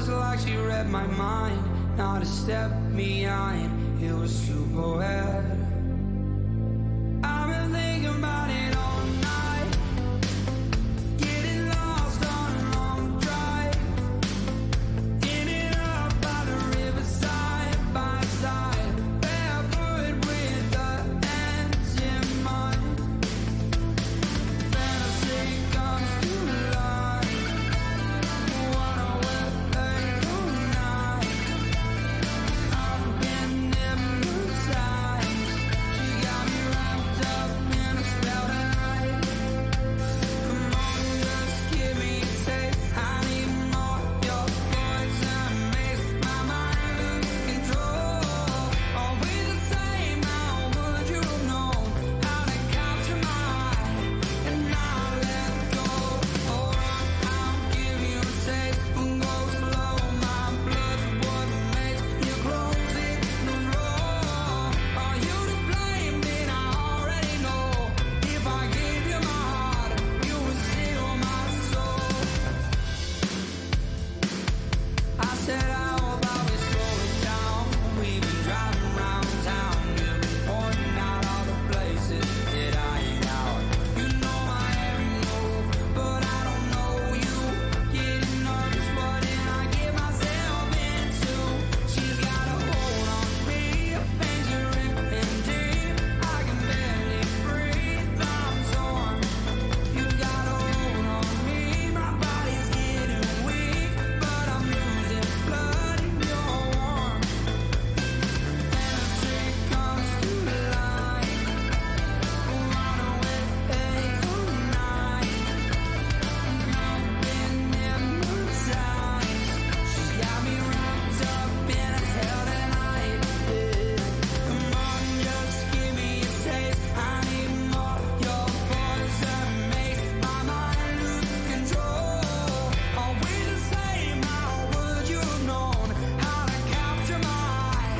was like she read my mind, not a step behind, it was super wet. I've been thinking about it all night, getting lost on a long drive, ending up by the river side by side, barefoot with the ends in mind. Fantasy comes to life, wanna wear all night. I've been hypnotized, she got me wrapped up in a spell tonight. Come on, just give me a taste, I need more. Your poison makes my mind lose control. Are we the same? How would you have known how to capture my eye and not let go? Alright, I'll give you a taste, we'll go slow. My blood's what makes you close it, the floor. Are you to blame? Then I already know. If I gave you my heart, you would steal my soul. I said, how about we slow it down? We've been driving around town, you've been pointing out all the places that I ain't out. You know my every move, but I don't know you. Getting nervous, what did I get myself into? She's got a hold on me, veins are ripping deep. I can barely breathe, I'm torn. You got a hold on me, my body's getting weak, but I'm losing blood in your warmth. Fantasy comes to life, wanna wait all night. I've been hypnotized, she's got me wrapped up in a hell tonight. Come on, just give me a taste, I need more. Your poison makes my mind lose control. Are we the same? How would you have known how to capture my eye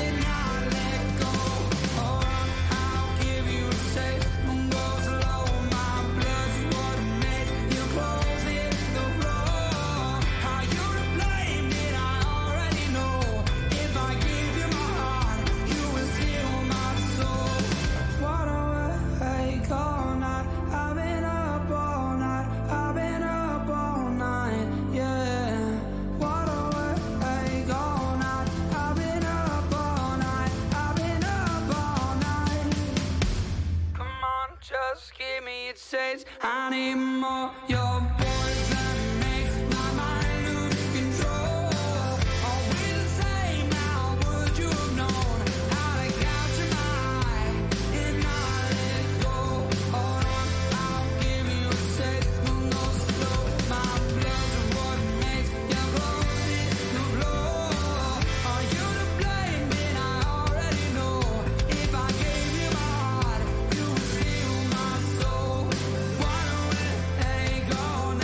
and not let go? Alright, I'll give you a taste, we'll go slow. My blood's what makes you close it, the floor. Are you to blame? Then I already know. If I give you my heart, you will steal my soul. What a wake all night, I've been up all night, I've been up all night, yeah. What a wake all night, I've been up all night, I've been up all night. Come on, just give me a taste, I need more. Your poison makes my mind lose control. Are we the same? How would you have known how to capture my eye and not let go? Alright, I'll give you a taste, we'll go slow. My blood's what makes you close it, the floor. Are you to blame? Then I already know. If I gave you my heart, you would steal my soul. Why don't we go now?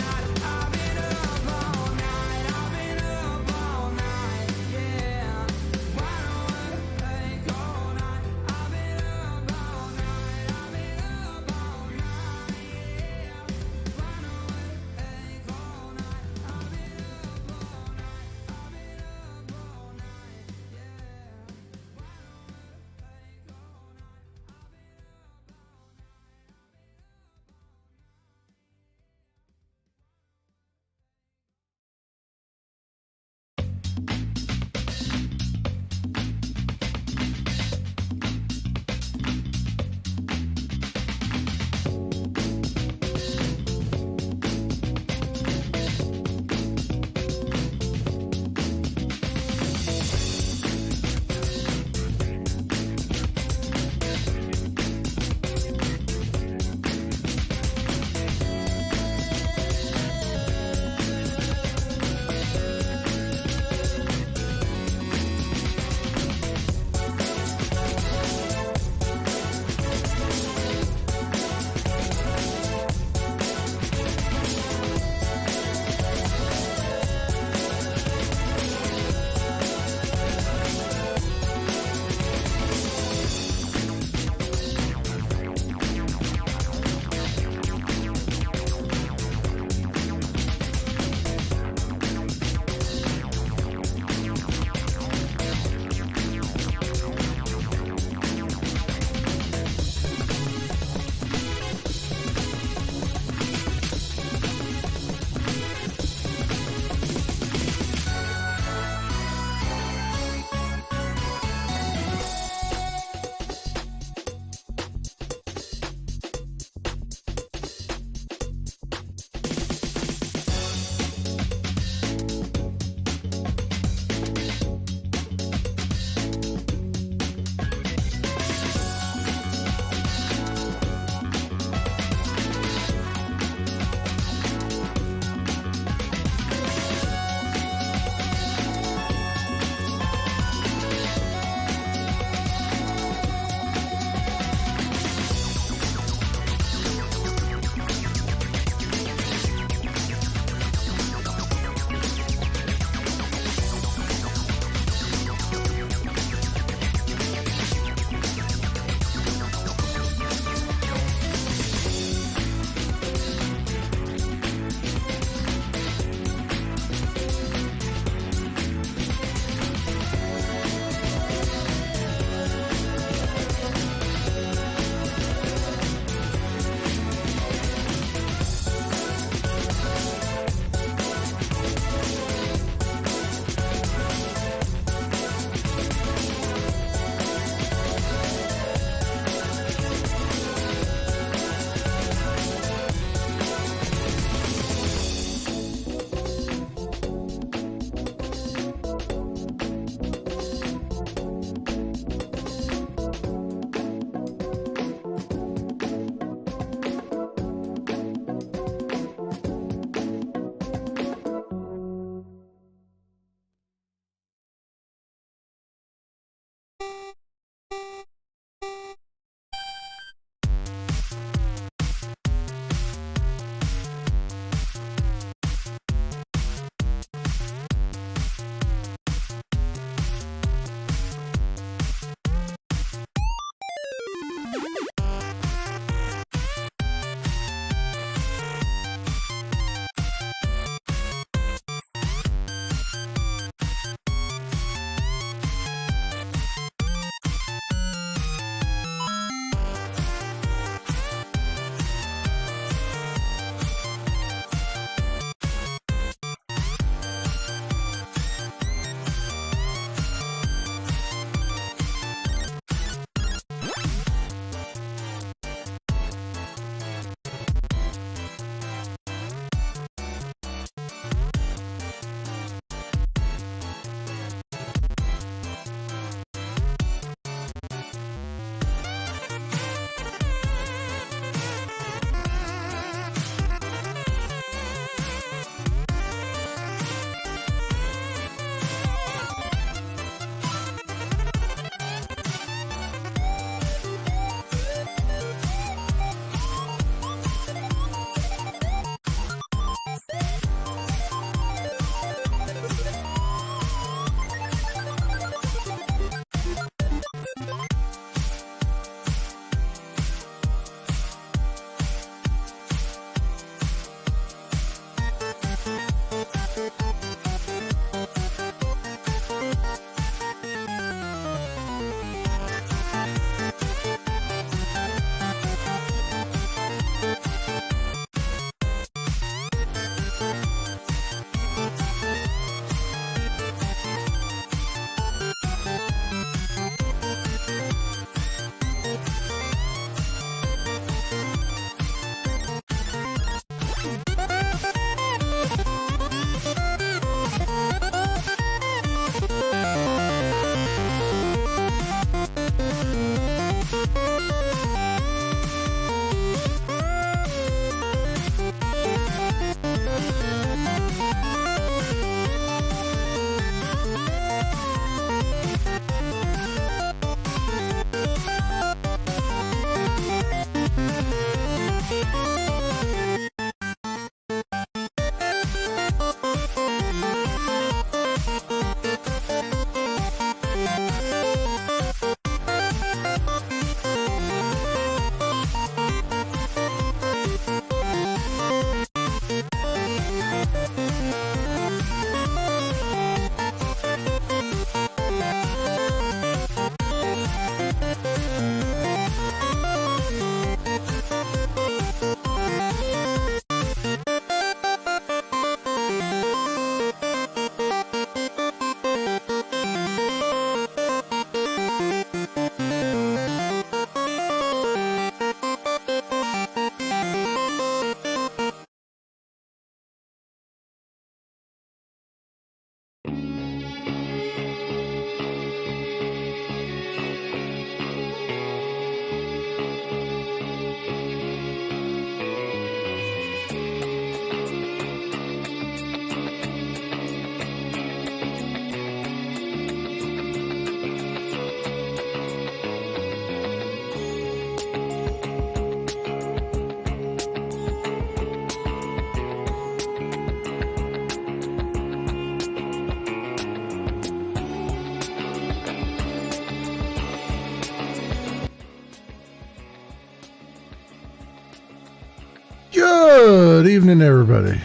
Good evening, everybody.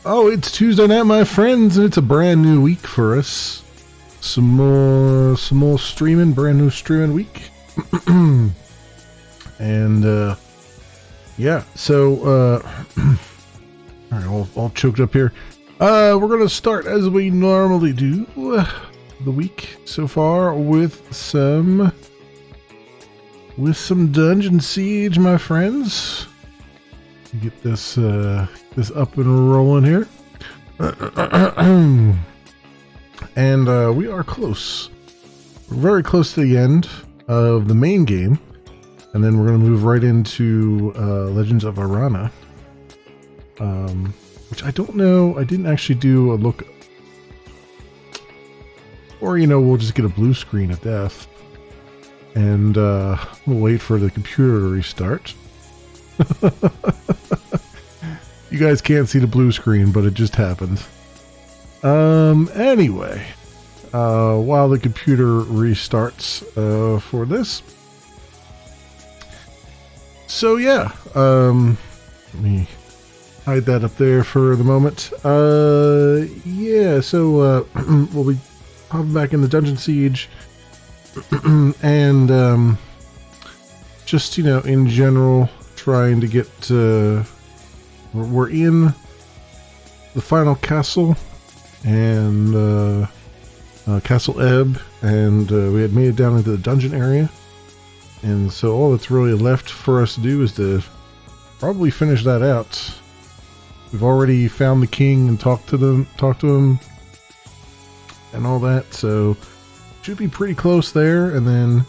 Oh, it's Tuesday night, my friends, and it's a brand new week for us. Some more streaming, brand new streaming week. And yeah, so all right, all choked up here. We're gonna start as we normally do the week so far with some Dungeon Siege, my friends. Get this this up and rolling here. And we are close. We're very close to the end of the main game. And then we're going to move right into Legends of Arana. Which I don't know. I didn't actually do a look. Or, you know, we'll just get a blue screen at death. And we'll wait for the computer to restart. You guys can't see the blue screen, but it just happened. Anyway, while the computer restarts for this. So yeah, let me hide that up there for the moment. Yeah, so we'll be hopping back in the Dungeon Siege. And just, you know, in general, trying to get we're in the final castle, and Castle Ebb, and we had made it down into the dungeon area, and so all that's really left for us to do is to probably finish that out. We've already found the king and talked to him and all that, so should be pretty close there. And then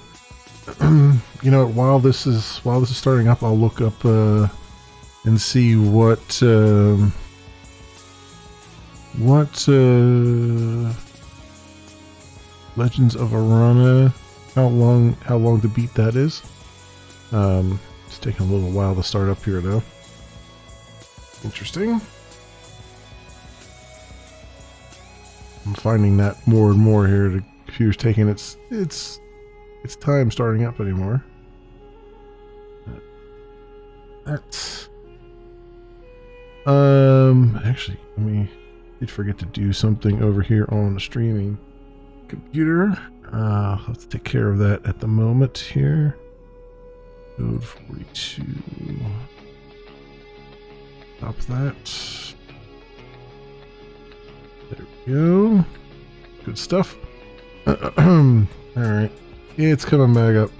you know, while this is starting up, I'll look up and see what Legends of Arana, how long to beat that is. It's taking a little while to start up here though. Interesting. I'm finding that more and more here. The computer's taking its time starting up anymore. That's actually, did forget to do something over here on the streaming computer. Let's take care of that at the moment here. Code 42. Stop that. There we go. Good stuff. Alright. It's coming back up.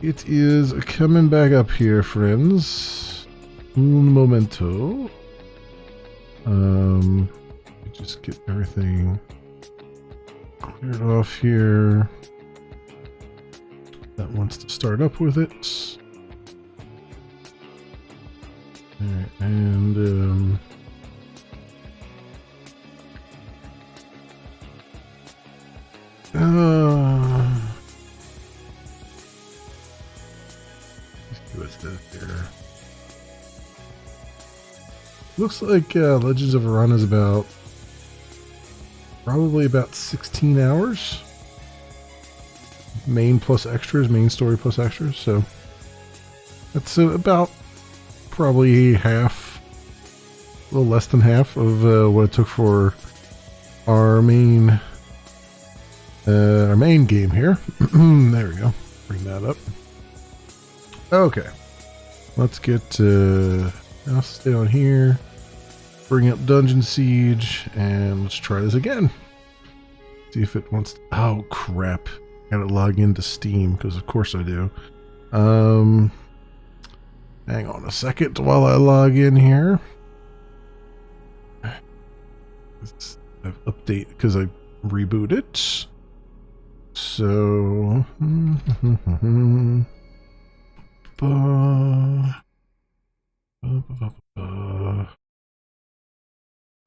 It is coming back up here, friends. Un momento. Just get everything cleared off here. That wants to start up with it. Alright, and let's see what's that here. Looks like Legends of Arana is probably about 16 hours. Main plus extras, main story plus extras. So that's about probably half, a little less than half of what it took for our main game here. There we go. Bring that up. Okay. Let's get I'll stay on here, bring up Dungeon Siege, and let's try this again. See if it wants to, oh crap. Gotta log into Steam, because of course I do. Hang on a second while I log in here. Let's update, because I reboot it. So...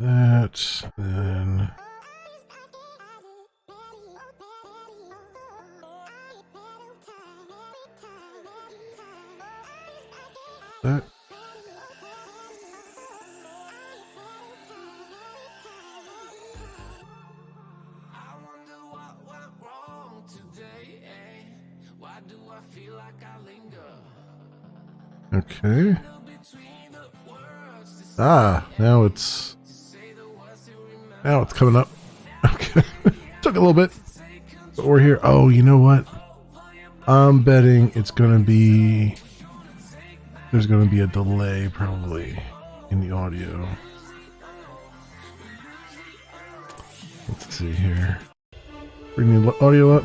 that, then that. I wonder what went wrong to Okay. Ah, now it's coming up. Okay. Took a little bit. But we're here. Oh, you know what? I'm betting it's gonna be there's gonna be a delay probably in the audio. Let's see here. Bring the audio up.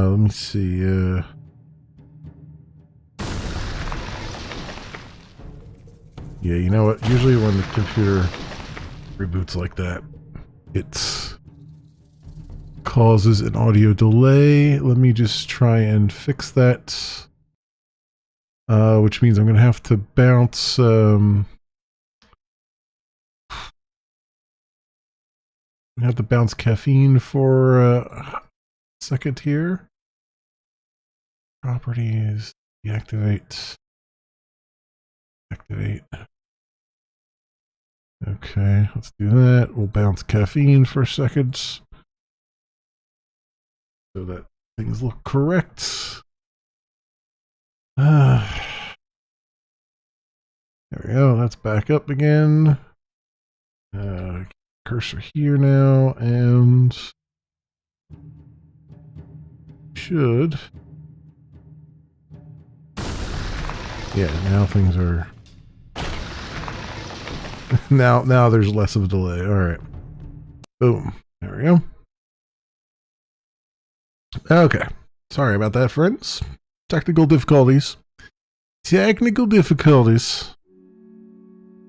Let me see. Yeah, you know what? Usually when the computer reboots like that, it causes an audio delay. Let me just try and fix that. Which means I'm going to have to bounce. I have to bounce caffeine for a second here. Properties, deactivate, activate. Okay, let's do that. We'll bounce caffeine for a second so that things look correct. There we go. That's back up again. Cursor here now, and should. Yeah, now things are. now there's less of a delay. All right. Boom. There we go. Okay. Sorry about that, friends. Technical difficulties. Technical difficulties.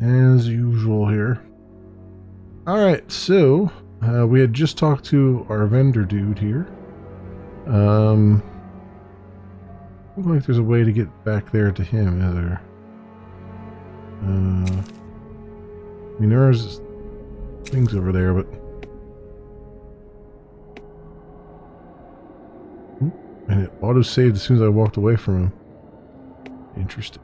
As usual here. All right. So we had just talked to our vendor dude here. Looks like there's a way to get back there to him, is there? I mean, there's things over there, but... And it auto-saved as soon as I walked away from him. Interesting.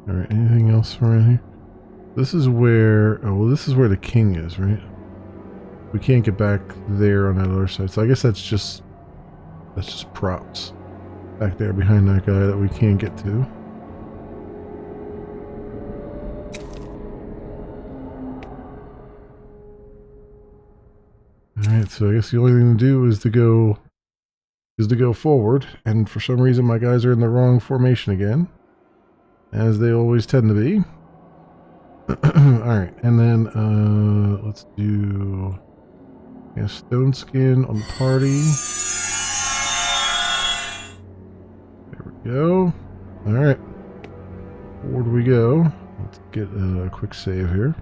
Alright, anything else around here? This is where... Oh, well, this is where the king is, right? We can't get back there on that other side. So I guess that's just props. Back there behind that guy that we can't get to. Alright, so I guess the only thing to do is to go forward, and for some reason my guys are in the wrong formation again. As they always tend to be. Alright, and then let's do stone skin on the party. There we go. Alright. Forward we go. Let's get a quick save here.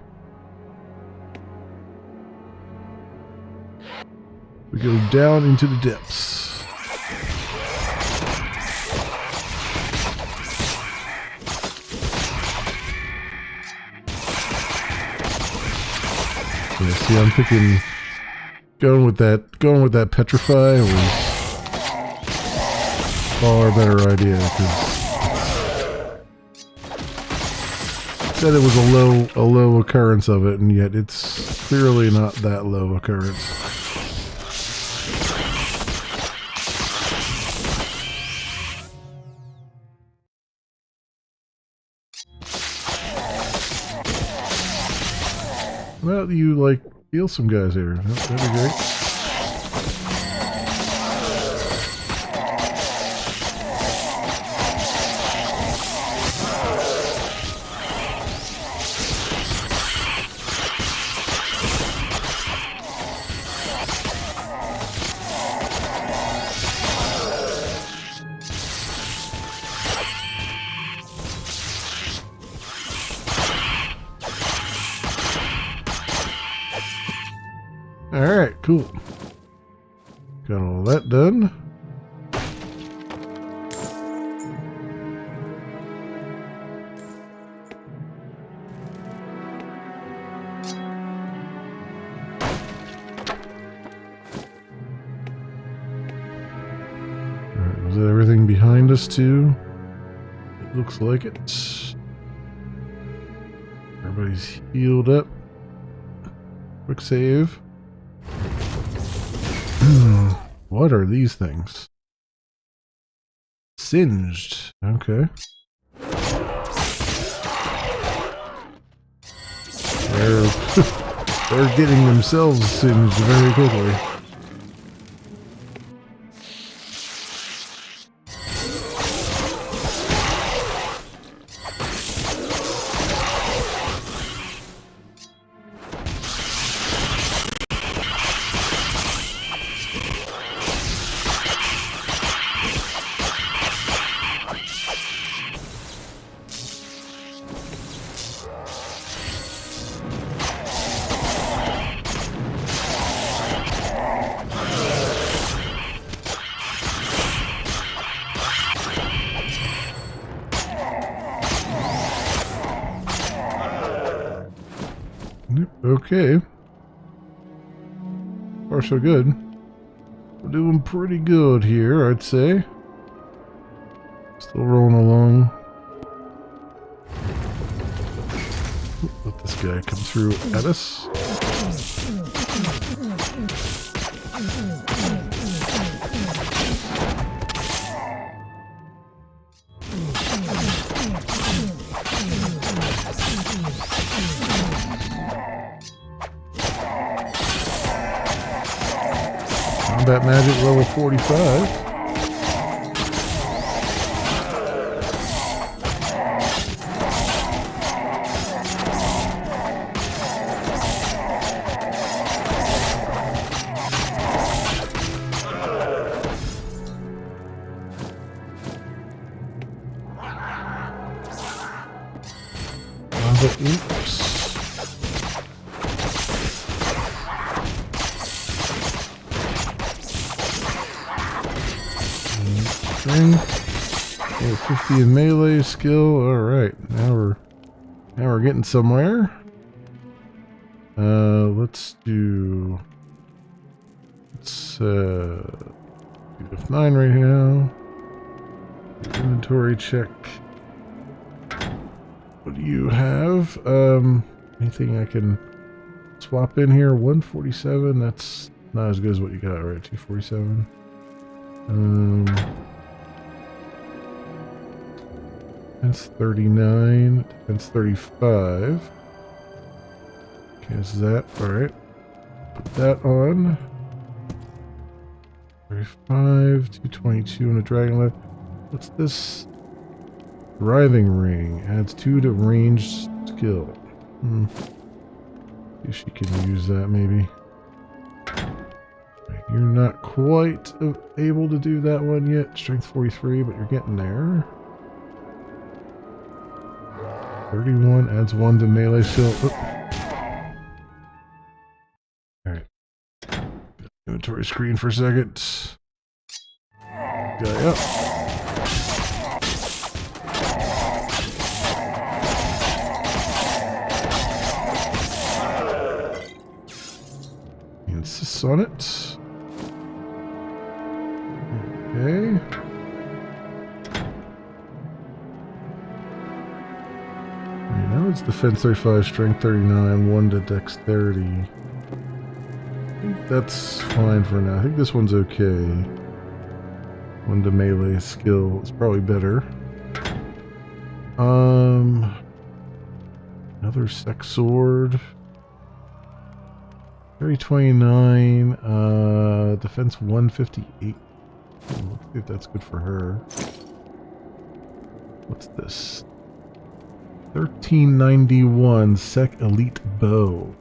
We go down into the depths. Yeah, see, I'm thinking going with that petrify was far better idea, because it said it was a low occurrence of it, and yet it's clearly not that low occurrence. Well, you like heal some guys here. That'd be great. Alright, cool. Got all that done. behind us too. It looks like it. Everybody's healed up. Quick save. What are these things? Singed. Okay. They're getting themselves singed very quickly. Okay. Far so good. We're doing pretty good here, I'd say. Still rolling along. Let this guy come through at us. Combat magic level 45. Oops. Okay, 50 in melee skill. All right, now we're getting somewhere. Let's do F9 right now. Inventory check. What do you have? Anything I can swap in here? 147. That's not as good as what you got, right? 247. Defense 39. Defense 35. Okay, is that alright? Put that on. 35, 222 and a dragon life. What's this? Driving ring adds 2 to ranged skill. See if she can use that maybe. You're not quite able to do that one yet. Strength 43, but you're getting there. 31 adds 1 to melee skill. Alright. Inventory screen for a second. Guy up. Insists on it. Okay. Now it's defense 35, strength 39, 1 to dexterity. I think that's fine for now. I think this one's okay. 1 to melee skill is probably better. Another sex sword. 29, defense 158. Let's see if that's good for her. What's this? 1391 Sec Elite Bow.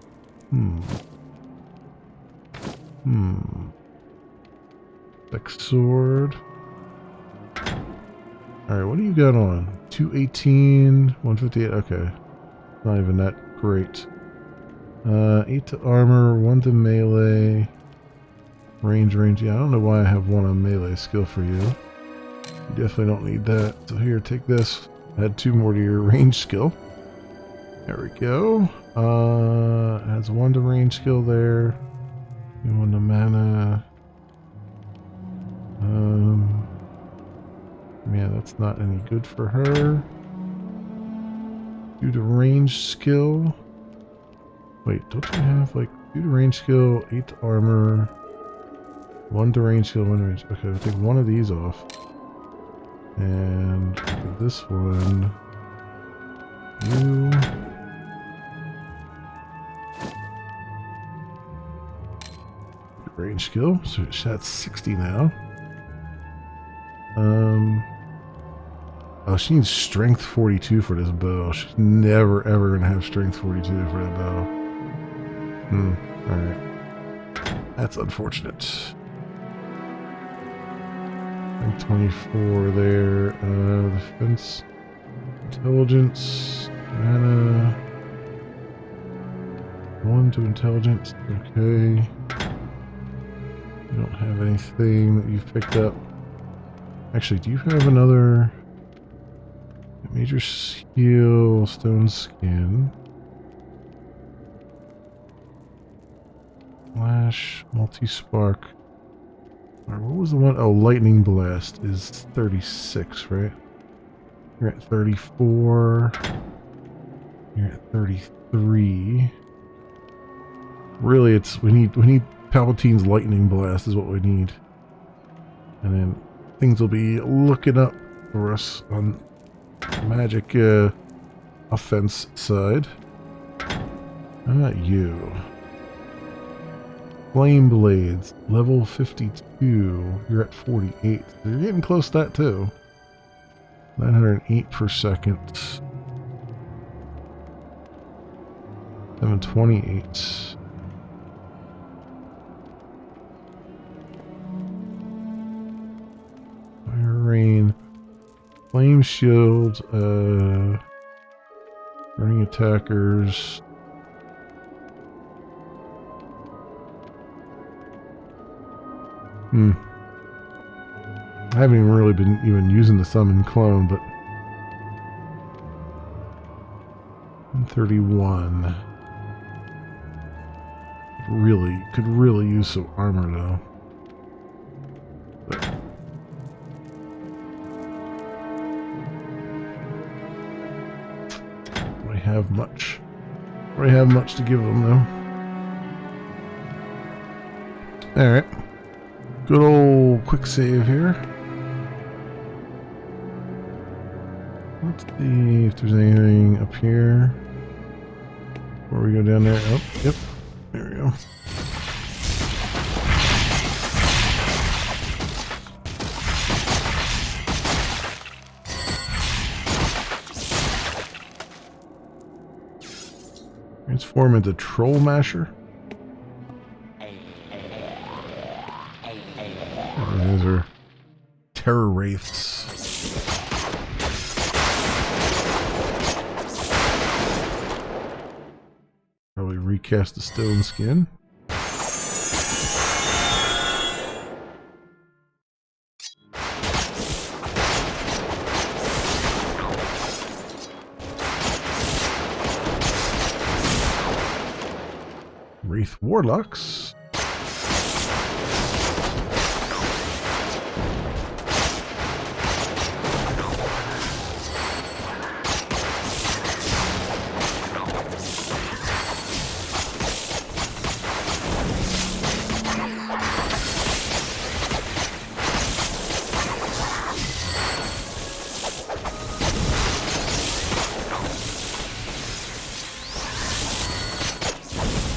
Sex sword. Alright, what do you got on? 218, 158, okay. Not even that great. 8 to armor, 1 to melee. Range. Yeah, I don't know why I have 1 on melee skill for you. You definitely don't need that. So here, take this. Add 2 more to your range skill. There we go. Adds 1 to range skill there. 1 to mana. Yeah, that's not any good for her. Due to range skill. Wait, don't you have like due to range skill, 8 to armor, 1 to range skill, 1 to range. Okay, we'll take one of these off. And for this one, you. Range skill, so that's 60 now. Oh, she needs strength 42 for this bow. She's never ever gonna have strength 42 for that bow. Alright. That's unfortunate. Strength 24 there. Defense, intelligence, mana. 1 to intelligence. Okay. You don't have anything that you've picked up. Actually, do you have another major skill, stone skin, flash, multi-spark? What was the one? Oh, lightning blast is 36, right? You're at 34. You're at 33. Really, it's we need Palpatine's lightning blast is what we need, and then things will be looking up for us on magic offense side. How about you? Flame blades, level 52. You're at 48. So you're getting close to that too. 908 per second. 728. Rain, flame shield, burning attackers. I haven't even really been using the summon clone, but 131. Could really use some armor though. But have much. We have much to give them though. Alright. Good old quick save here. Let's see if there's anything up here before we go down there. Oh, yep. There we go. Transform into Troll Masher. Oh, these are terror wraiths. Probably recast the stone skin. Wraith Warlocks.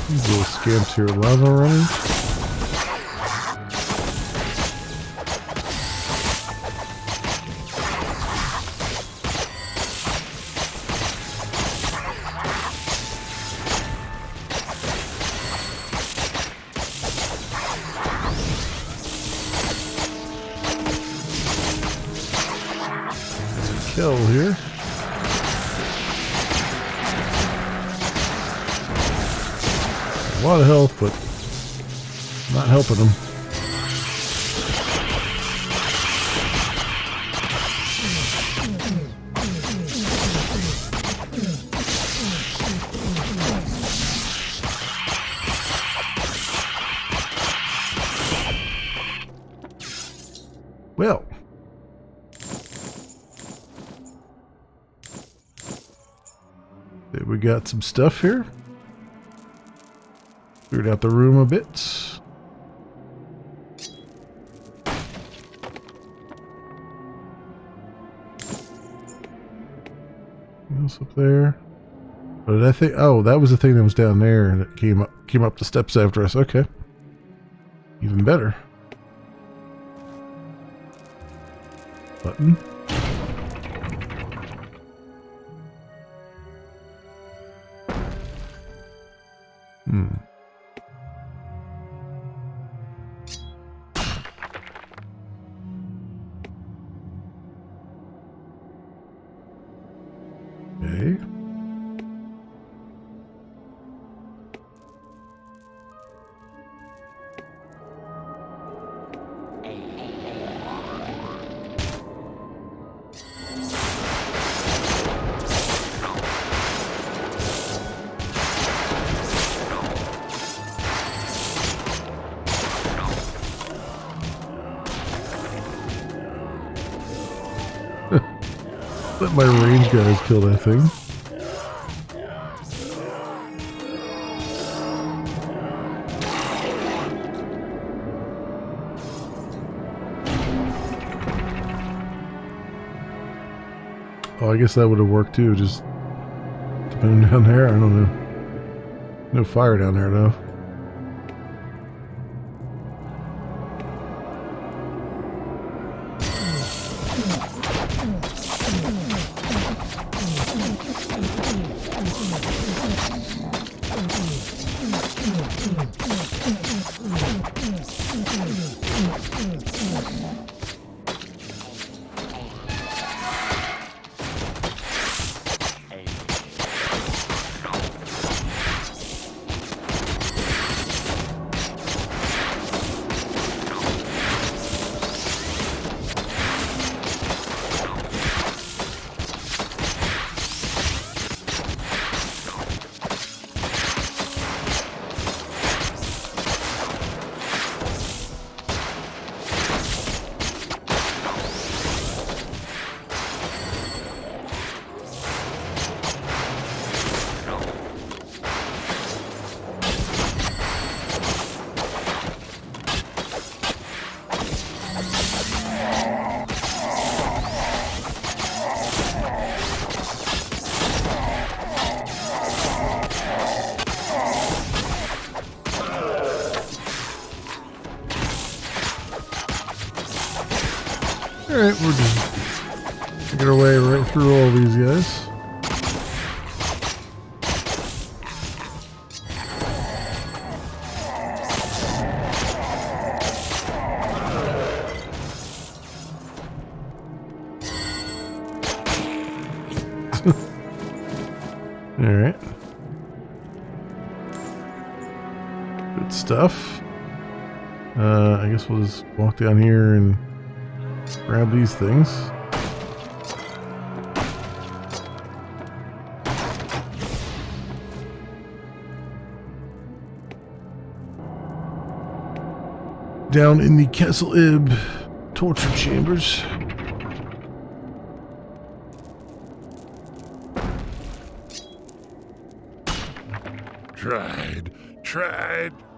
These little scamps here, lava running. Kill here. A lot of health, but not helping them. Well, Okay, we got some stuff here. Cleared out the room a bit. Anything else up there? What did I think? Oh, that was the thing that was down there that came up the steps after us. Okay. Even better. Button. Okay. Let my range guys kill that thing. Oh, I guess that would have worked too, just depending down there. I don't know. No fire down there though. Alright, we're just making our way right through all these guys. Alright. Good stuff. I guess we'll just walk down here and grab these things. Down in the Castle Ib torture chambers.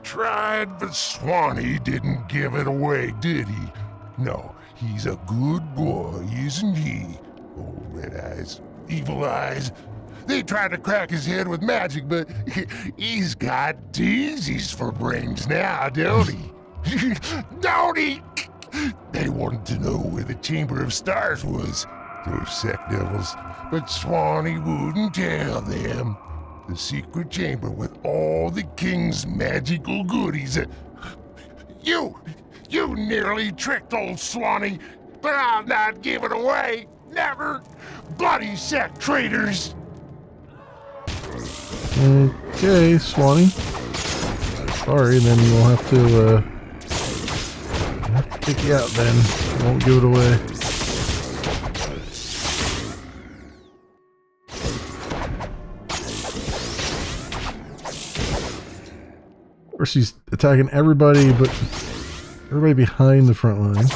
Tried, but Swanee didn't give it away, did he? No, he's a good boy, isn't he? Oh, red eyes, evil eyes. They tried to crack his head with magic, but he's got daisies for brains now, don't he? Don't he? They wanted to know where the Chamber of Stars was, those sect devils, but Swanee wouldn't tell them. The secret chamber with all the king's magical goodies. You nearly tricked old Swanee, but I'll not give it away. Never. Bloody sect traitors. Okay, Swanee. Sorry, then we'll have to kick you out then. Won't give it away. Of course, he's attacking everybody, but everybody behind the front line.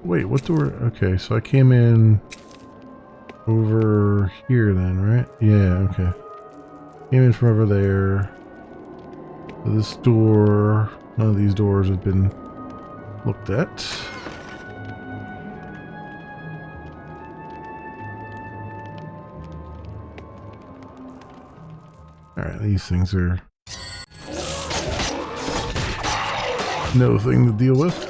Wait, what door? Okay, so I came in over here then, right? Yeah, okay. Came in from over there. So this door, none of these doors have been looked at. Alright, these things are no thing to deal with.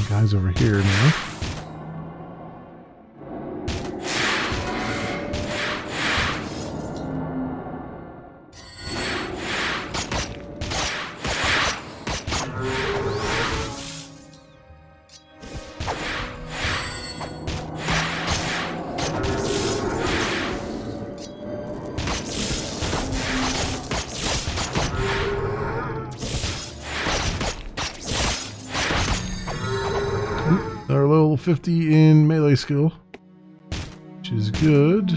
Guys over here now. Our level 50 in melee skill, which is good.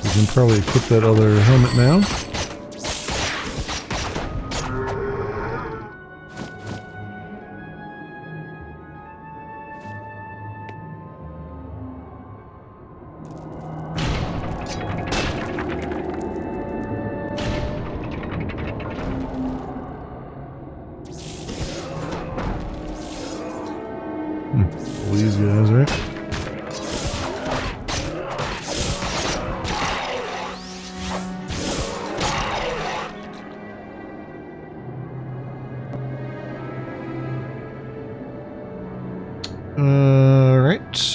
We can probably equip that other helmet now. These guys, right?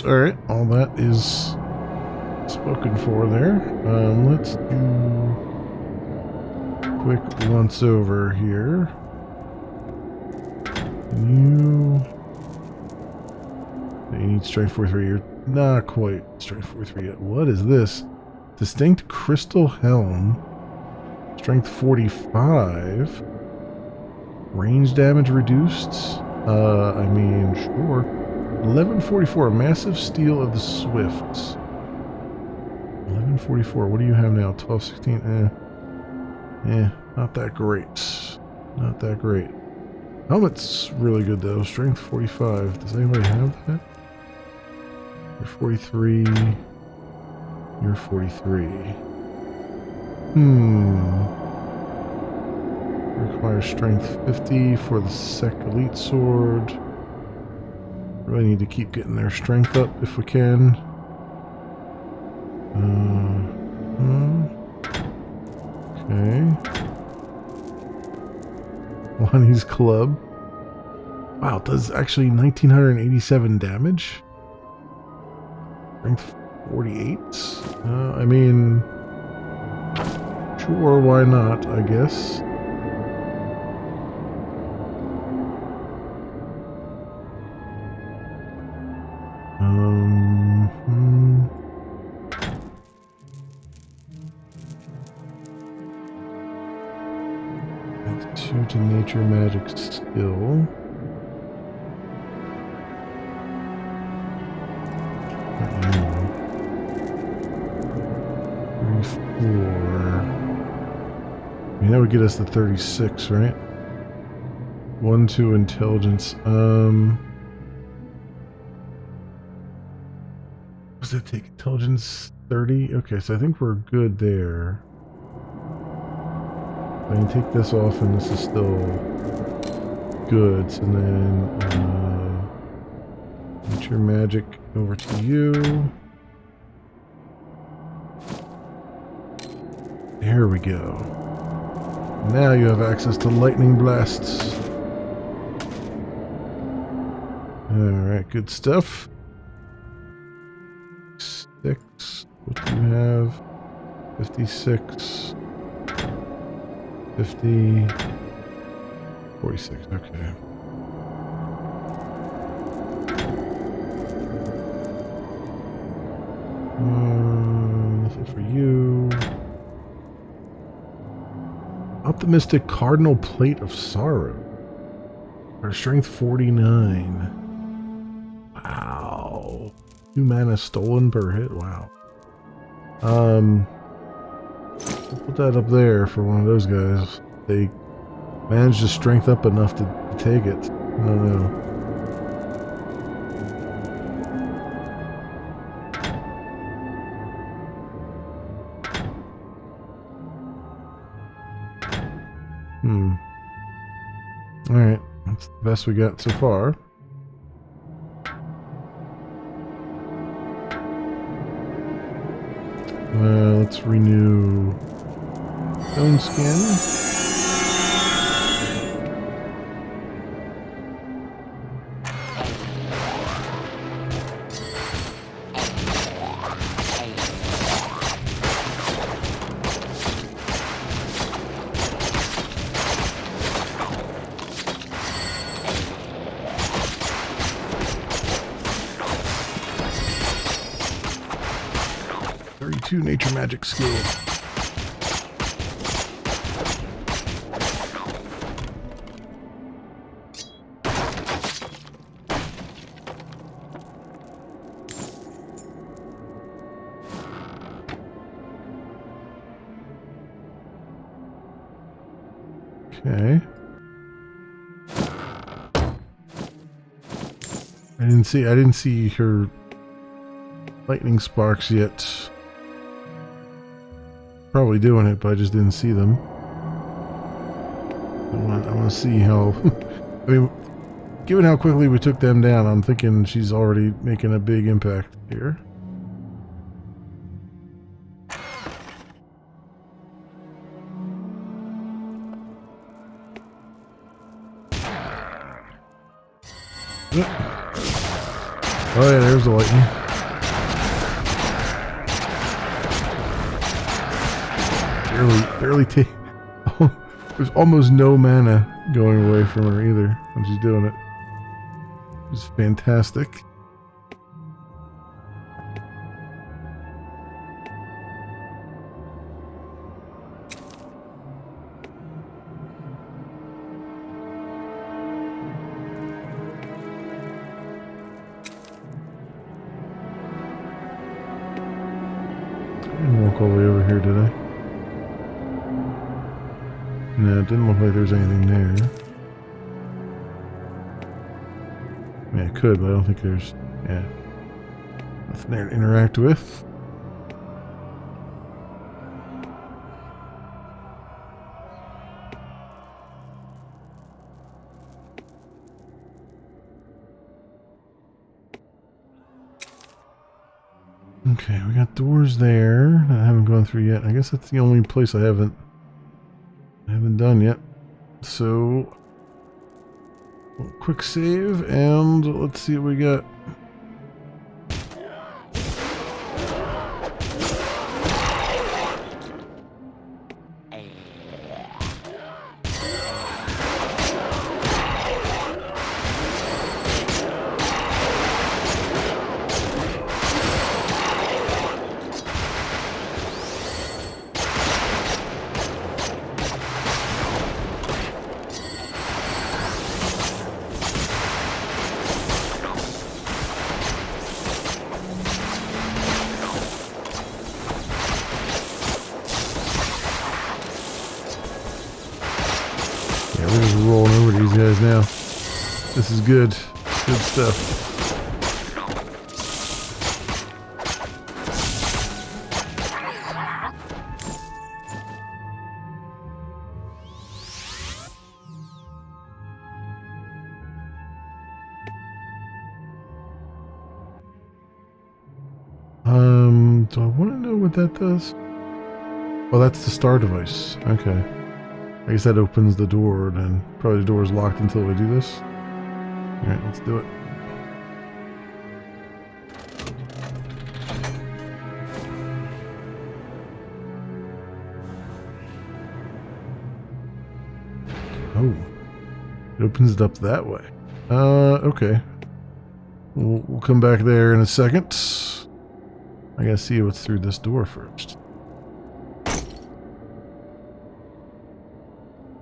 Alright, all that is spoken for there. Let's do a quick once over here. You need strength 43. You're not quite strength 43 yet. What is this? Distinct crystal helm. Strength 45. Range damage reduced. I mean, sure. 1144. Massive steel of the Swifts. 1144. What do you have now? 1216. Not that great. Not that great. Helmet's really good though. Strength 45. Does anybody have that? You're 43. You're 43. Requires strength 50 for the Sec Elite Sword. Really need to keep getting their strength up if we can. Okay. Lonnie's Club. Wow, it does actually 1987 damage. Strength 48. I mean, sure, why not, I guess. That's 2 to nature magic skill. I mean, that would get us to 36, right? 1, 2 intelligence. Does that take intelligence 30? Okay, so I think we're good there. I can take this off and this is still good. And then Nature magic over to you. There we go. Now you have access to lightning blasts. Alright, good stuff. 6. What do you have? 56. 50. 46. Okay. This is for you. Optimistic Cardinal Plate of Sorrow. Our strength 49. Wow. 2 mana stolen per hit. Wow. We'll put that up there for one of those guys. They managed to strength up enough to take it. I don't know. Alright, that's the best we got so far. Let's renew Stone Skin. Nature magic skill. Okay. I didn't see her lightning sparks yet. Probably doing it, but I just didn't see them. I want to see how. I mean, given how quickly we took them down, I'm thinking she's already making a big impact here. Oh yeah, there's the lightning. Barely take. Oh, there's almost no mana going away from her either when she's doing it. It's fantastic. I didn't walk all the way over here, did I? No, it didn't look like there was anything there. I mean, I could, but I don't think there's... Yeah. Nothing there to interact with. Okay, we got doors there that I haven't gone through yet. I guess that's the only place I haven't done yet. So, quick save, and let's see what we got. We're just rolling over these guys now. This is good. Good stuff. Do I want to know what that does? Oh, that's the star device. Okay. I guess that opens the door, then probably the door is locked until we do this. Alright, let's do it. Oh. It opens it up that way. Okay. We'll come back there in a second. I gotta see what's through this door first.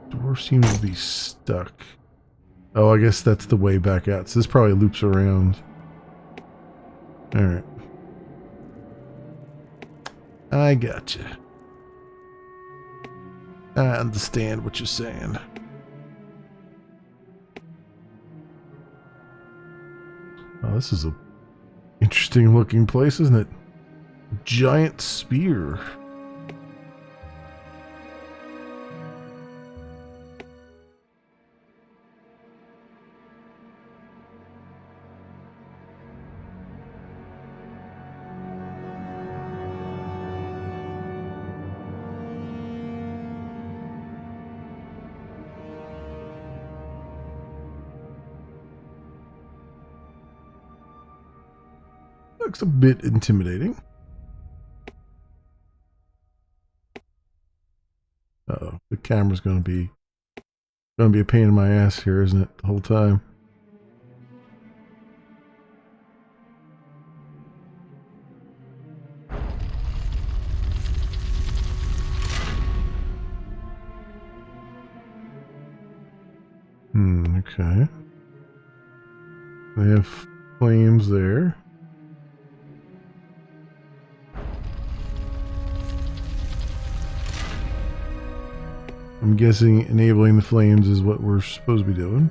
Door seems to be stuck. Oh, I guess that's the way back out. So this probably loops around. Alright. I gotcha. I understand what you're saying. Oh, this is a interesting looking place, isn't it? Giant spear. Looks a bit intimidating. Uh-oh, the camera's gonna be a pain in my ass here, isn't it? The whole time. Okay. They have flames there. I'm guessing enabling the flames is what we're supposed to be doing.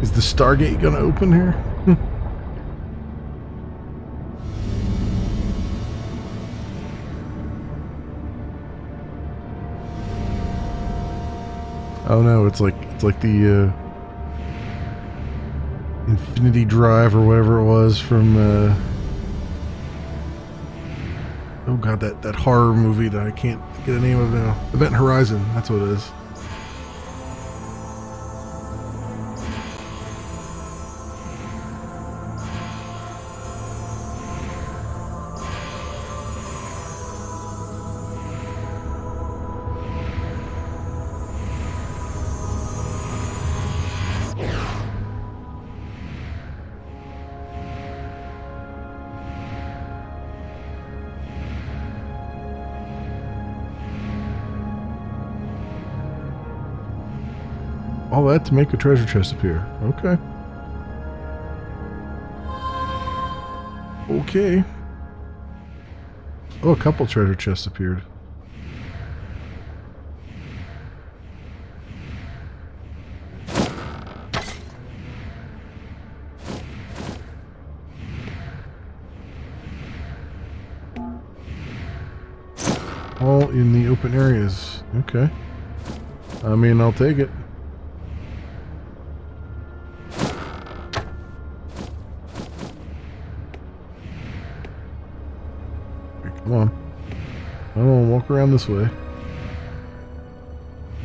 Is the Stargate gonna open here? Oh no, it's like the Infinity Drive or whatever it was from oh god, that horror movie that I can't get the name of now. Event Horizon, that's what it is. All that to make a treasure chest appear. Okay. Okay. Oh, a couple treasure chests appeared. All in the open areas. Okay. I mean, I'll take it. Come on. Come on, walk around this way.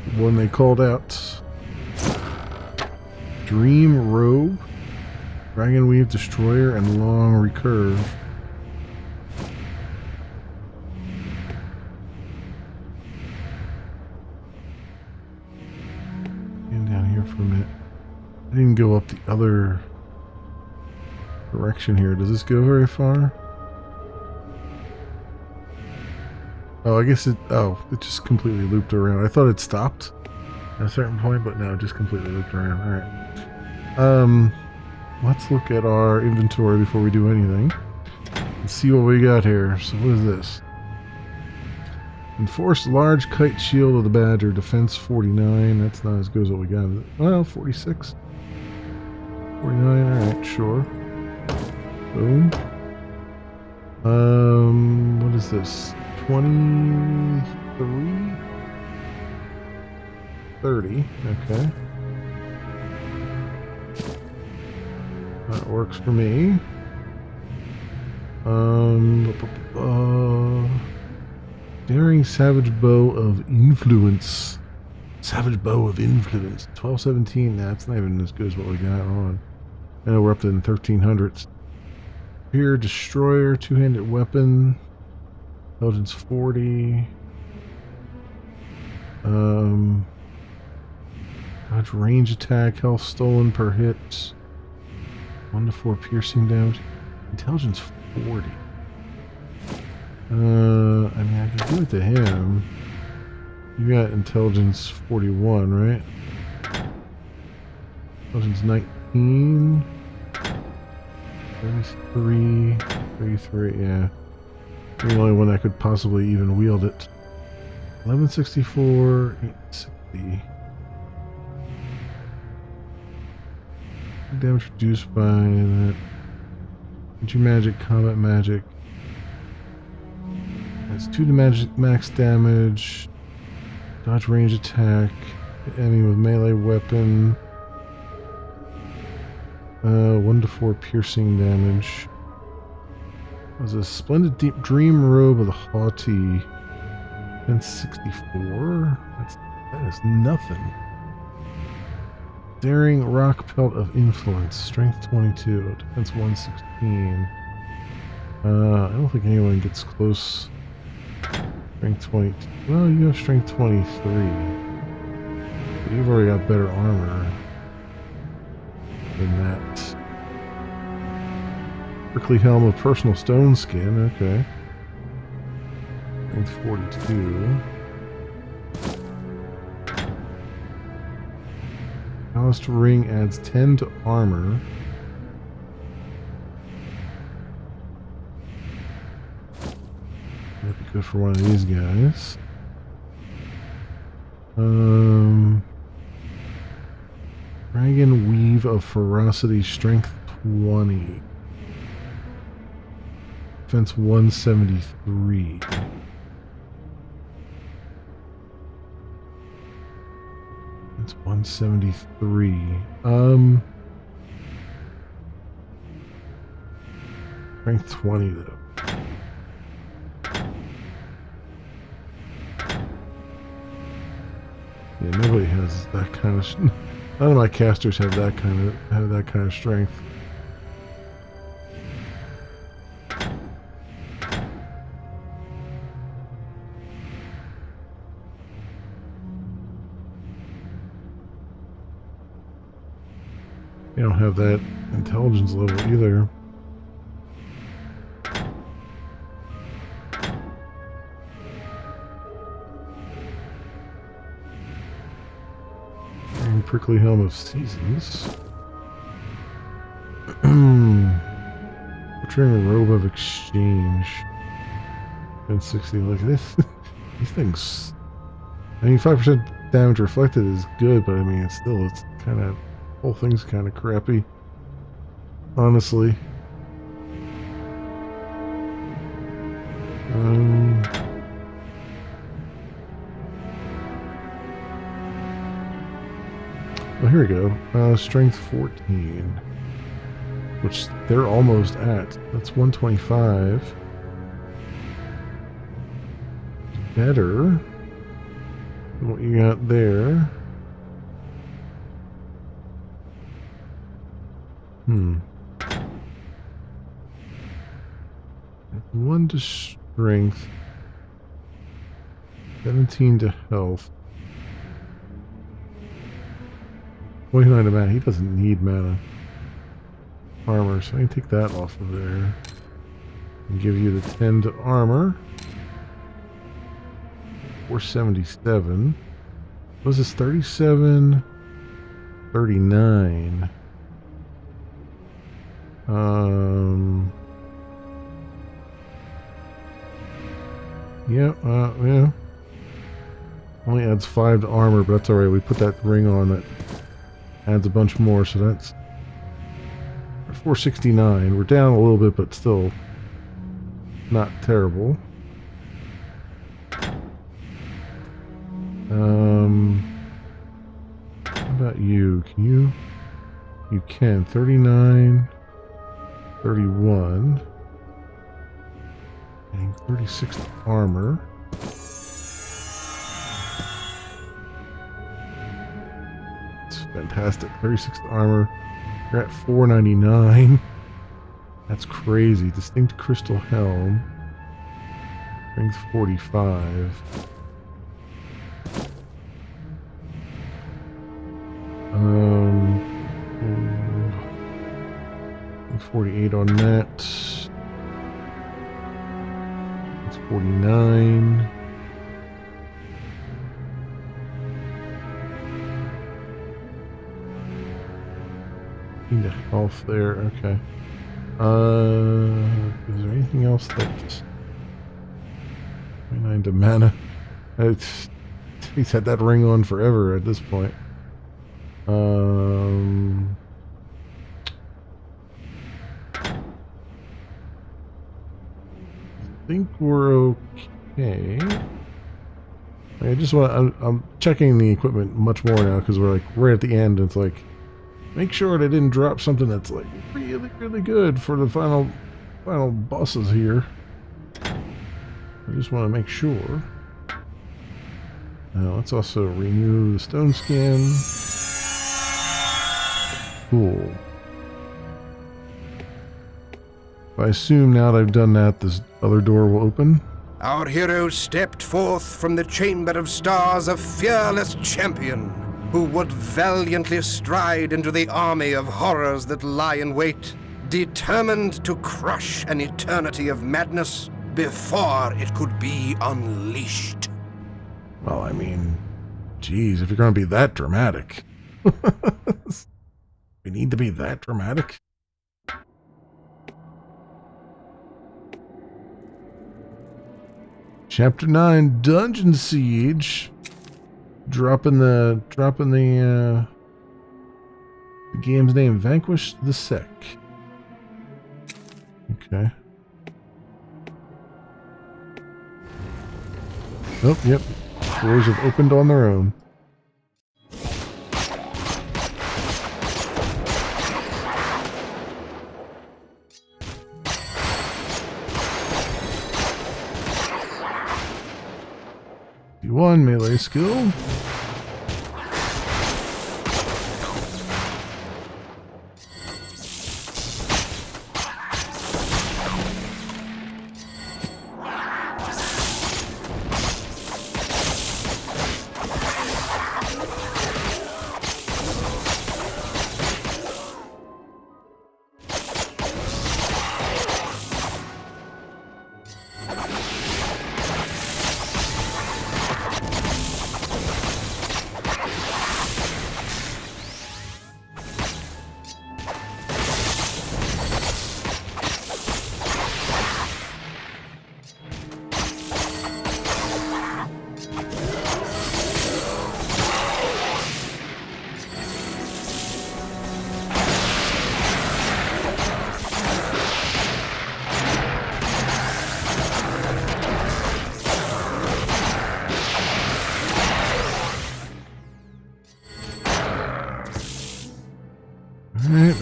The one they called out. Dream Robe, Dragonweave Destroyer, and Long Recurve. And down here for a minute. I didn't go up the other direction here. Does this go very far? Oh, I guess it just completely looped around. I thought it stopped at a certain point, but no, it just completely looped around. Alright. Let's look at our inventory before we do anything. Let's see what we got here. So what is this? Enforced large kite shield of the Badger. Defense 49. That's not as good as what we got. Well, 46. 49. Alright, sure. Boom. What is this? 23? 30. Okay. That works for me. Daring Savage Bow of Influence. Savage Bow of Influence. 1217. That's not even as good as what we got on. I know we're up to the 1300s. Superior Destroyer, two-handed weapon. Intelligence 40. Dodge range attack, health stolen per hit. 1 to 4 piercing damage. Intelligence 40. I mean, I can give it to him. You got intelligence 41, right? Intelligence 19. 33. 33, yeah. You're the only one that could possibly even wield it. 1164. 860. Damage reduced by that. Energy magic, combat magic. That's 2 to magic max damage. Dodge range attack. Hit enemy with melee weapon. 1 to 4 piercing damage. Was a splendid deep dream robe of the haughty. 1064. That is nothing. Daring rock pelt of influence. Strength 22. Defense 116. I don't think anyone gets close. Strength 20. Well, you have strength 23. But you've already got better armor than that. Prickly helm of personal stone skin. Okay. Strength 42. Calloused ring adds 10 to armor. That'd be good for one of these guys. Dragon Weave of Ferocity, Strength 20. Defense 173. It's 173. Strength 20 though. Yeah, nobody has that kind of. None of my casters have that kind of strength. You don't have that intelligence level either. And Prickly Helm of Seasons. Portraying a Robe of Exchange. 1060. Look at this. These things. I mean, 5% damage reflected is good, but I mean, it's kind of. Whole thing's kind of crappy, honestly. Well, here we go. Strength 14, which they're almost at. That's 125. Better than what you got there. One to strength, 17 to health, 29 to mana. He doesn't need mana. Armor, so I can take that off of there and give you the 10 to armor. 477. What was this? 37, 39. Yeah, Only adds 5 to armor, but that's alright. We put that ring on that adds a bunch more, so that's 469. We're down a little bit, but still not terrible. How about you? Can you? You can. 39, 31, and 36 to armor. Fantastic. 36 armor. You're at 499. That's crazy. Distinct crystal helm. Strength 45. 48 on that. That's 49. The health there, okay. Is there anything else that 29 to mana? He's had that ring on forever at this point. I think we're okay. I just want. I'm checking the equipment much more now because we're like right at the end. It's like, make sure they didn't drop something that's like really, really good for the final bosses here. I just want to make sure. Now let's also renew the stone skin. Cool. I assume now that I've done that, this other door will open. Our hero stepped forth from the Chamber of Stars, a fearless champion who would valiantly stride into the army of horrors that lie in wait, determined to crush an eternity of madness before it could be unleashed. Well, I mean, geez, if you're going to be that dramatic. We need to be that dramatic? Chapter 9, Dungeon Siege. Dropping the game's name, Vanquish the Sec. Okay. Oh, yep. Doors have opened on their own. D1 melee skill.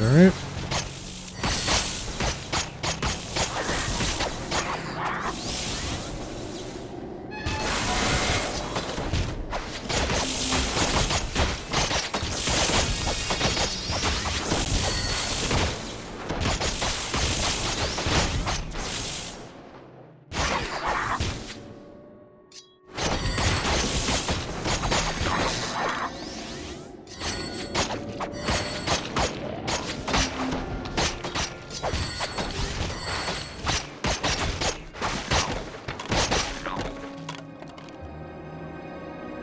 Alright.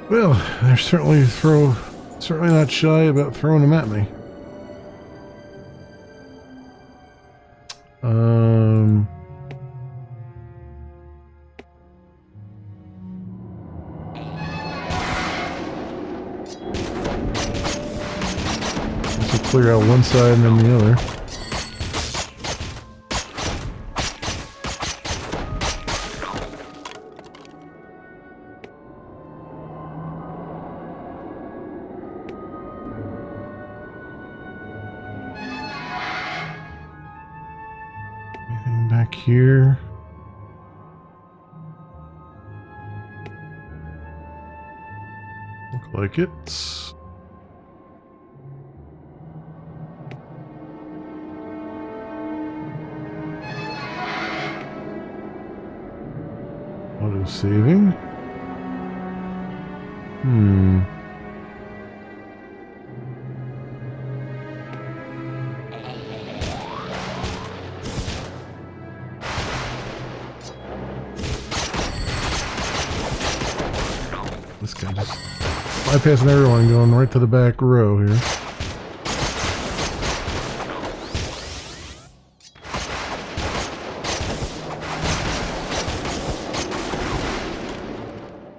Well, they're certainly not shy about throwing them at me. clear out one side and then the other. Anything back here? Look like it. Auto saving. This guy just bypassing everyone, going right to the back row here.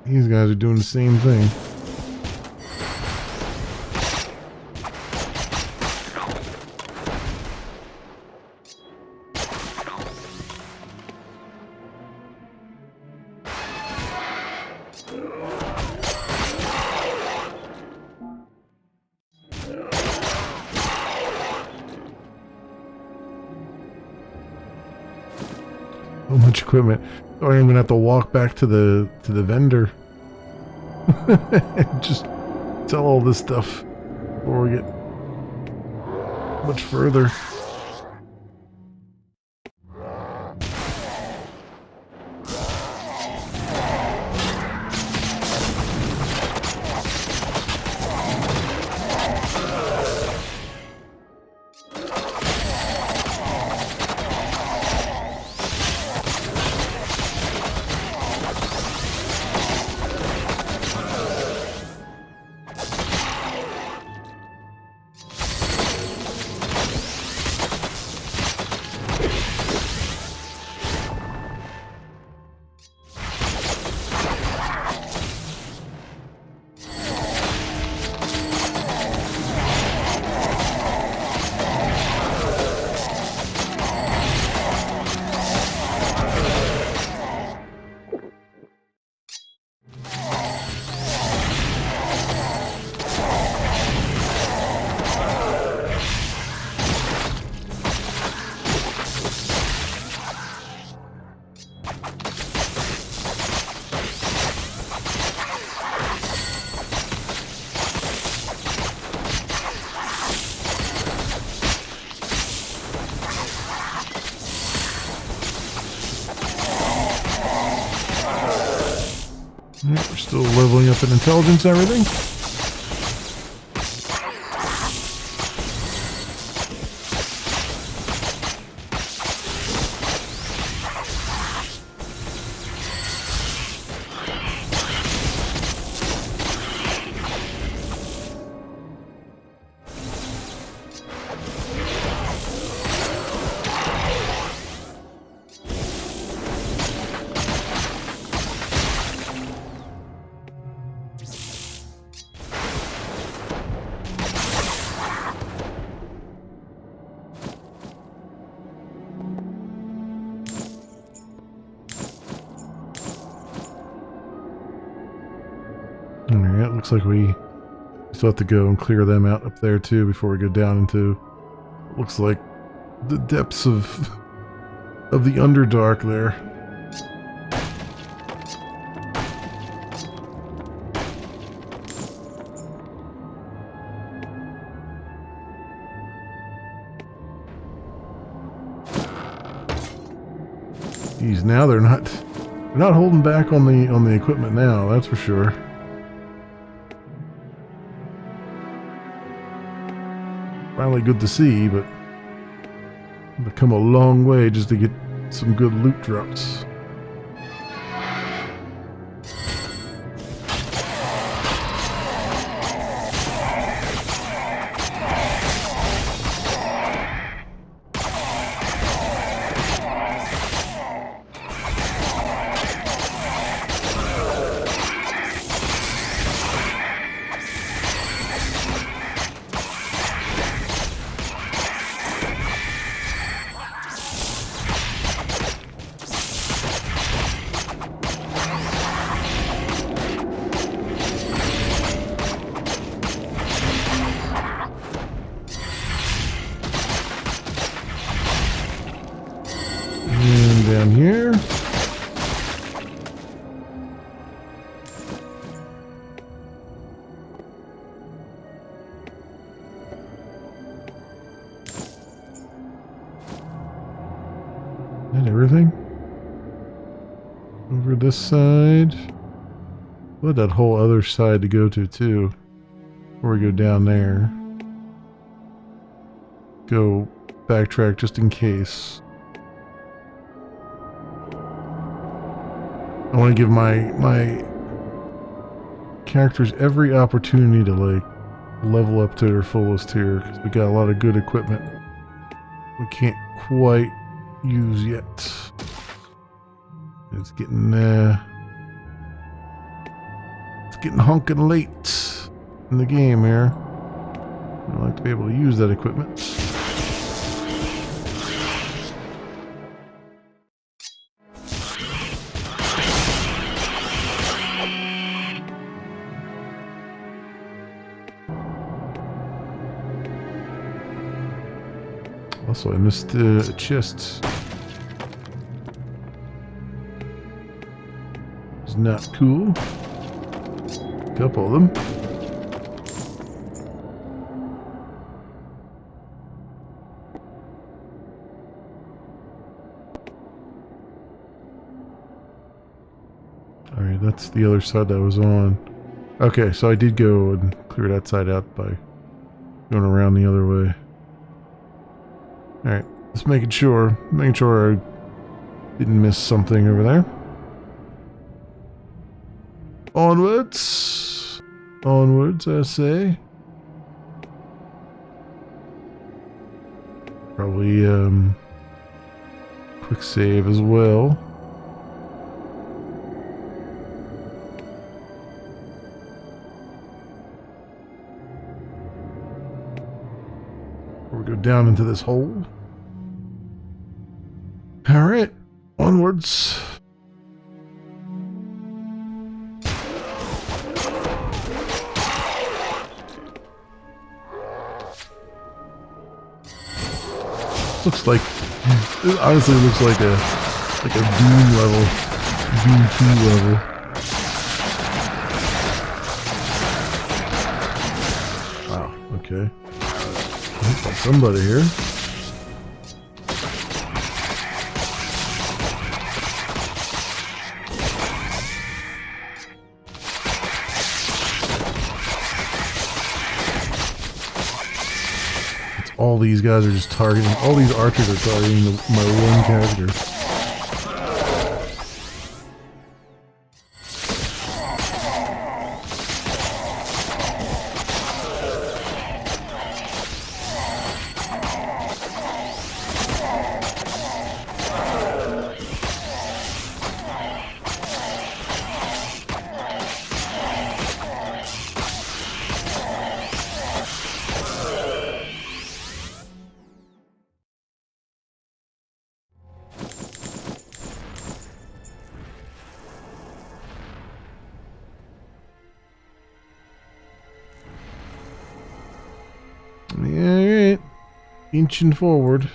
These guys are doing the same thing. So much equipment. Or I'm gonna have to walk back to the vendor. Just sell all this stuff before we get much further. We're still leveling up in intelligence and everything. Alright, looks like we still have to go and clear them out up there too before we go down into, looks like, the depths of the Underdark there. Geez, now they're not holding back on the equipment now, that's for sure. Finally good to see, but they've come a long way just to get some good loot drops. Over this side. What that whole other side to go to too. Before we go down there. Go backtrack just in case. I want to give my characters every opportunity to like level up to their fullest here because we got a lot of good equipment we can't quite use yet. It's getting honking late in the game here. I'd like to be able to use that equipment. Also, I missed a chest. It's not cool. Couple of them. Alright, that's the other side that I was on. Okay, so I did go and clear that side out by going around the other way. Alright, just making sure I didn't miss something over there. Onwards! Onwards, I say. Probably, quick save as well. Before we go down into this hole. Alright, onwards. Looks like, it honestly looks like a Doom level, Doom 2 level. Wow, okay. Looks like somebody here. All these guys are just targeting, all these archers are targeting my one character. Alright. Inching forward.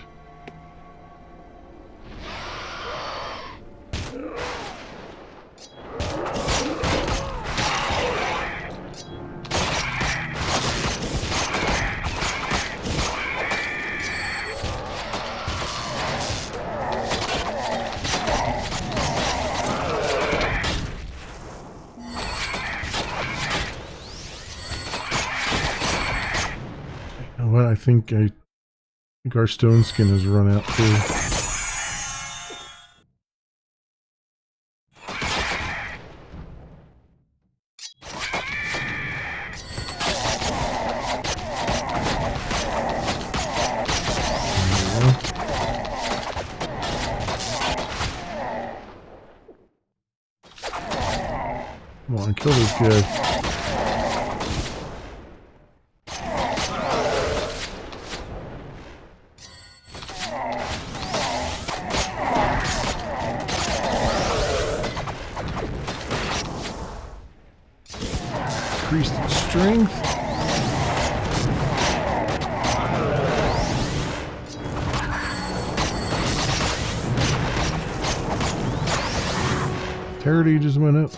What I think our stone skin has run out too. Come on, kill this guy. Increased strength. Tardy just went up.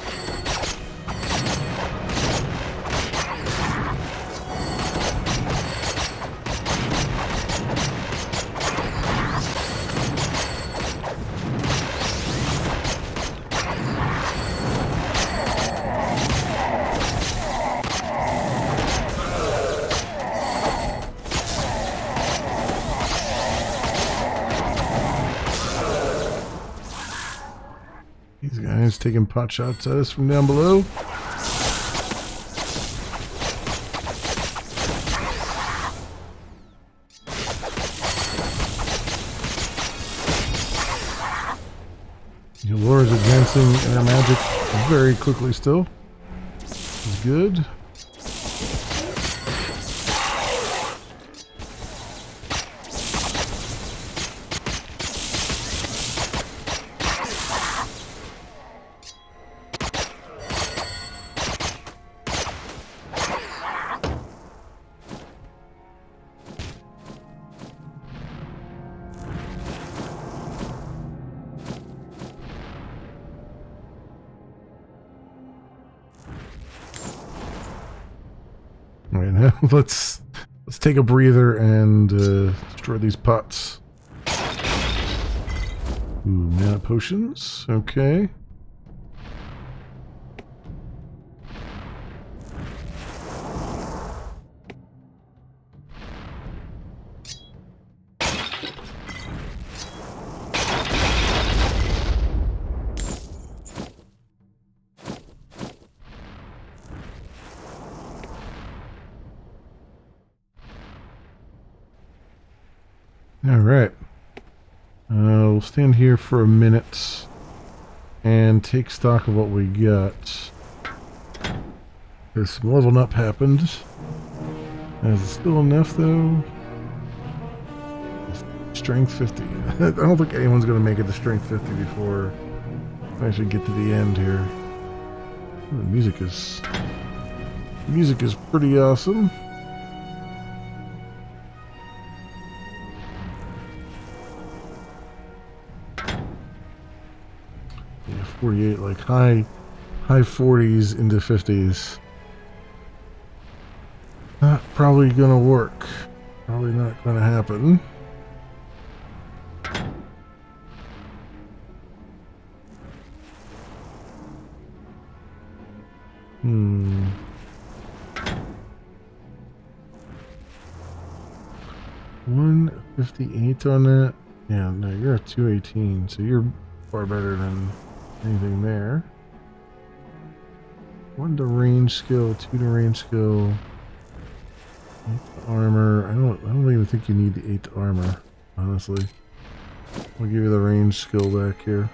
guys taking pot shots at us from down below. Laura's advancing in her magic very quickly still. This is good. All right, now let's take a breather and destroy these pots. Ooh, mana potions. Okay. All right. We'll stand here for a minute and take stock of what we got. There's some leveling up happened. Is it still enough though? Strength 50. I don't think anyone's going to make it to strength 50 before I actually get to the end here. The music is pretty awesome. Yeah, 48, like high 40s into 50s. Not probably gonna work. Probably not gonna happen. Hmm. 158 on that. Yeah, no, you're at 218, so you're far better than anything there. 1 to range skill, 2 to range skill. 8 to armor. I don't even think you need the 8 to armor, honestly. I'll give you the range skill back here.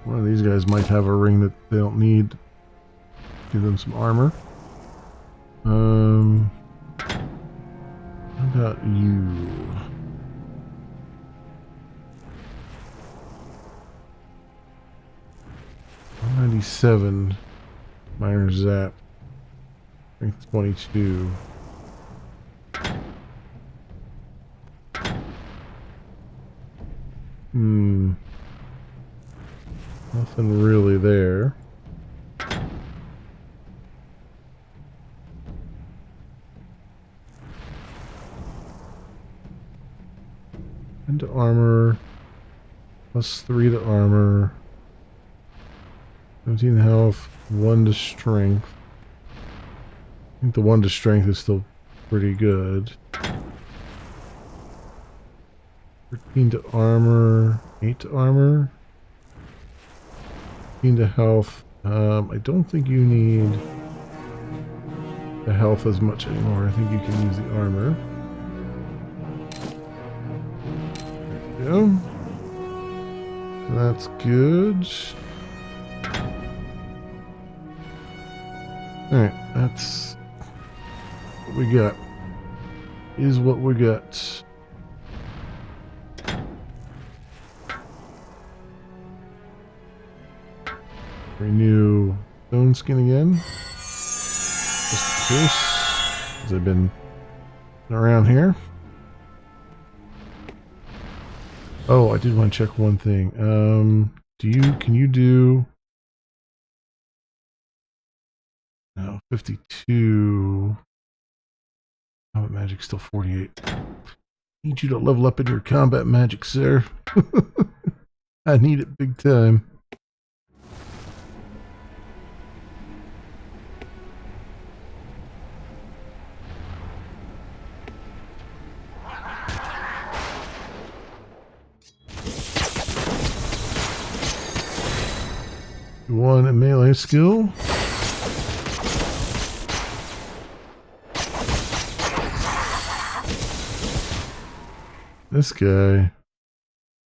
One of these guys might have a ring that they don't need. Give them some armor. How about you? $197 minor zap. Strength 22. Nothing really there. Into armor. Plus 3 to armor. 17 health. 1 to strength. I think the 1 to strength is still pretty good. 13 to armor. 8 to armor. 15 to health. I don't think you need the health as much anymore. I think you can use the armor. There we go. That's good. Alright, that's what we got. Is what we got. Renew stone skin again. Just in case. Because I've been around here. Oh, I did want to check one thing. Can you do... No, 52. Combat magic still 48. Need you to level up in your combat magic, sir. I need it big time. One melee skill. This guy.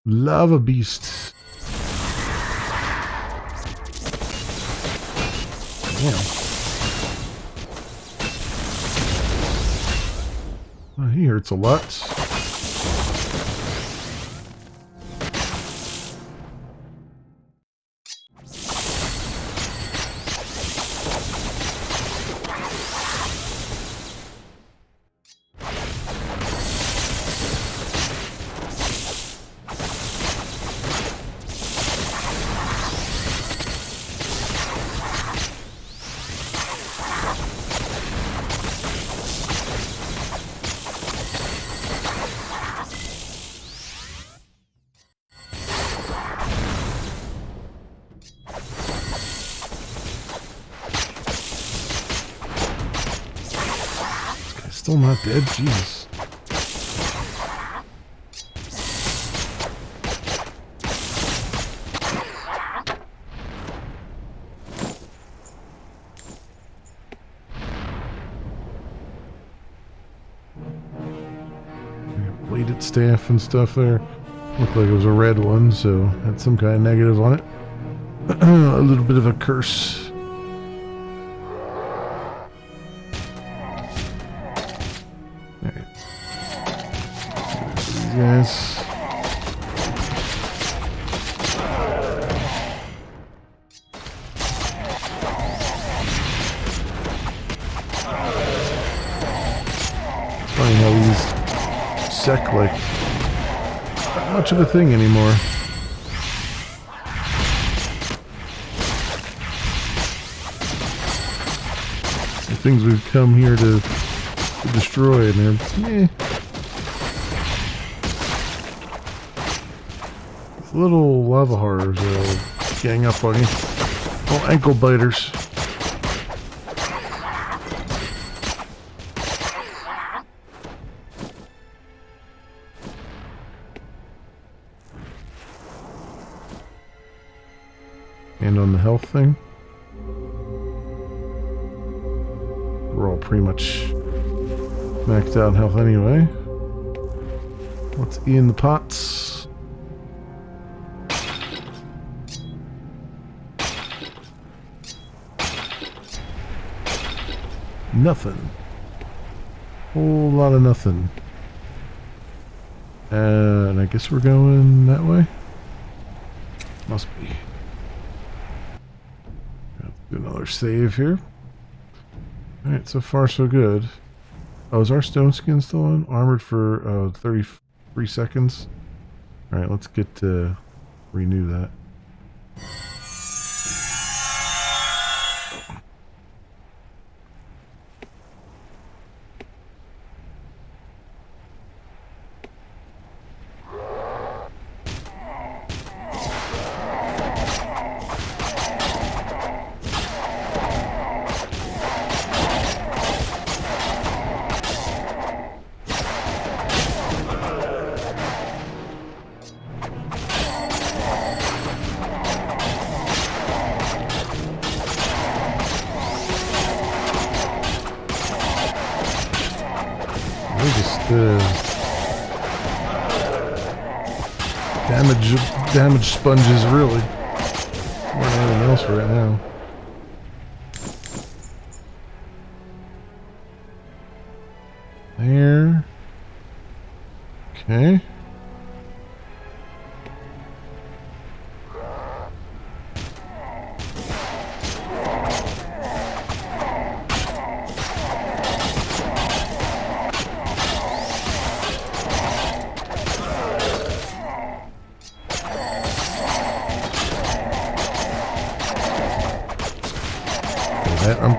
Lava beast. Damn. Oh, he hurts a lot. Still not dead? Jesus. Bladed staff and stuff there. Looked like it was a red one, so had some kind of negative on it. A little bit of a curse. Yes. It's funny how these sec like not much of a thing anymore. The things we've come here to destroy, and they're little lava horrors gang up on you. Oh, ankle biters. And on the health thing, we're all pretty much maxed out in health anyway. What's in the pots? Nothing. Whole lot of nothing. And I guess we're going that way? Must be. Do another save here. Alright, so far so good. Oh, is our stone skin still on? Armored for 33 seconds. Alright, let's get to renew that. Damage sponges, really. More than anything else right now. There. Okay. I'm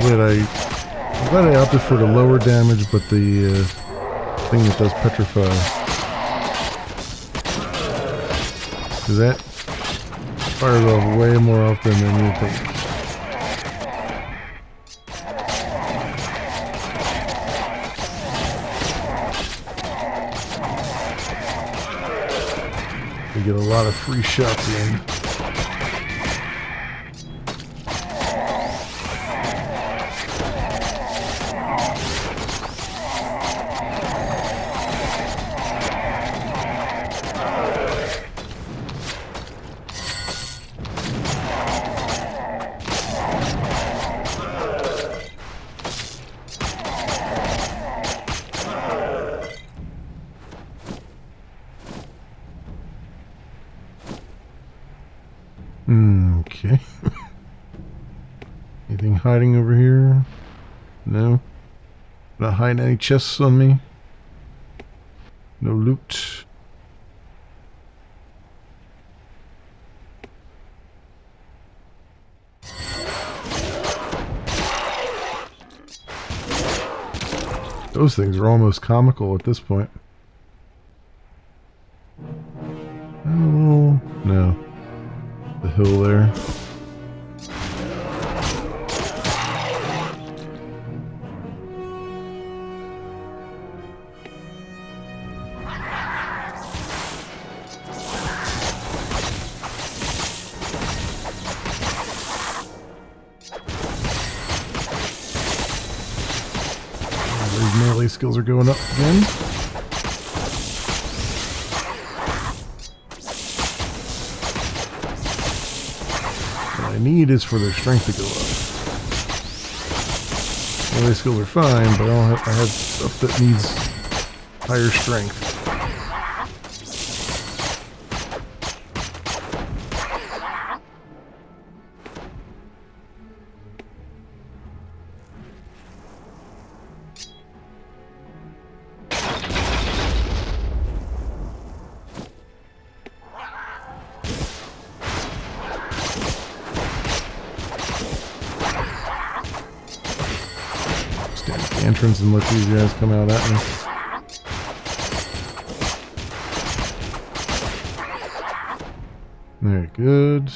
glad I opted for the lower damage, but the thing that does petrify. Because that fires off way more often than you think. We get a lot of free shots in. Okay. Anything hiding over here? No. Not hiding any chests on me. No loot. Those things are almost comical at this point. Oh, no. The hill there. These melee skills are going up again. What I need is for their strength to go up. Melee skills are fine, but I have stuff that needs higher strength. Stand at the entrance and let these guys come out at me. Very good.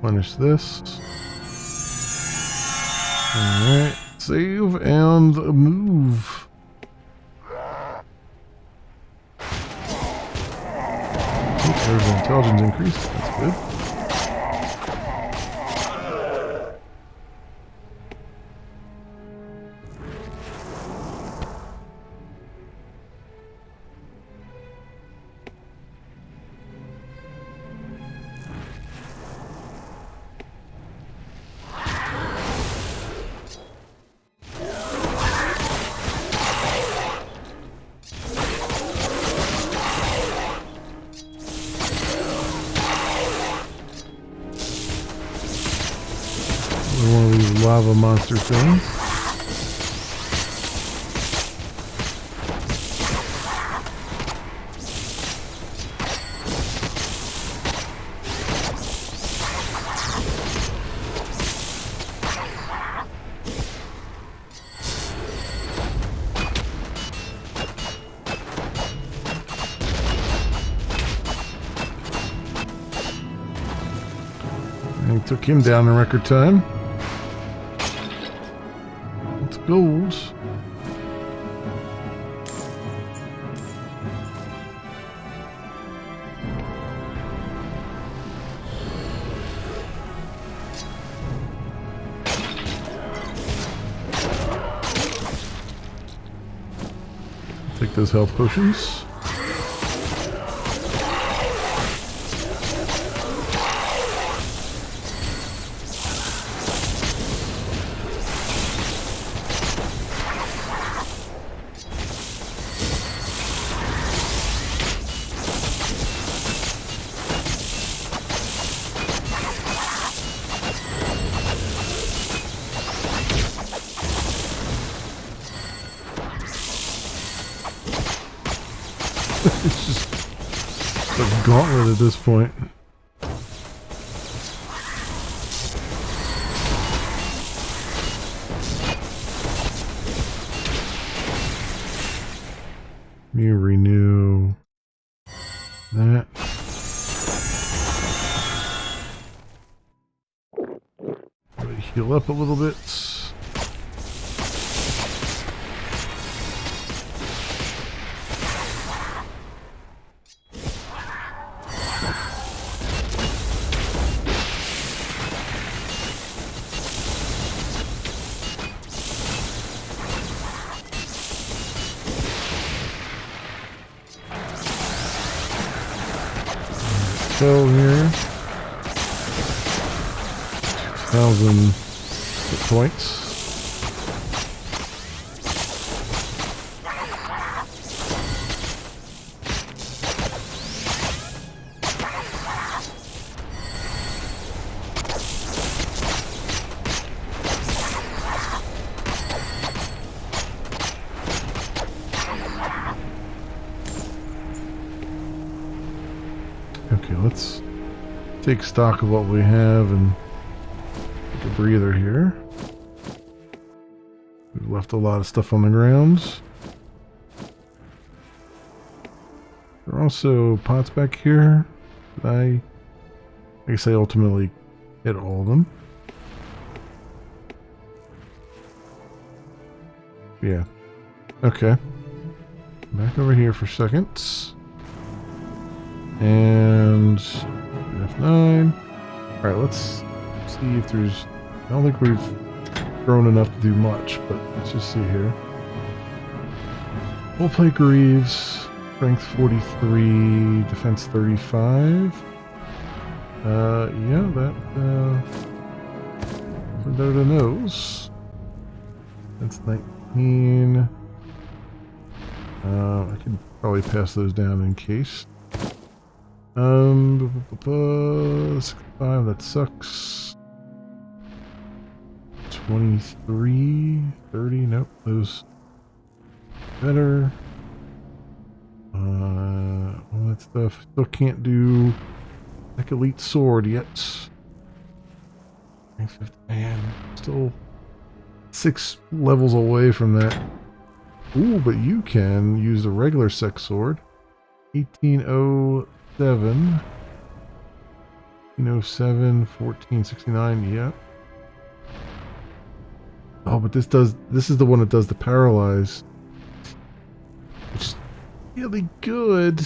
Punish this. Alright. Save and move. Oh, there's an intelligence increase. That's good. One of these lava monster things. And he took him down in record time. Gold. Take those health potions. It's just a gauntlet at this point. Let me renew that. Heal up a little bit. So here, 2,000 hit points. let's take stock of what we have and take a breather here. We've left a lot of stuff on the ground. There are also pots back here that I guess I ultimately hit all of them. Yeah. Okay. Back over here for seconds. And F9. Alright, let's see if there's... I don't think we've grown enough to do much, but let's just see here. Full plate Greaves, strength 43, defense 35. Yeah, that better than those. That's 19. I could probably pass those down in case. 65, that sucks. 23, 30, nope, those better. All that stuff. Still can't do like elite sword yet. Man, still 6 levels away from that. Ooh, but you can use the regular sex sword. 1807. 1807, 1469, yeah. Oh, but this is the one that does the paralyze. Which is really good. Do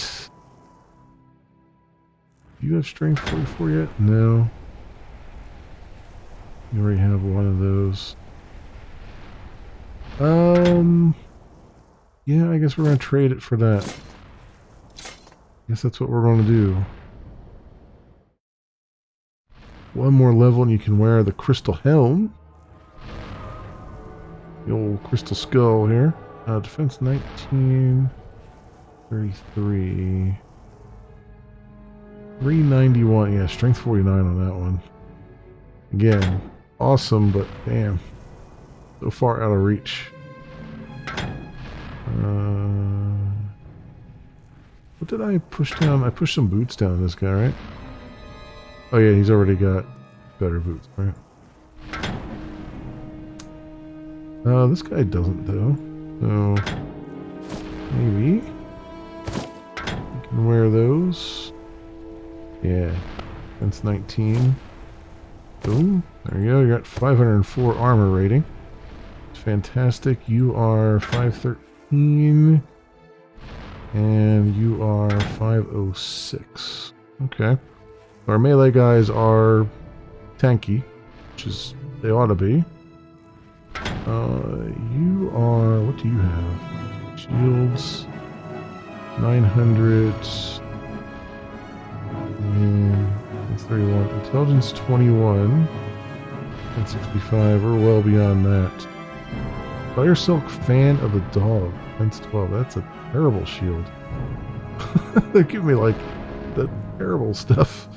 you have strength 44 yet? No. You already have one of those. Yeah, I guess we're gonna trade it for that. Guess that's what we're gonna do. One more level and you can wear the crystal helm. The old crystal skull here. Defense 19. 33. 391. Yeah, strength 49 on that one. Again, awesome, but damn. So far out of reach. What did I push down? I pushed some boots down this guy, right? Oh yeah, he's already got better boots, right? This guy doesn't though. So maybe you can wear those. Yeah, that's 19. Boom. There you go. You got 504 armor rating. It's fantastic. You are 513. And you are 506. Okay. Our melee guys are tanky, which is they ought to be. You are, what do you have? Shields 900 and that's 31. Intelligence 21 and 65. We're well beyond that. Fire Silk Fan of the Dog. Defense 12. That's a terrible shield. They give me like the terrible stuff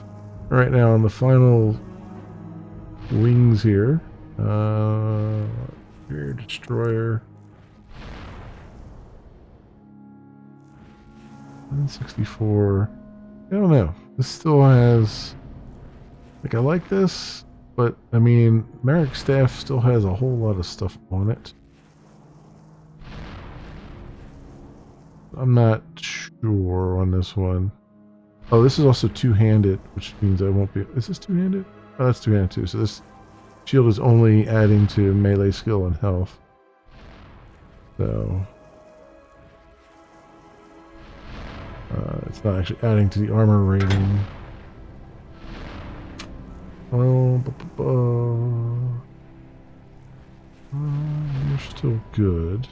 right now on the final wings here. Your destroyer. 164. I don't know. This still has like I like this, but I mean Merrick Staff still has a whole lot of stuff on it. I'm not sure on this one. Oh, this is also two-handed, which means I won't be... Is this two-handed? Oh, that's two-handed too. So this shield is only adding to melee skill and health. So... it's not actually adding to the armor rating. Oh, you're still good.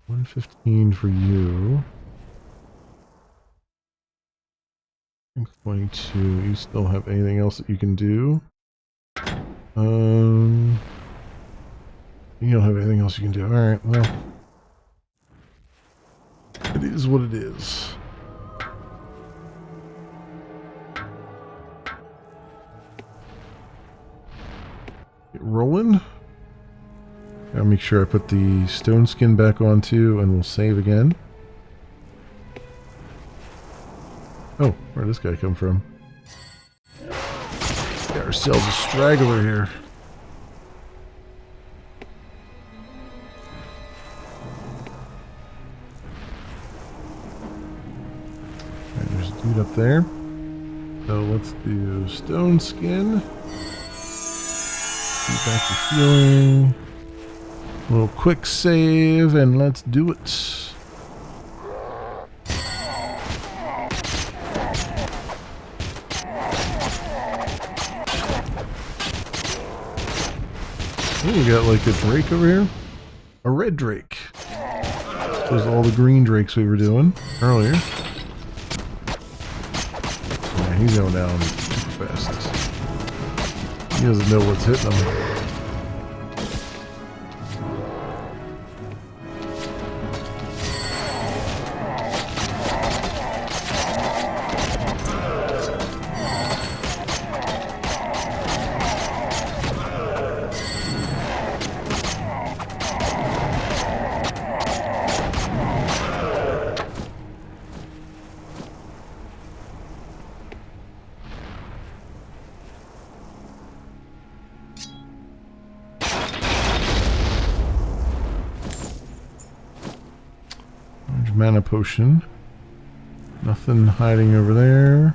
115 for you. 22. You still have anything else that you can do? You don't have anything else you can do. Alright, well. It is what it is. Get rolling. I'll make sure I put the stone skin back on too, and we'll save again. Oh, where'd this guy come from? Got ourselves a straggler here. Right, there's a dude up there. So let's do stone skin. Get back to healing. A little quick save, and let's do it. Oh, we got like a drake over here. A red drake. Those are all the green drakes we were doing earlier. Yeah, he's going down too fast. He doesn't know what's hitting him. Mana potion. Nothing hiding over there.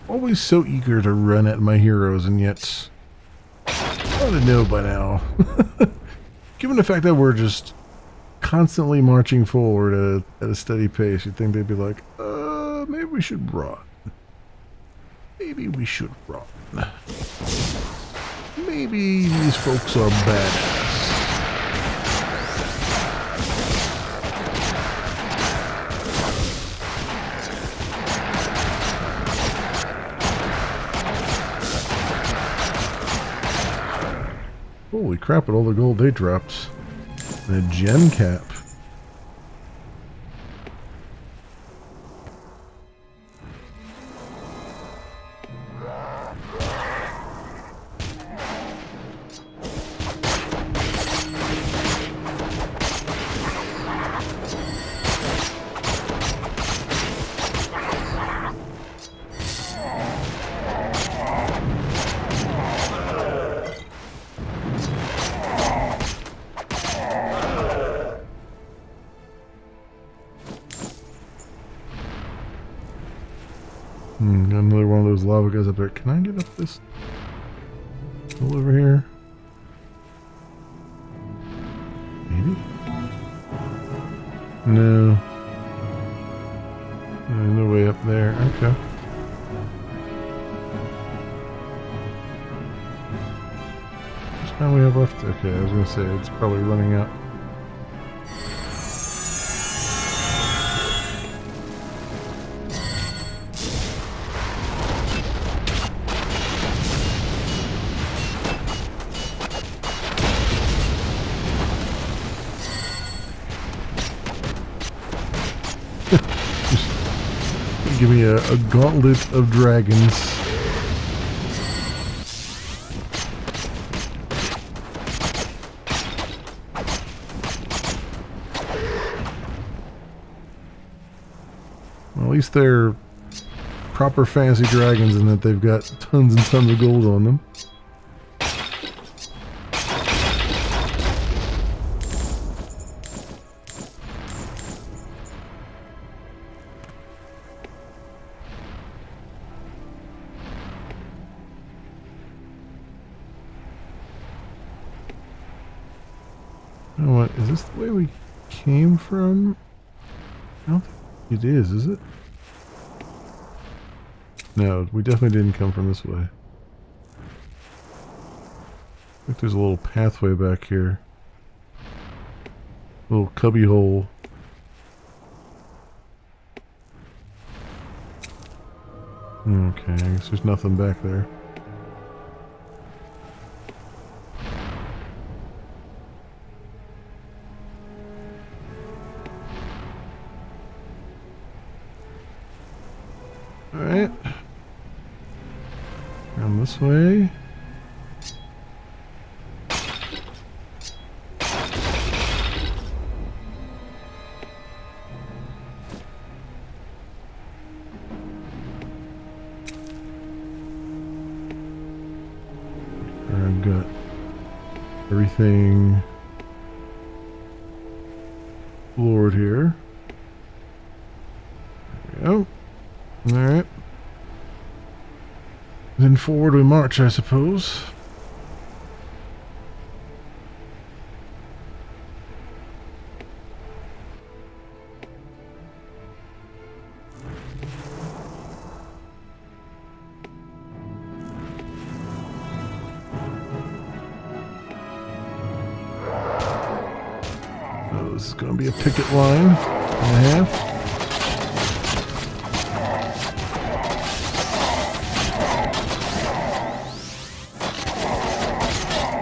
Always so eager to run at my heroes, and yet I ought to know by now. Given the fact that we're just constantly marching forward at a steady pace, you'd think they'd be like, maybe we should run. Maybe we should run. Maybe these folks are badass. Holy crap, at all the gold they dropped. And a gem cap. Got another one of those lava guys up there. Can I get up this hole over here? Maybe? No. No way up there. Okay. How much time we have left? Okay, I was gonna say it's probably running out. Give me a gauntlet of dragons. Well, at least they're proper fantasy dragons in that they've got tons and tons of gold on them. You know what? Is this the way we came from? I don't think it is it? No, we definitely didn't come from this way. I think there's a little pathway back here. A little cubby hole. Okay, I guess there's nothing back there. Alright. Around this way. I've got everything floored here. There we go. Alright. Then forward we march, I suppose. Oh, this is going to be a picket line and a half.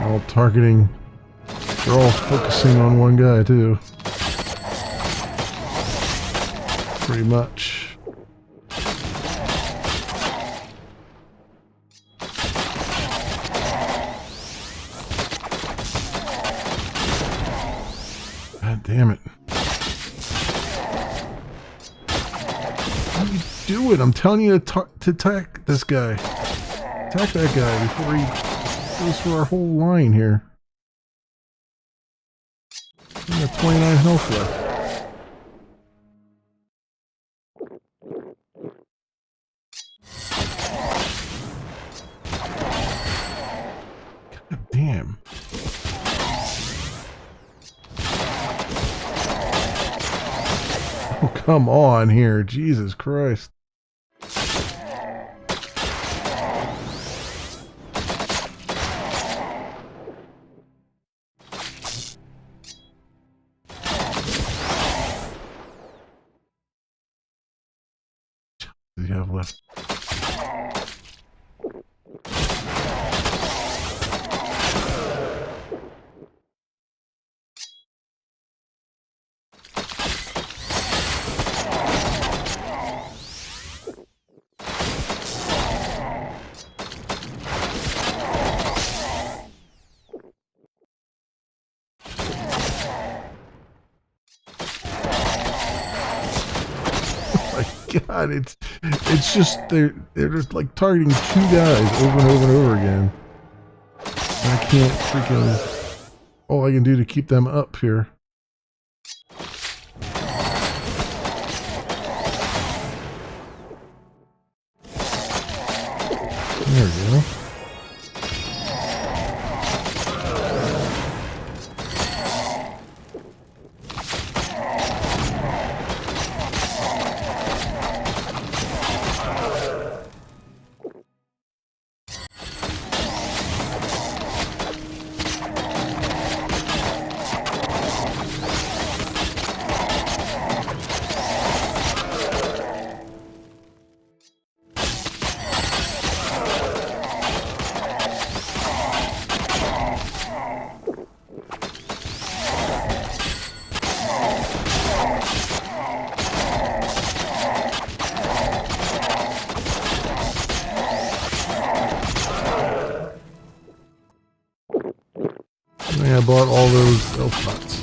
All targeting, they're all focusing on one guy too. Pretty much. God damn it. What are you doing? I'm telling you to attack this guy. Attack that guy before he goes for our whole line here. We got 29 health left. God damn. Oh, come on here. Jesus Christ. What do you have left? God, it's just they're like targeting two guys over and over and over again. And I can't freaking. All I can do to keep them up here. There we go. I bought all those elf pots.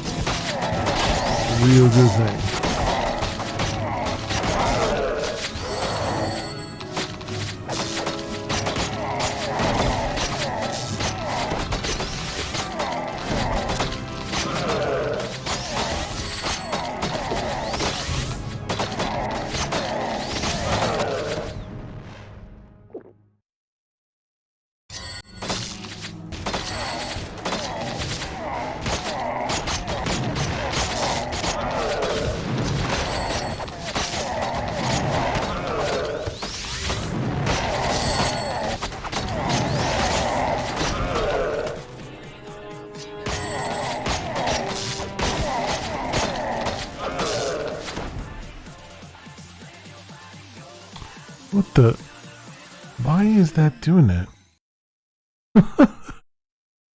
Real good thing. What the? Why is that doing that?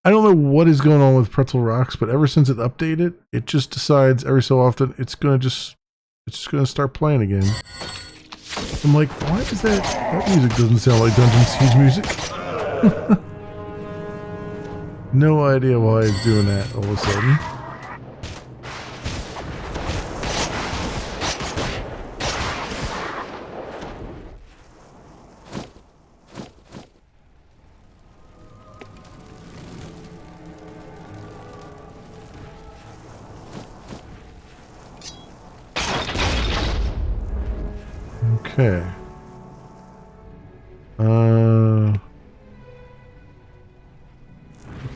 I don't know what is going on with Pretzel Rocks, but ever since it updated, it just decides every so often it's just gonna start playing again. I'm like, why is that? That music doesn't sound like Dungeon Siege music. No idea why it's doing that all of a sudden. Okay.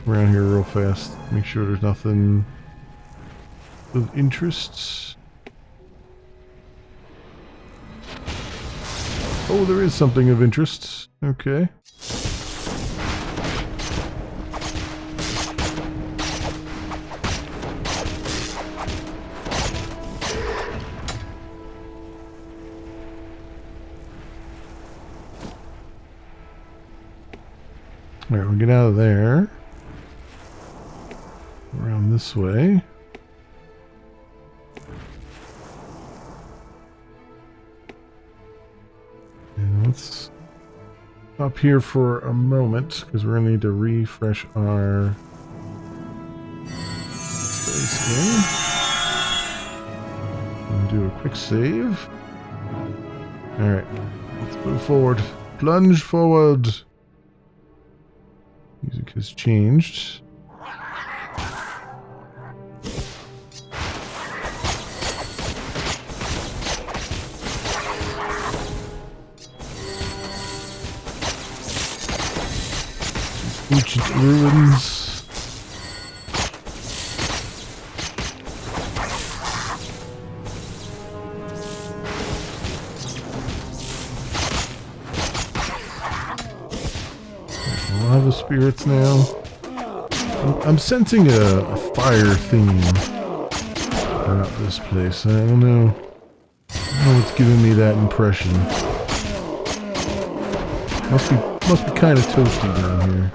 Around here real fast. Make sure there's nothing of interest. Oh, there is something of interest. Okay. Alright, we'll get out of there. Around this way. And let's stop here for a moment because we're going to need to refresh our space game. And do a quick save. Alright, let's move forward. Plunge forward. Music has changed. Ancient ruins. Lava spirits now. I'm sensing a fire theme throughout this place. I don't know. I don't know what's giving me that impression. Must be kind of toasty down here.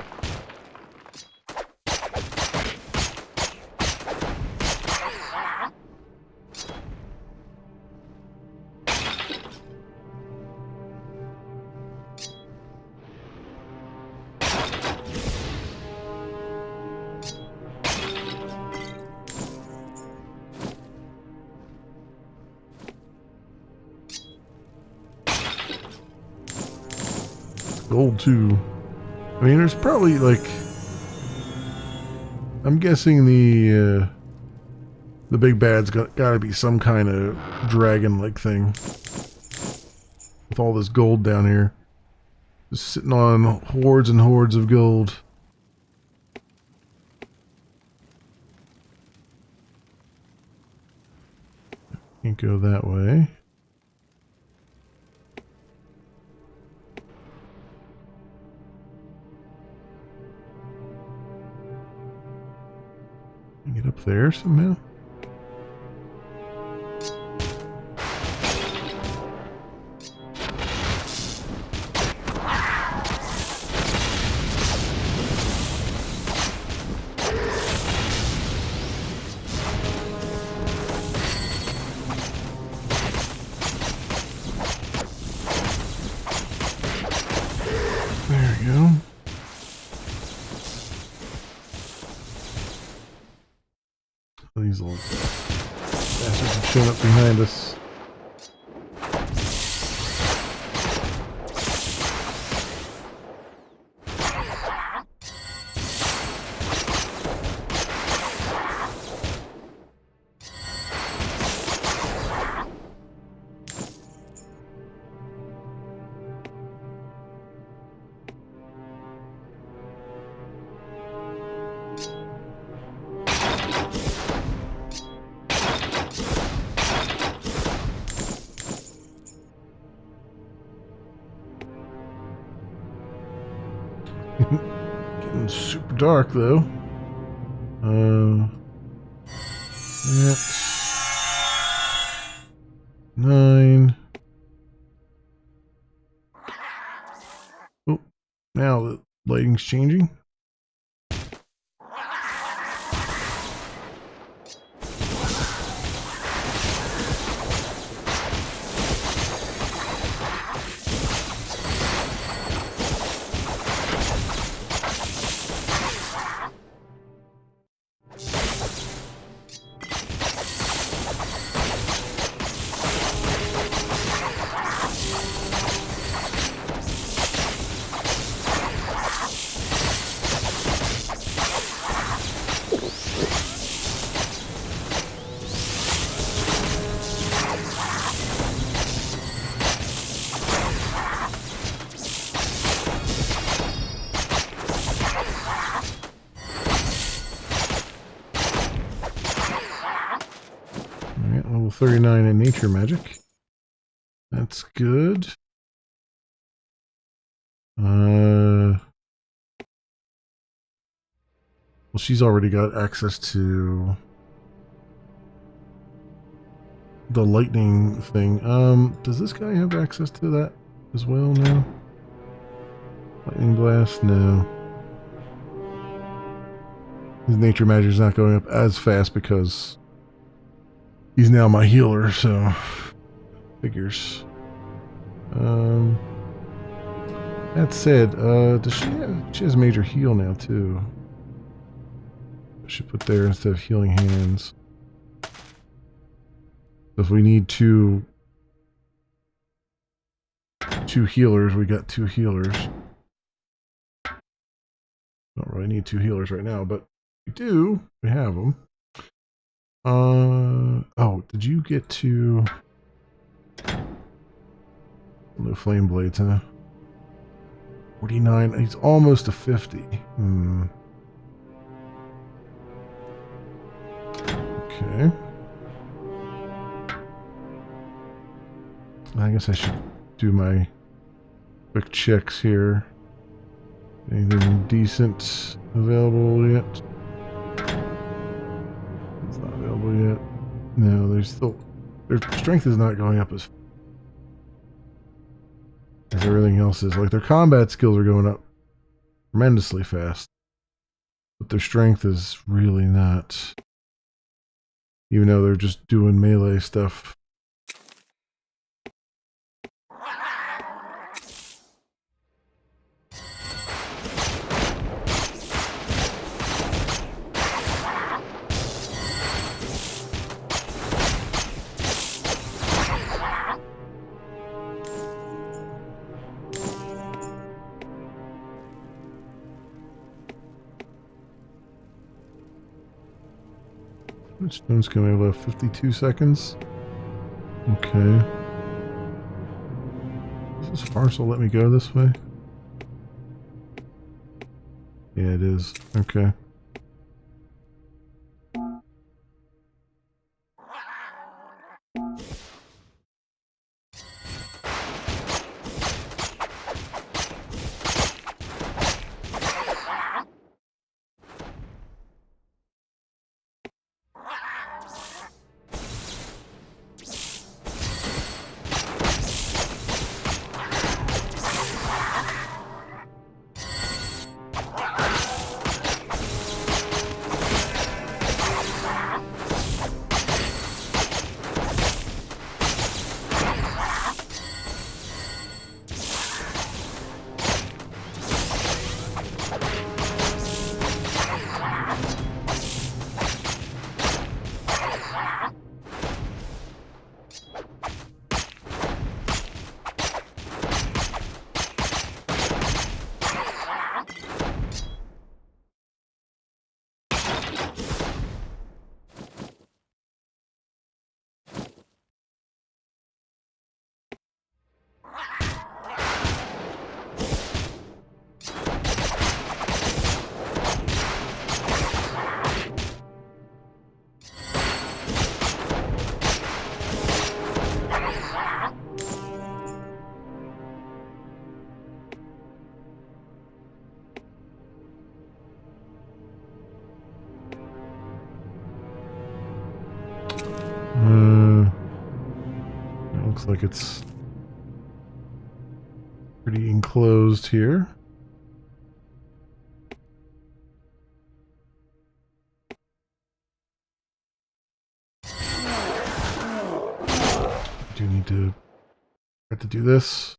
Gold too. I mean, there's probably like, I'm guessing the big bad's gotta be some kind of dragon-like thing with all this gold down here, just sitting on hordes and hordes of gold. Can't go that way. Get up there somehow. There we go. These little bastards have shown up behind us. Getting super dark though. That's 9. Oh, now the lighting's changing. Level 39 in nature magic. That's good. Well, she's already got access to the lightning thing. Does this guy have access to that as well now? Lightning blast? No. His nature magic is not going up as fast because he's now my healer, so figures. That said, does she has major heal now too? I should put there instead of healing hands. If we need two healers, we got 2 healers. Don't really need 2 healers right now, but we do. We have them. Oh, did you get to the flame blades, huh? 49. He's almost to 50. Okay. I guess I should do my quick checks here. Anything decent available yet? It's not available yet. No, there's still... Their strength is not going up as everything else is. Like, their combat skills are going up tremendously fast. But their strength is really not. Even though they're just doing melee stuff. Stone's coming about 52 seconds. Okay. Is this farce will let me go this way? Yeah, it is. Okay. Looks like it's pretty enclosed here. do need to have to do this.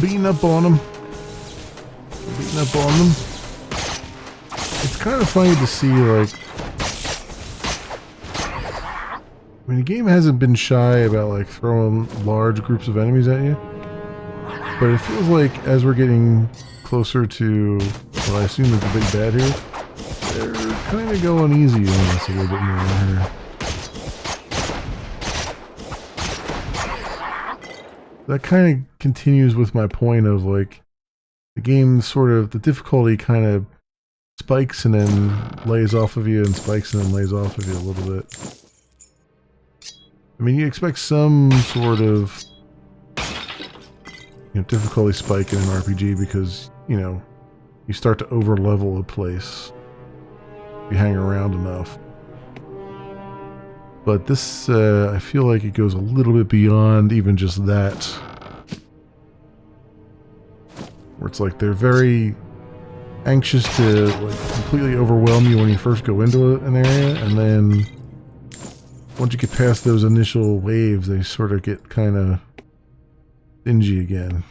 Beating up on them. Beating up on them. It's kind of funny to see, like, I mean, the game hasn't been shy about, like, throwing large groups of enemies at you. But it feels like as we're getting closer to what I assume is the big bad here, they're kind of going easy on us a little bit more here. That kind of continues with my point of, like, the game sort of, the difficulty kind of spikes and then lays off of you and spikes and then lays off of you a little bit. I mean, you expect some sort of, you know, difficulty spike in an RPG because, you know, you start to over level a place if you hang around enough. But this, I feel like it goes a little bit beyond even just that. Where it's like they're very anxious to, like, completely overwhelm you when you first go into an area, and then once you get past those initial waves, they sort of get kind of stingy again.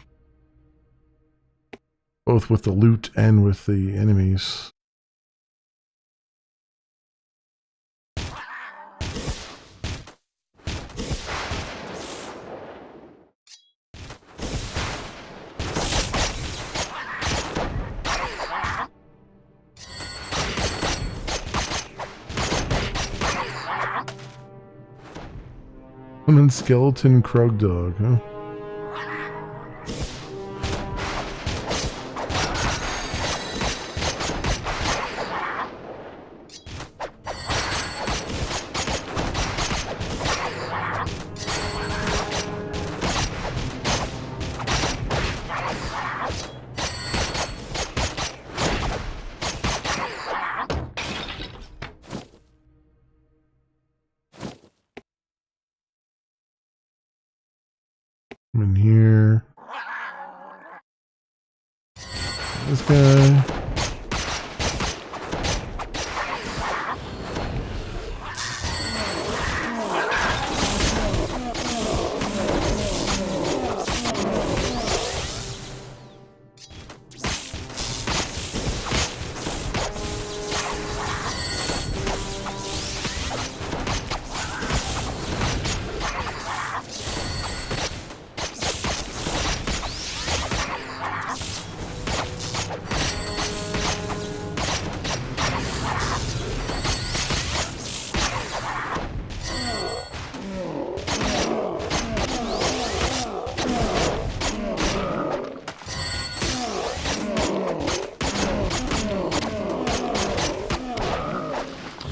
Both with the loot and with the enemies. Lemon skeleton Krug dog, huh? I'm in here. This guy.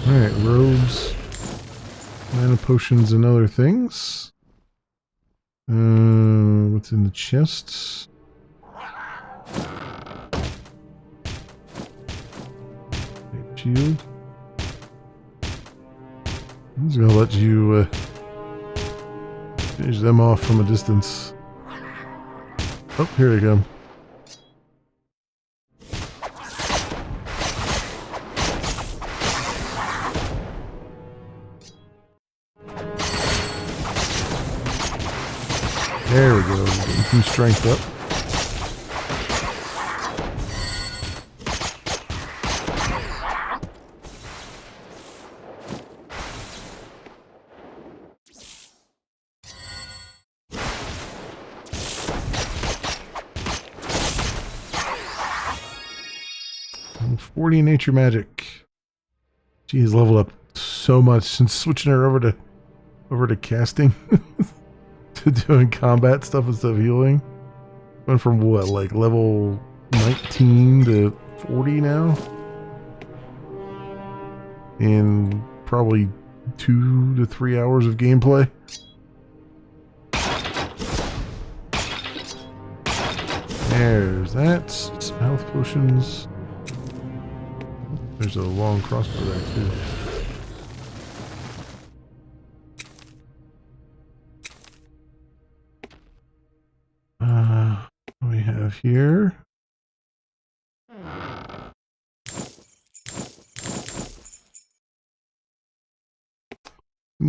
Alright, robes, mana potions and other things. What's in the chests? Shield. I'm just gonna let you finish them off from a distance. Oh, here they come. There we go. Getting some strength up. And 40 nature magic. She has leveled up so much since switching her over to casting. To doing combat stuff instead of healing. Went from what, like level 19 to 40 now? In probably 2 to 3 hours of gameplay. There's that. Some health potions. There's a long crossbow there too. What do we have here?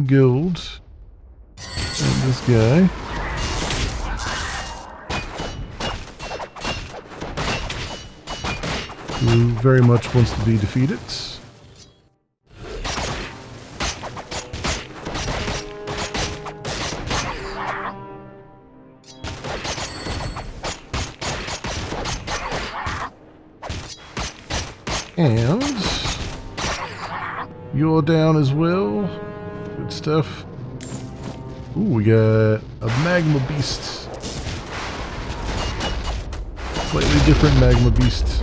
Guild. And this guy. Who very much wants to be defeated. And you're down as well. Good stuff. Ooh, we got a magma beast. Slightly different magma beast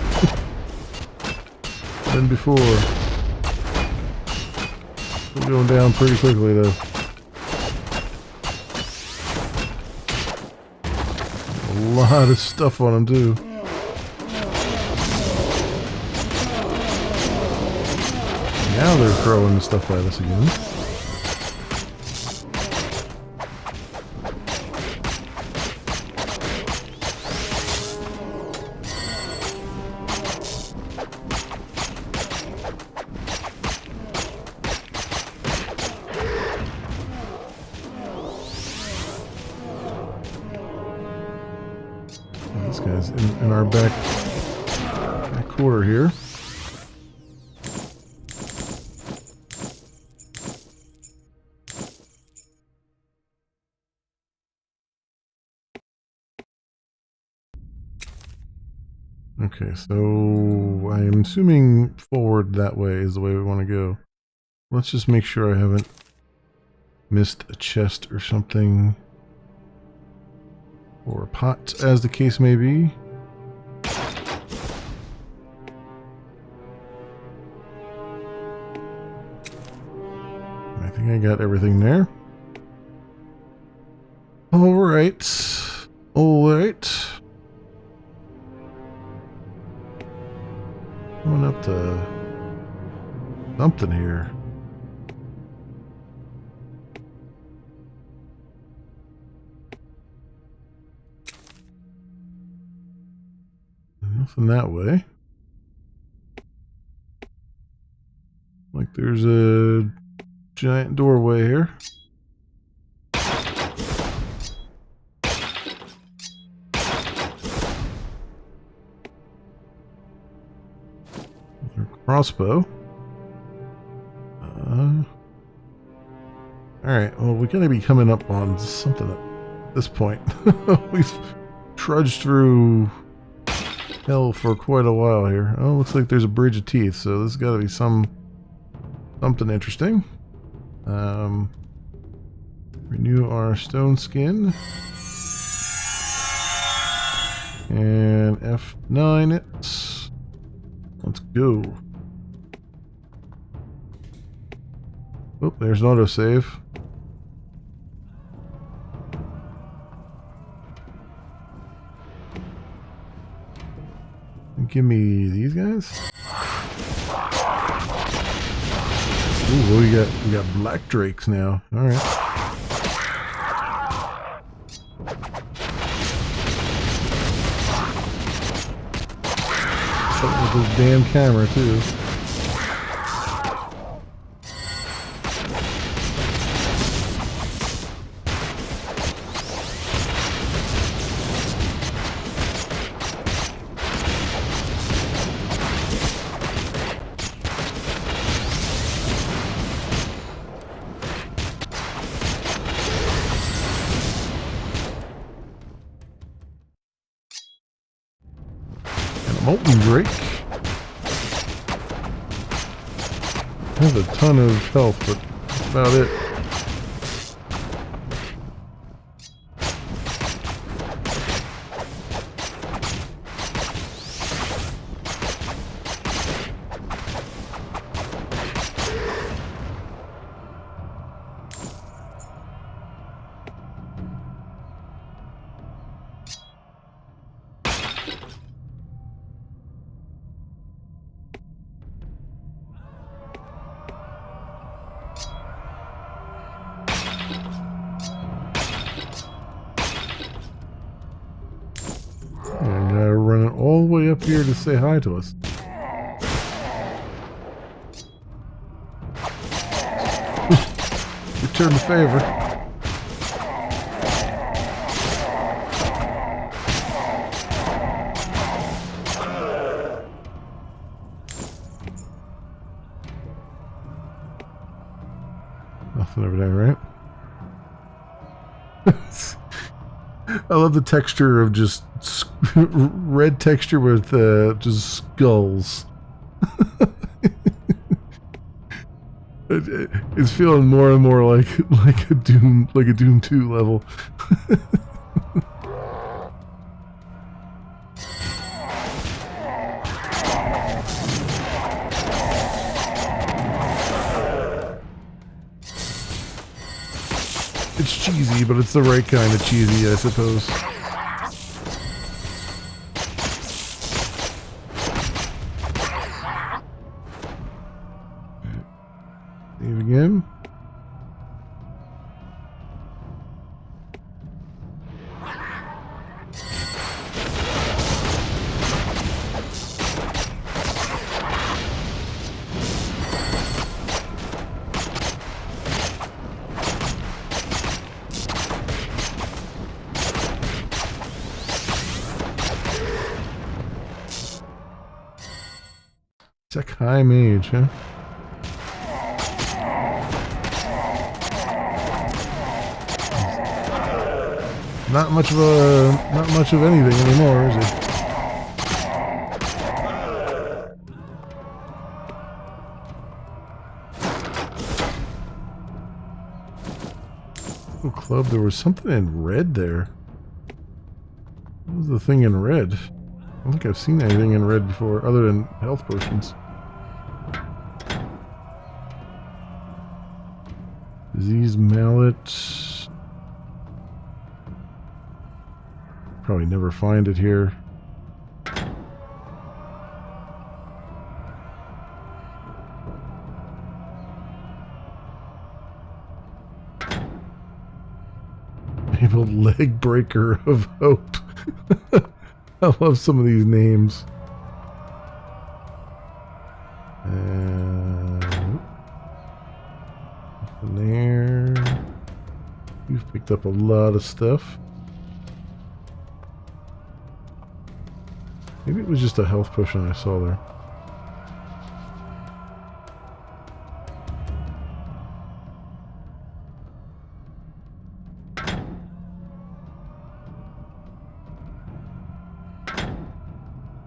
than before. We're going down pretty quickly though. A lot of stuff on him too. Now they're throwing stuff at us again. This guy's in our back quarter here. Okay, so I am assuming forward that way is the way we want to go. Let's just make sure I haven't missed a chest or something. Or a pot, as the case may be. I think I got everything there. Alright. Alright. Coming up to something here. Nothing that way. Like there's a giant doorway here. Crossbow. Alright, well, we're going to be coming up on something at this point. We've trudged through hell for quite a while here. Oh, looks like there's a bridge of teeth, so there's got to be something interesting. Renew our stone skin. And F9 it. Let's go. Oh, there's an autosave. Give me these guys. Ooh, we got black drakes now. All right. Something with this damn camera too. Molten Drake. Has a ton of health, but that's about it. all the way up here to say hi to us. Return the favor. Nothing over there, right? I love the texture of just red texture with just skulls. It's feeling more and more like a Doom 2 level. It's cheesy, but it's the right kind of cheesy, I suppose. Save again. Tech high mage, huh? Not much of anything anymore, is he? Oh, club, there was something in red there. What was the thing in red? I don't think I've seen anything in red before, other than health potions. Disease mallet. Probably never find it here. Fabled leg breaker of hope. I love some of these names. Nothing there. You've picked up a lot of stuff. Maybe it was just a health potion I saw there.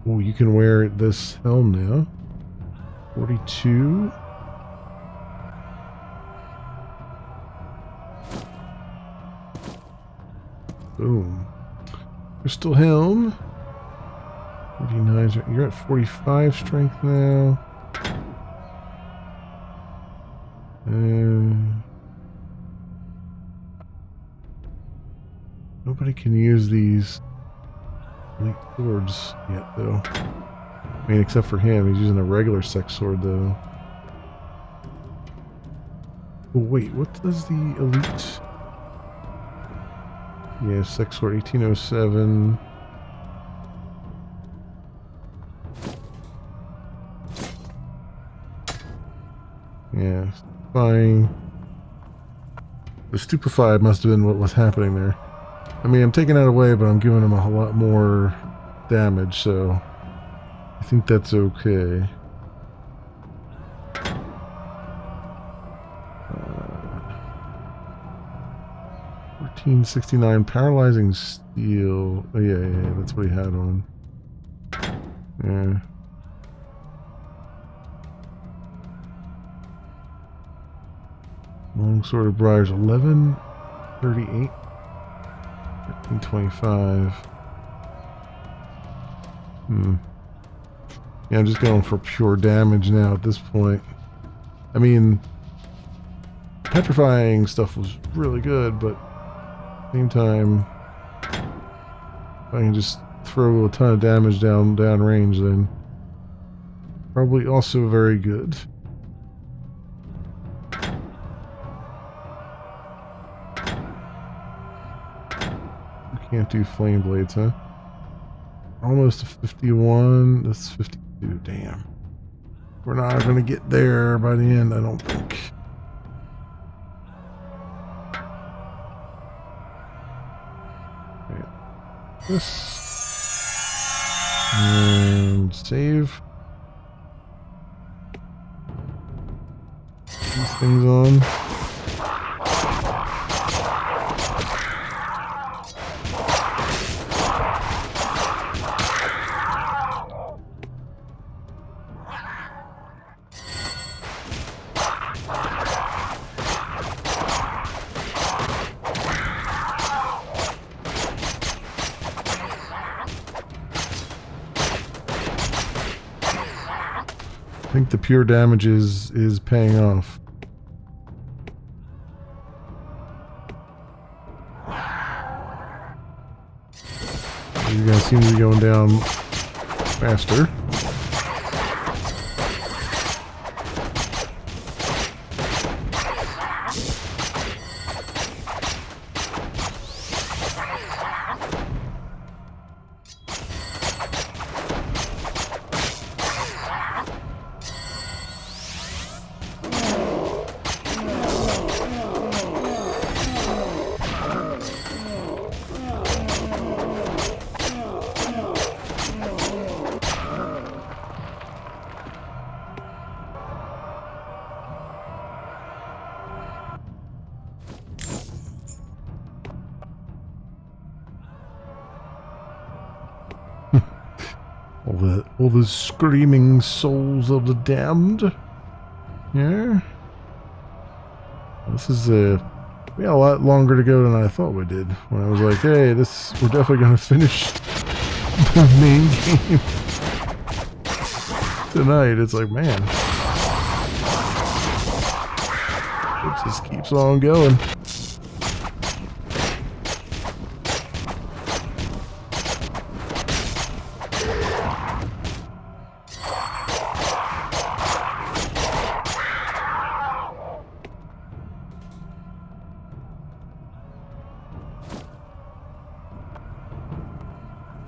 Oh, you can wear this helm now. 42. Boom. Crystal helm. 49. You're at 45 strength now. Nobody can use these elite swords yet, though. I mean, except for him. He's using a regular sex sword, though. Oh, wait, what does the elite... Yeah, sex sword, 1807. Yeah, fine. The stupefied must have been what was happening there. I mean, I'm taking that away, but I'm giving him a whole lot more damage, so I think that's okay. 1469 paralyzing steel. Oh, yeah, that's what he had on. Yeah. Longsword of Briars, 1138. 1325. Yeah, I'm just going for pure damage now at this point. I mean, petrifying stuff was really good, but at the same time, if I can just throw a ton of damage down range, then probably also very good. Can't do flame blades, huh? almost to 51. That's 52. Damn. We're not going to get there by the end, I don't think. Okay. This. And save. These things on. I think the pure damage is paying off. You guys seem to be going down faster. All the screaming souls of the damned. Yeah. This is we got a lot longer to go than I thought we did. When I was like, hey, we're definitely gonna finish the main game tonight. It's like, man, it just keeps on going.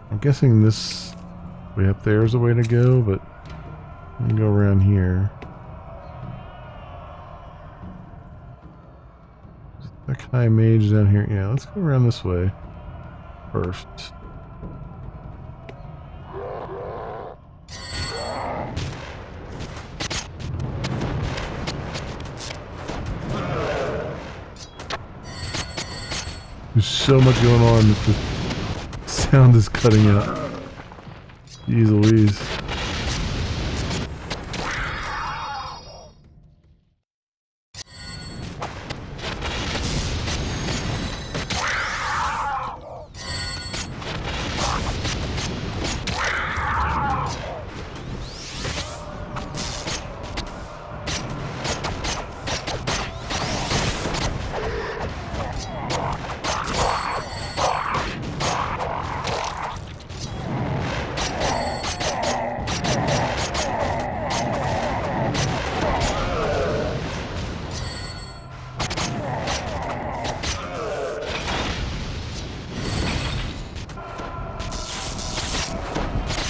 I'm guessing this way up there is the way to go, but we can go around here. That high mage down here. Yeah, let's go around this way first. There's so much going on that the sound is cutting out. Jeez Louise.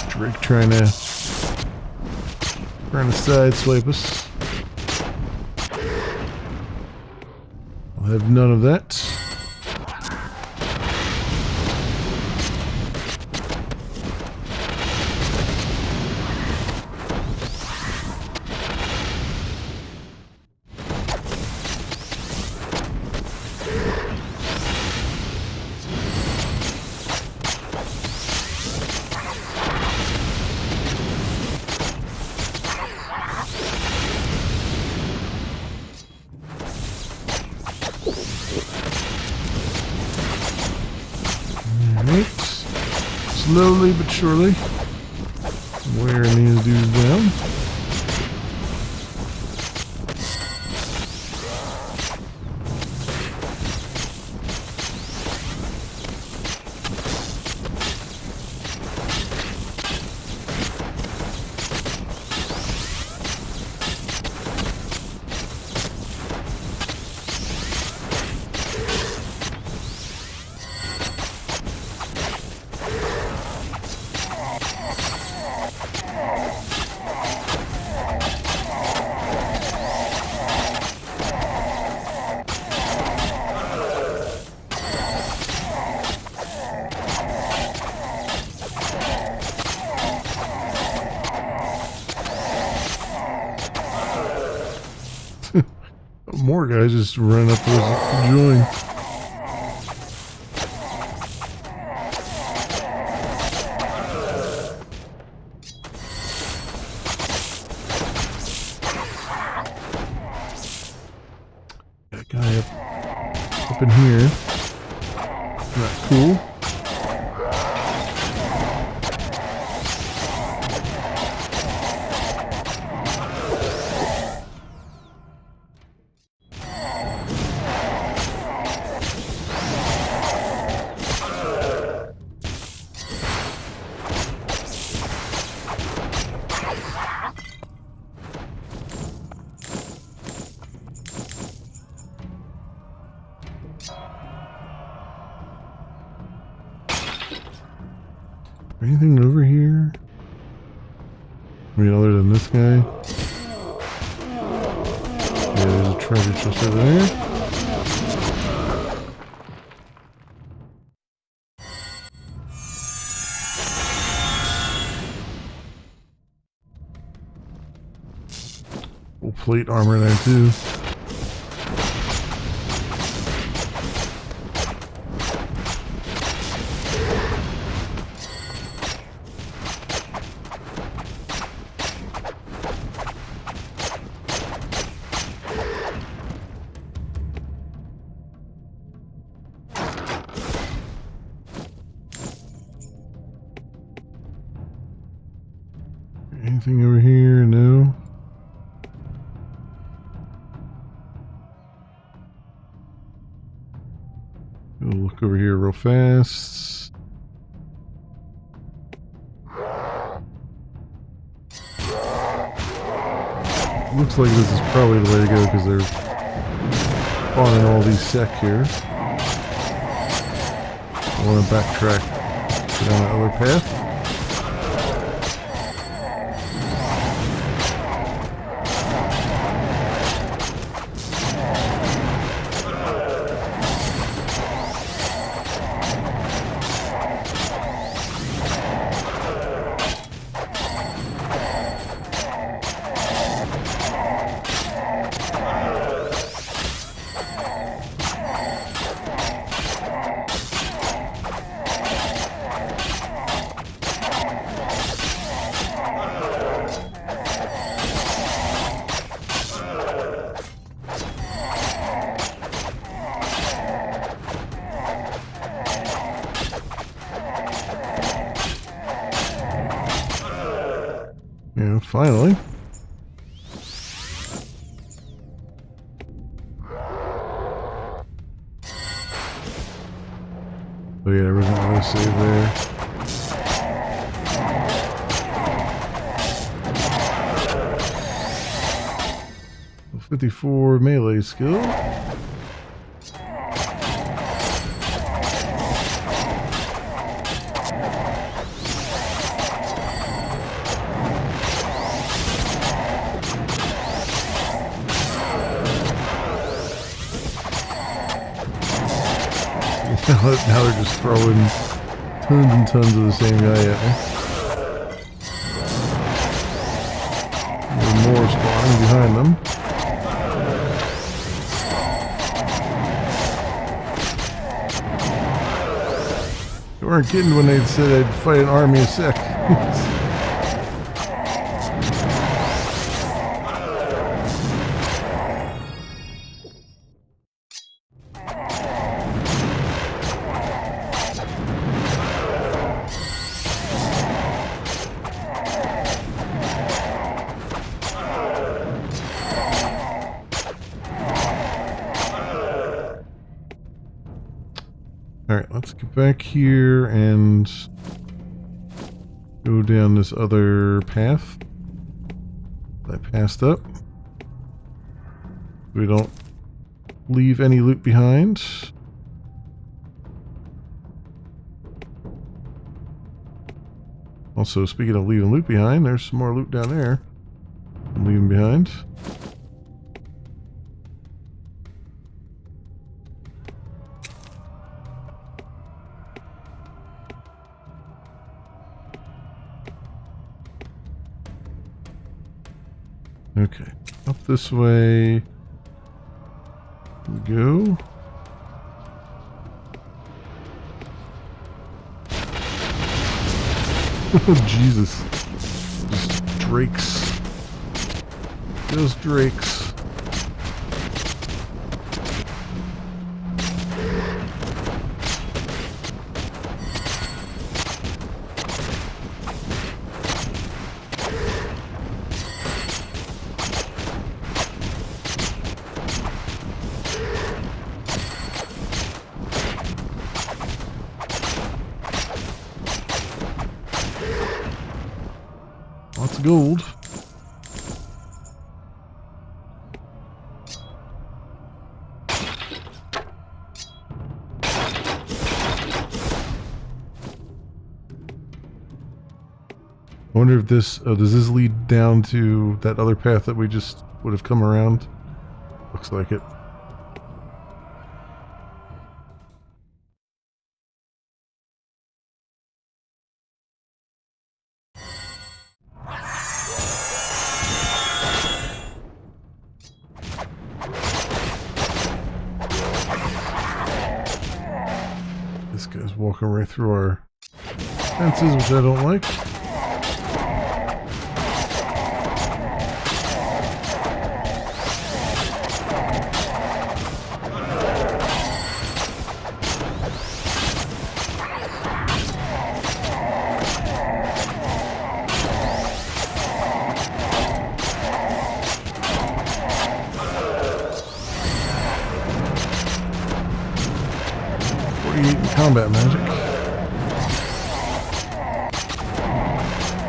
Drake trying to sideswipe us. I'll have none of that. Slowly but surely, wearing these dudes down. More guys just run up to join. Got a guy up in here. Not cool. Anything over here? I mean, other than this guy? Yeah, there's a treasure chest over there. Full plate armor there too. Anything over here? No. We'll look over here real fast. Looks like this is probably the way to go because they're spawning all these sec here. I want to backtrack down that other path. Yeah, finally. Oh yeah, there wasn't really a save there. Well, 54 melee skill. Now they're just throwing tons and tons of the same guy at me. There's more spawning behind them. They weren't kidding when they said I'd fight an army of sec. Alright, let's get back here and go down this other path that I passed up. We don't leave any loot behind. Also, speaking of leaving loot behind, there's some more loot down there I'm leaving behind. Okay, up this way. we go. Oh, Jesus. Just drakes. Those drakes. Lots of gold. I wonder if this, does this lead down to that other path that we just would have come around? Looks like it. This guy's walking right through our fences, which I don't like. Combat magic.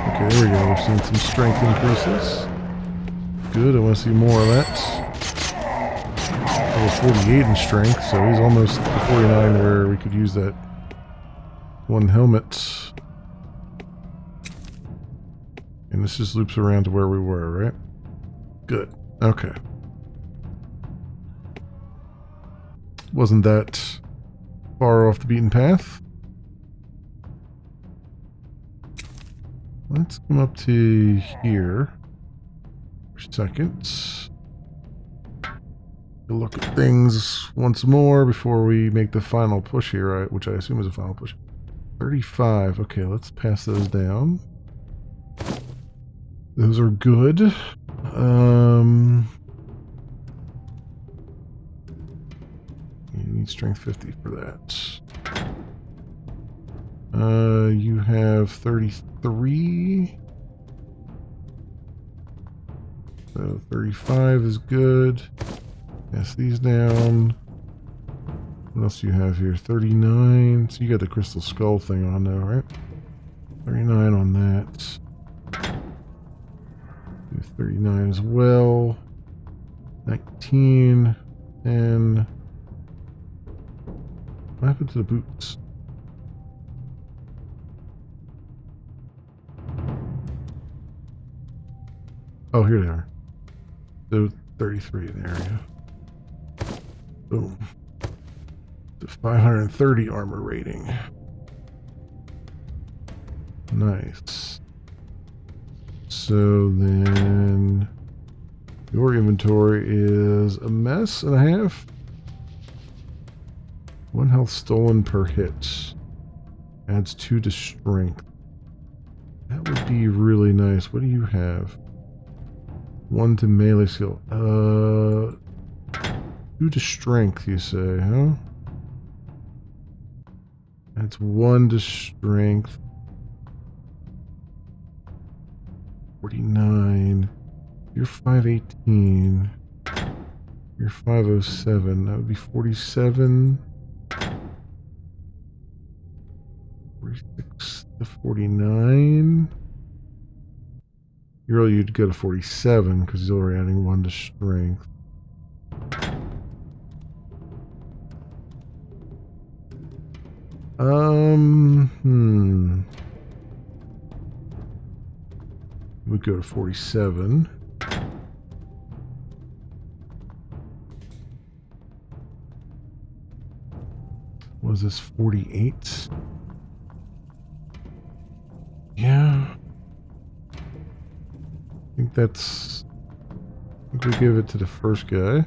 Okay, there we go. We're seeing some strength increases. Good, I want to see more of that. Level 48 in strength, so he's almost to 49 where we could use that one helmet. And this just loops around to where we were, right? Good. Okay. Wasn't that far off the beaten path. Let's come up to here for a second. We'll look at things once more before we make the final push here, right? Which I assume is a final push. 35. Okay, let's pass those down. Those are good. You need strength 50 for that. You have 33. So 35 is good. Pass these down. What else do you have here? 39. So you got the crystal skull thing on there, right? 39 on that. 39 as well. 19. And what happened to the boots? Oh, here they are. So 33 in the area. Boom. The 530 armor rating. Nice. So then your inventory is a mess and a half. 1 health stolen per hit. Adds 2 to strength. That would be really nice. What do you have? 1 to melee skill. 2 to strength, you say, huh? That's 1 to strength. 49. You're 518. You're 507. That would be 47. 46 to 49. You'd go to 47 because he's already adding 1 to strength. We go to 47. Was this 48? Yeah. I think we give it to the first guy.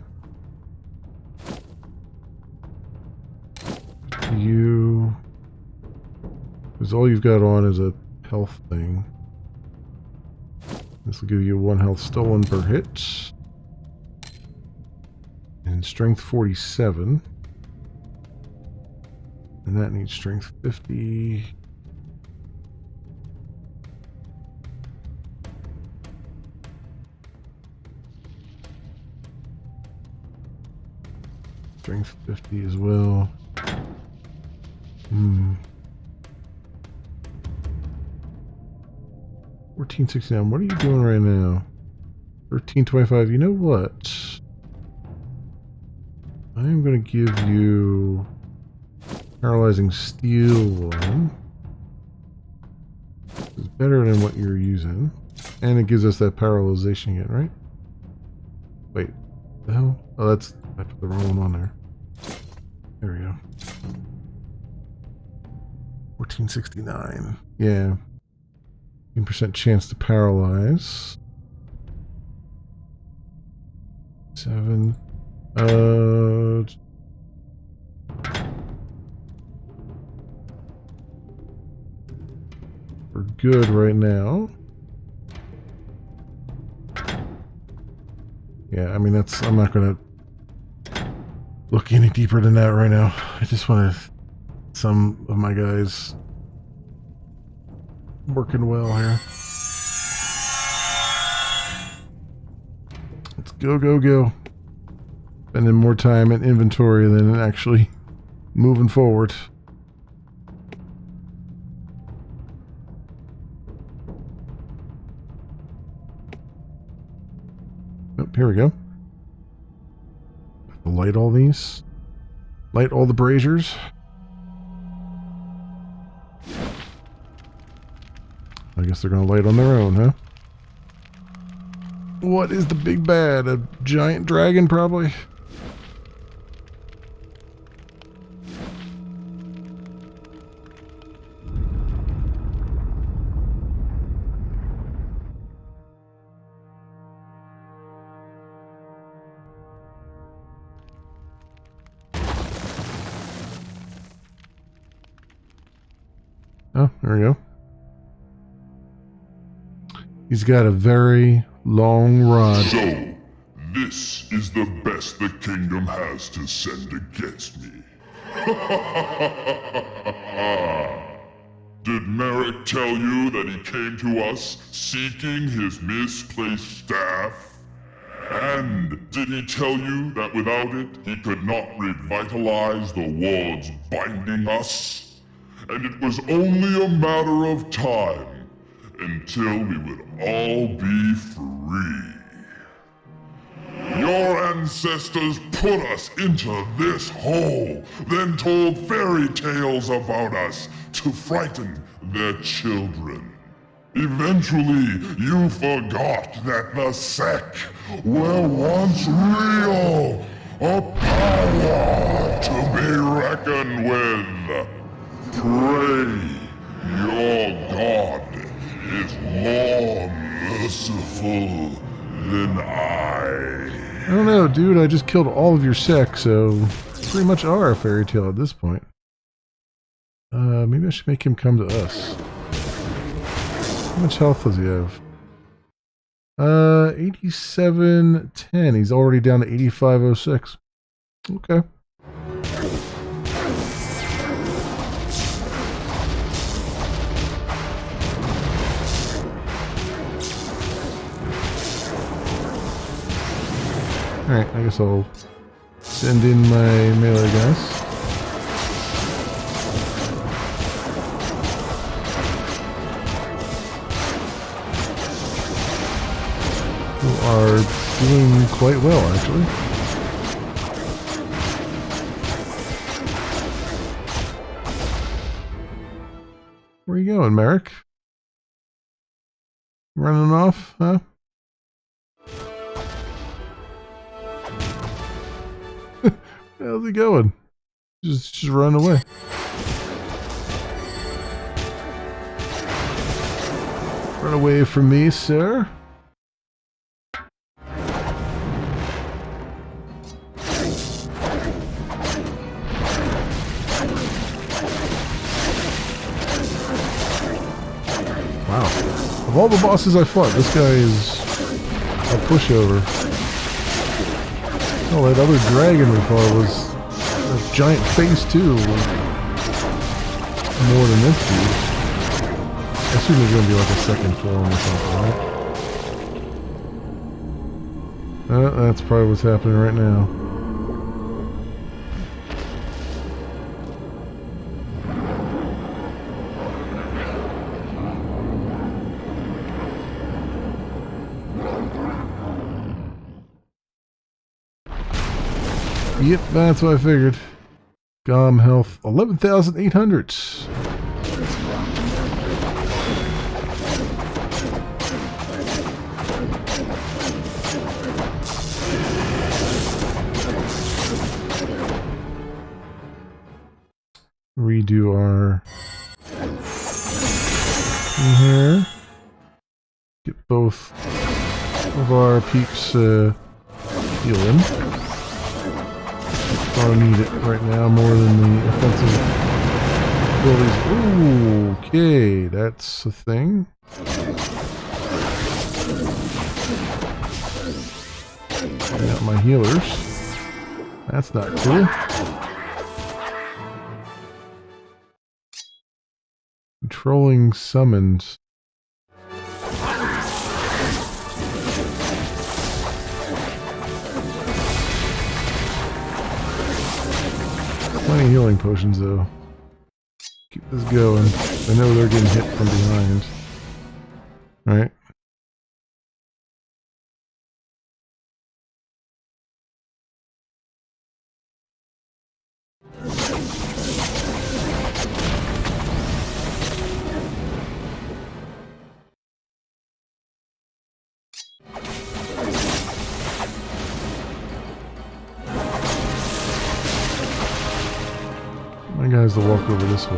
because all you've got on is a health thing. This will give you 1 health stolen per hit. And strength 47. And that needs strength 50. Strength 50 as well. 1469. What are you doing right now? 1325. You know what? I am going to give you paralyzing steel one. It's better than what you're using. And it gives us that paralyzation again, right? Wait. The hell? Oh, that's I put the wrong one on there. There we go. 1469. Yeah. 10% chance to paralyze. 7. We're good right now. Yeah, I mean that's I'm not gonna look any deeper than that right now. I just want some of my guys working well here. Let's go, go, go. Spending more time in inventory than actually moving forward. Oh, here we go. Light all these. Light all the braziers. I guess they're going to light on their own, huh? What is the big bad? A giant dragon, probably? Oh, there we go. He's got a very long rod. So, this is the best the kingdom has to send against me. Did Merrick tell you that he came to us seeking his misplaced staff? And did he tell you that without it, he could not revitalize the wards binding us? And it was only a matter of time until we would all be free. Your ancestors put us into this hole, then told fairy tales about us to frighten their children. Eventually, you forgot that the Sec were once real, a power to be reckoned with. Pray your God is more merciful than I. I don't know, dude. I just killed all of your sec, so pretty much are a fairy tale at this point. Maybe I should make him come to us. How much health does he have? 8710. He's already down to 8506. Okay. Alright, I guess I'll send in my melee guys. Who are doing quite well, actually. Where are you going, Merrick? Running off, huh? How's he going? Just run away. Run away from me, sir. Wow. Of all the bosses I fought, this guy is a pushover. Oh, that other dragon we fought was a giant face too. More than this dude. I assume there's going to be like a second form or something, right? That's probably what's happening right now. Yep, that's what I figured. GOM health 11,800. Redo our in here. Get both of our peeps healing. I need it right now more than the offensive abilities. Ooh, okay, that's a thing. I got my healers. That's not cool. Controlling summons. Plenty of healing potions though. Keep this going. I know they're getting hit from behind. Alright. My guys will walk over this way.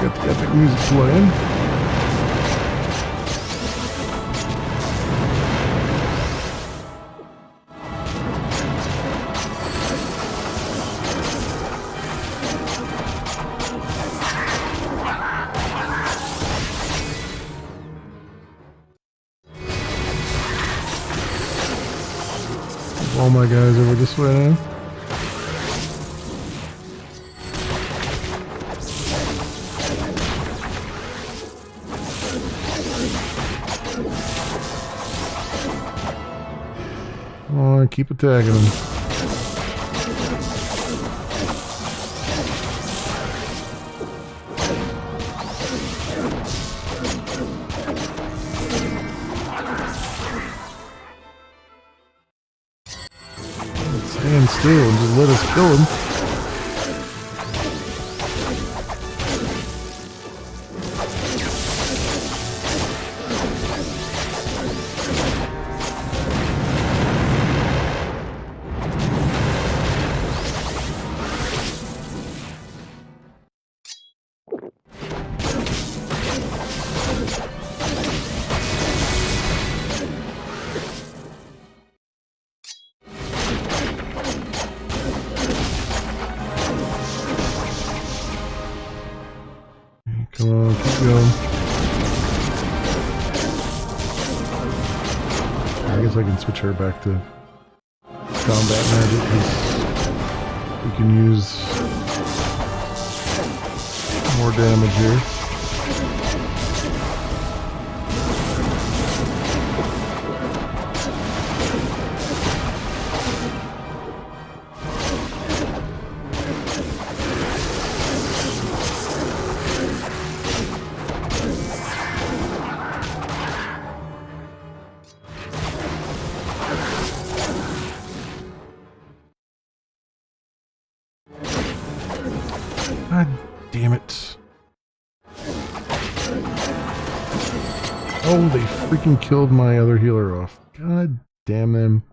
Got the epic music playing. All my guys over this way now. Come on, keep attacking them. Stand still and just let us kill him. Come on, keep going. I guess I can switch her back to combat magic because we can use more damage here. God damn it. Oh, they freaking killed my other healer off. God damn them.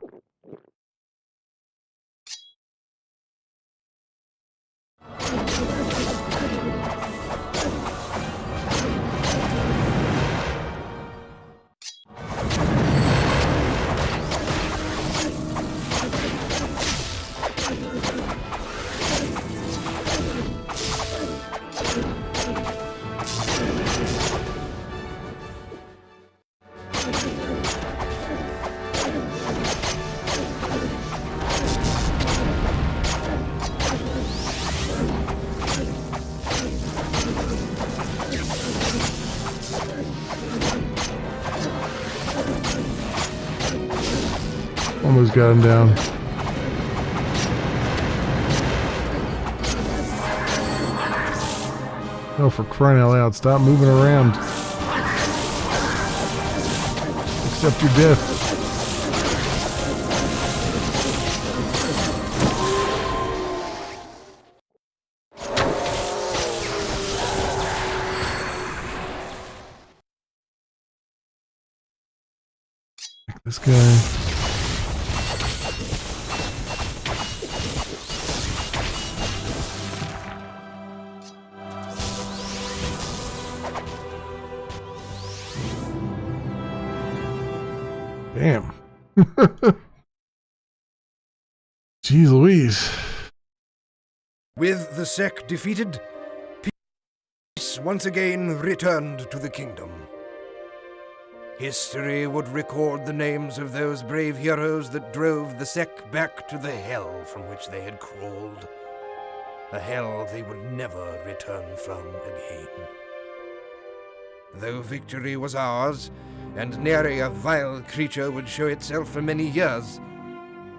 Almost got him down. Oh, for crying out loud, stop moving around. Accept your death. This guy. Damn. Jeez Louise. With the sect defeated, peace once again returned to the kingdom. History would record the names of those brave heroes that drove the sect back to the hell from which they had crawled. A hell they would never return from again. Though victory was ours, and nary a vile creature would show itself for many years,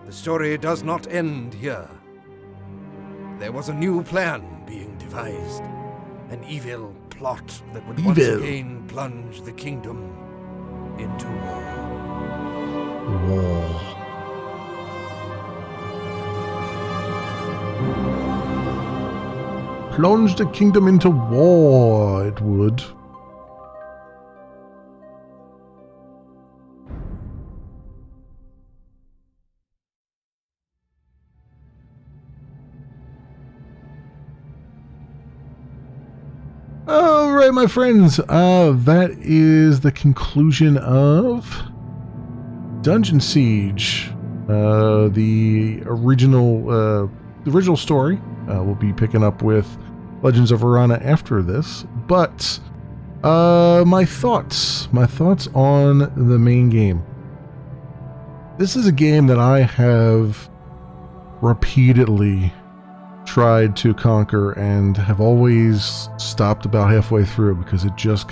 the story does not end here. There was a new plan being devised, an evil plot that would once again plunge the kingdom into War. Plunge the kingdom into war, it would. All right, my friends, that is the conclusion of Dungeon Siege. The original story. We'll be picking up with Legends of Arana after this, but my thoughts on the main game. This is a game that I have repeatedly tried to conquer and have always stopped about halfway through because it gets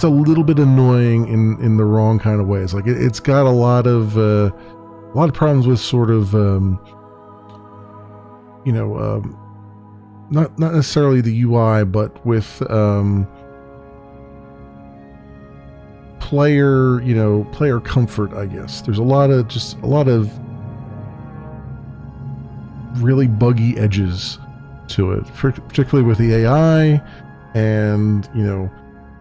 a little bit annoying in the wrong kind of ways. Like it's got a lot of problems with sort of not necessarily the UI, but with player comfort, I guess. There's a lot of really buggy edges to it, particularly with the AI and,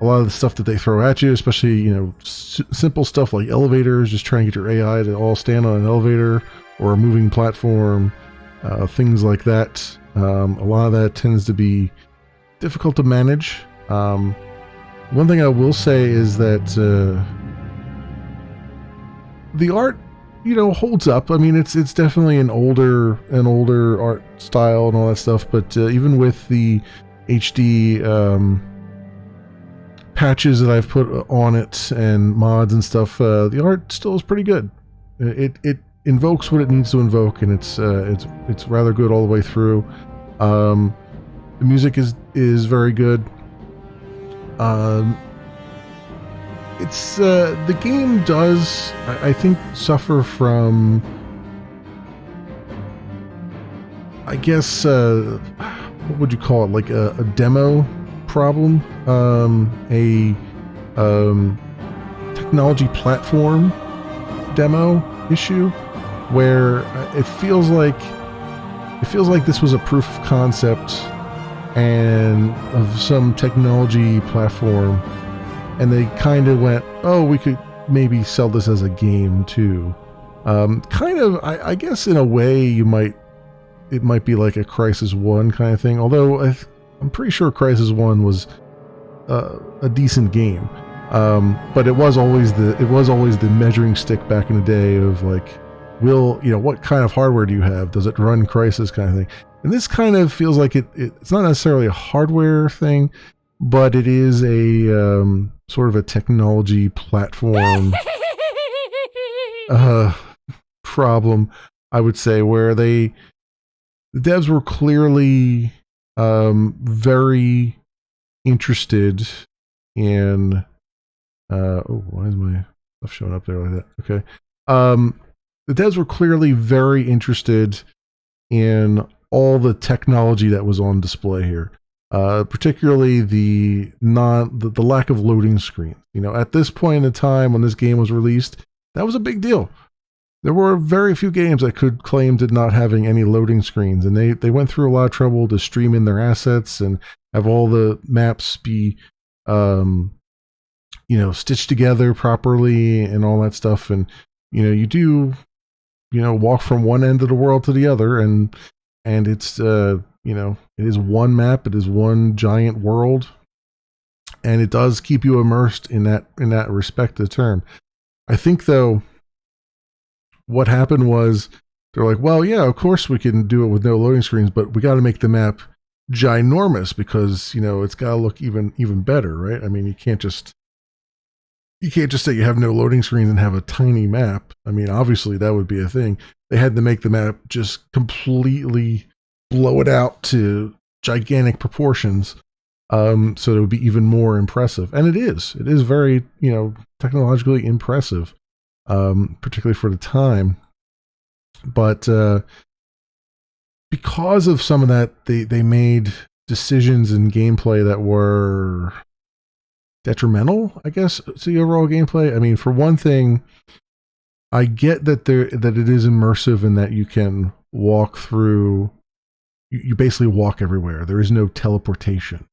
a lot of the stuff that they throw at you, especially, simple stuff like elevators, just trying to get your AI to all stand on an elevator or a moving platform, things like that. A lot of that tends to be difficult to manage. One thing I will say is that the art, holds up. I mean, it's definitely an older art style and all that stuff. But even with the HD patches that I've put on it and mods and stuff, the art still is pretty good. It invokes what it needs to invoke, and it's rather good all the way through. The music is very good. It's the game does, I think, suffer from, I guess, what would you call it, like a demo problem, a technology platform demo issue, where it feels like this was a proof of concept and of some technology platform, and they kind of went, oh, we could maybe sell this as a game too. I guess in a way it might be like a Crysis 1 kind of thing, although I'm pretty sure Crysis 1 was a decent game, but it was always the measuring stick back in the day of like, what kind of hardware do you have? Does it run Crysis kind of thing? And this kind of feels like it's not necessarily a hardware thing, but it is a sort of a technology platform problem, I would say, where the devs were clearly very interested in Why is my stuff showing up there like that? Okay. The devs were clearly very interested in all the technology that was on display here, particularly the lack of loading screens. At this point in time when this game was released, that was a big deal. There were very few games that could claim to not having any loading screens, and they went through a lot of trouble to stream in their assets and have all the maps be stitched together properly and all that stuff. And you do walk from one end of the world to the other, and it's it is one map, it is one giant world, and it does keep you immersed in that respect of the term. I think though, what happened was they're like, well, yeah, of course we can do it with no loading screens, but we got to make the map ginormous because it's got to look even better, right? I mean, you can't just say you have no loading screens and have a tiny map. I mean, obviously that would be a thing. They had to make the map just completely blow it out to gigantic proportions, so it would be even more impressive. And it is very technologically impressive. Particularly for the time, but because of some of that, they made decisions in gameplay that were detrimental, I guess, to the overall gameplay. I mean, for one thing, I get that it is immersive and that you can walk through. You basically walk everywhere. There is no teleportation,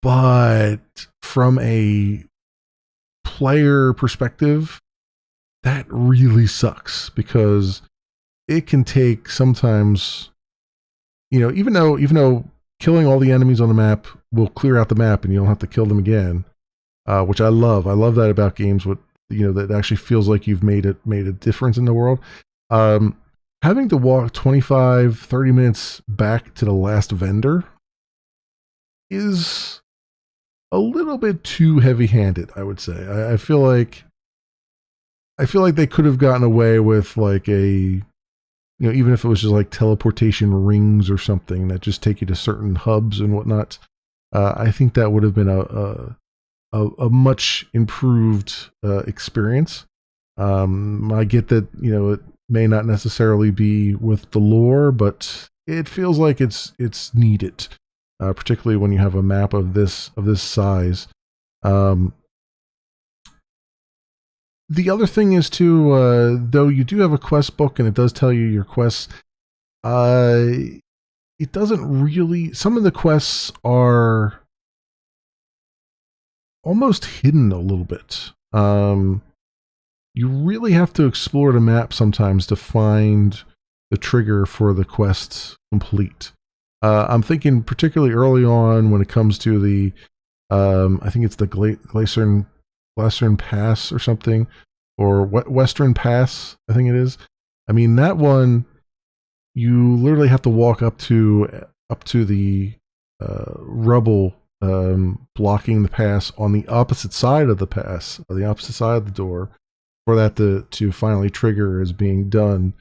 but from a player perspective, that really sucks because it can take sometimes, even though killing all the enemies on the map will clear out the map and you don't have to kill them again, which I love. I love that about games with, that actually feels like you've made a difference in the world. Having to walk 25, 30 minutes back to the last vendor is a little bit too heavy-handed, I would say. I feel like they could have gotten away with like even if it was just like teleportation rings or something that just take you to certain hubs and whatnot. I think that would have been a much improved experience. I get that it may not necessarily be with the lore, but it feels like it's needed, particularly when you have a map of this size. The other thing is too, though you do have a quest book and it does tell you your quests, it doesn't really. Some of the quests are almost hidden a little bit. You really have to explore the map sometimes to find the trigger for the quests complete. I'm thinking particularly early on when it comes to the, I think it's the Glaciern Pass or something, or Western Pass, I think it is. I mean, that one, you literally have to walk up to the rubble blocking the pass on the opposite side of the pass, or the opposite side of the door, for that to finally trigger as being done.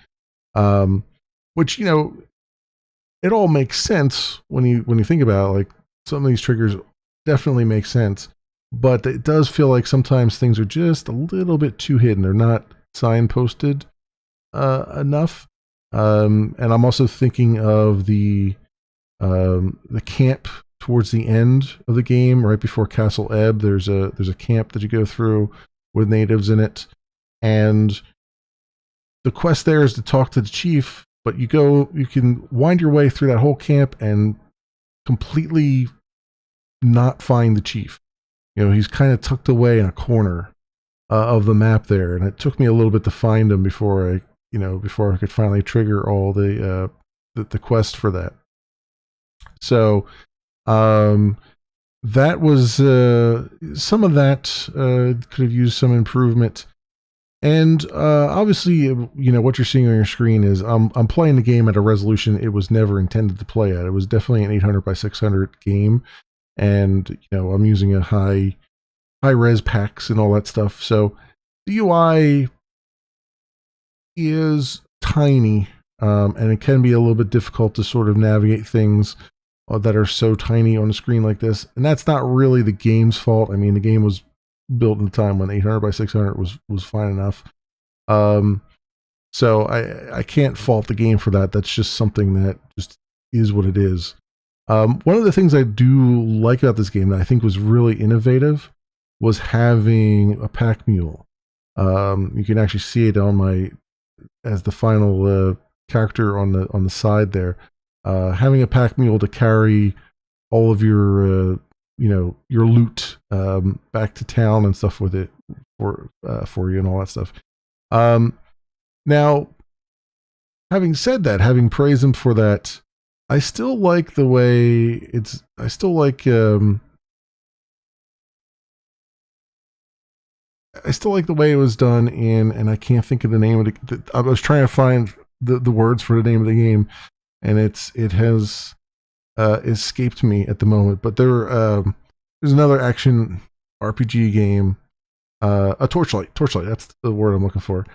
Which, it all makes sense when you think about it. Like, some of these triggers definitely make sense. But it does feel like sometimes things are just a little bit too hidden. They're not signposted enough. And I'm also thinking of the camp towards the end of the game, right before Castle Ebb. There's a camp that you go through with natives in it, and the quest there is to talk to the chief. But you can wind your way through that whole camp and completely not find the chief. He's kind of tucked away in a corner of the map there, and it took me a little bit to find him before I could finally trigger all the quest for that. So that was some of that could have used some improvement. And obviously, what you're seeing on your screen is I'm playing the game at a resolution it was never intended to play at. It was definitely an 800 by 600 game. And I'm using a high res packs and all that stuff. So the UI is tiny, and it can be a little bit difficult to sort of navigate things that are so tiny on a screen like this. And that's not really the game's fault. I mean, the game was built in a time when 800 by 600 was fine enough. So I can't fault the game for that. That's just something that just is what it is. One of the things I do like about this game that I think was really innovative was having a pack mule. You can actually see it on as the final character on the side there. Having a pack mule to carry all of your your loot back to town and stuff with it for you and all that stuff. Now, having said that, having praised him for that, I still like the way I still like the way it was done and I can't think of the name of it. I was trying to find the words for the name of the game, and it has escaped me at the moment. But there's another action RPG game, a Torchlight. That's the word I'm looking for.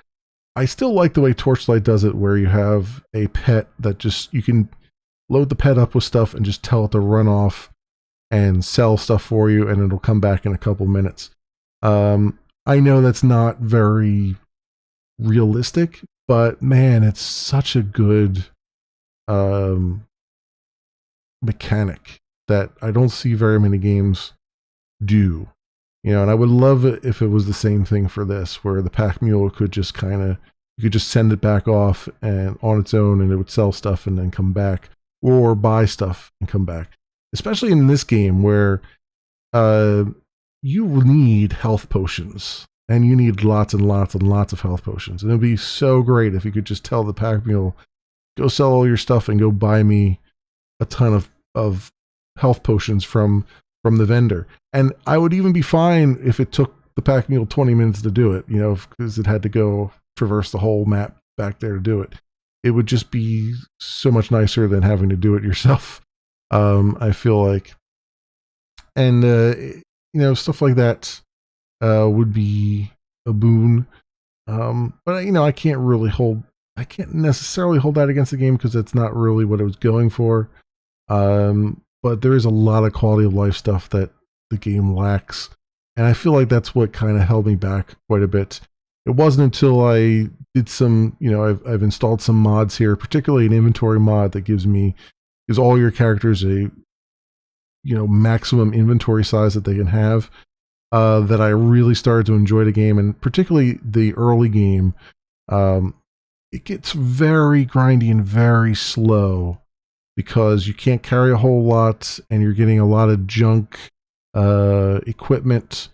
I still like the way Torchlight does it, where you have a pet that you can load the pet up with stuff and just tell it to run off and sell stuff for you, and it'll come back in a couple minutes. I know that's not very realistic, but man, it's such a good mechanic that I don't see very many games do. And I would love it if it was the same thing for this, where the pack mule could just you could just send it back off and on its own, and it would sell stuff and then come back, or buy stuff and come back. Especially in this game where you need health potions, and you need lots and lots and lots of health potions. And it'd be so great if you could just tell the pack mule, go sell all your stuff and go buy me a ton of health potions from the vendor. And I would even be fine if it took the pack mule 20 minutes to do it, because it had to go traverse the whole map back there to do it. It would just be so much nicer than having to do it yourself. I feel like, and stuff like that would be a boon. But I can't necessarily hold that against the game, because that's not really what it was going for. But there is a lot of quality of life stuff that the game lacks, and I feel like that's what kind of held me back quite a bit. It wasn't until I did some, I've installed some mods here, particularly an inventory mod that gives all your characters a maximum inventory size that they can have, that I really started to enjoy the game. And particularly the early game, it gets very grindy and very slow, because you can't carry a whole lot, and you're getting a lot of junk equipment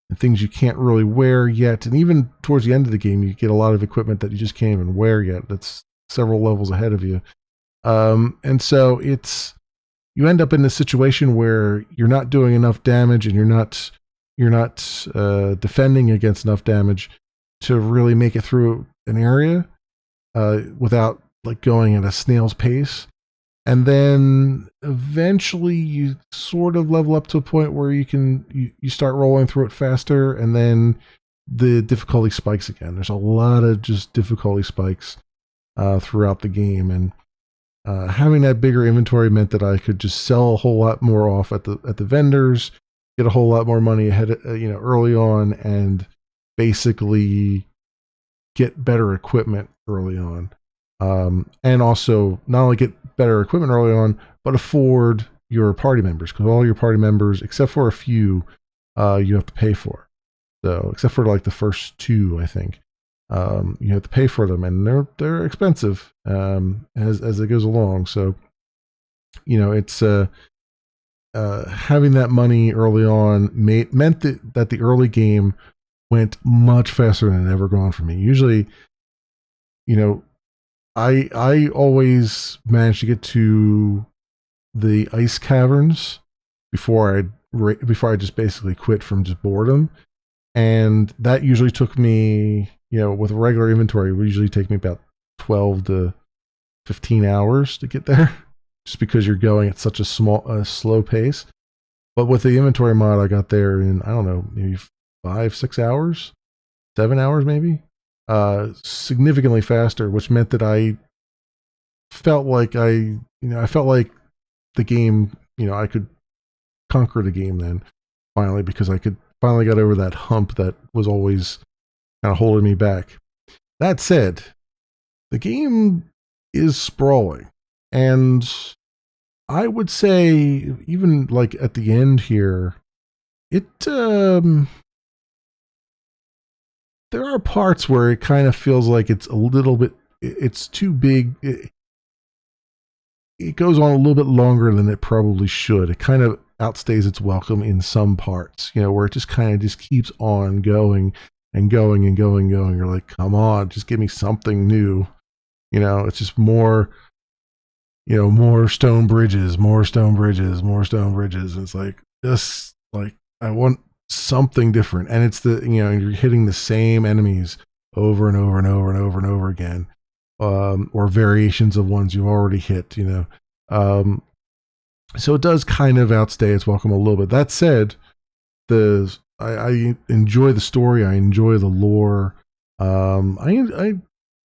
and things you can't really wear yet. And even towards the end of the game, you get a lot of equipment that you just can't even wear yet. That's several levels ahead of you. And so you end up in this situation where you're not doing enough damage, and you're not defending against enough damage to really make it through an area without going at a snail's pace. And then eventually you sort of level up to a point where you start rolling through it faster, and then the difficulty spikes again. There's a lot of just difficulty spikes throughout the game, and having that bigger inventory meant that I could just sell a whole lot more off at the vendors, get a whole lot more money ahead, early on, and basically get better equipment early on. And also not only get better equipment early on, but afford your party members, because all your party members, except for a few, you have to pay for. So, except for the first two, I think, you have to pay for them, and they're expensive as it goes along. So, it's having that money early on meant that the early game went much faster than it ever gone for me. Usually, I always managed to get to the ice caverns before I just basically quit from just boredom, and that usually took me, with a regular inventory, it would usually take me about 12 to 15 hours to get there, just because you're going at such a slow pace. But with the inventory mod, I got there in, I don't know, maybe 5-6 hours, 7 hours maybe. Significantly faster, which meant that I felt like the game, I could conquer the game then finally, because I could finally got over that hump that was always kind of holding me back. That said, the game is sprawling, and I would say even like at the end here, there are parts where it kind of feels like it's a little bit, it's too big. It goes on a little bit longer than it probably should. It kind of outstays its welcome in some parts, where it just kind of just keeps on going and going and going and going. You're like, come on, just give me something new. It's just more, more stone bridges, more stone bridges, more stone bridges. It's like, just like, I want something different. And it's you're hitting the same enemies over and over and over and over and over again. Or variations of ones you've already hit, so it does kind of outstay its welcome a little bit. That said, I enjoy the story. I enjoy the lore. I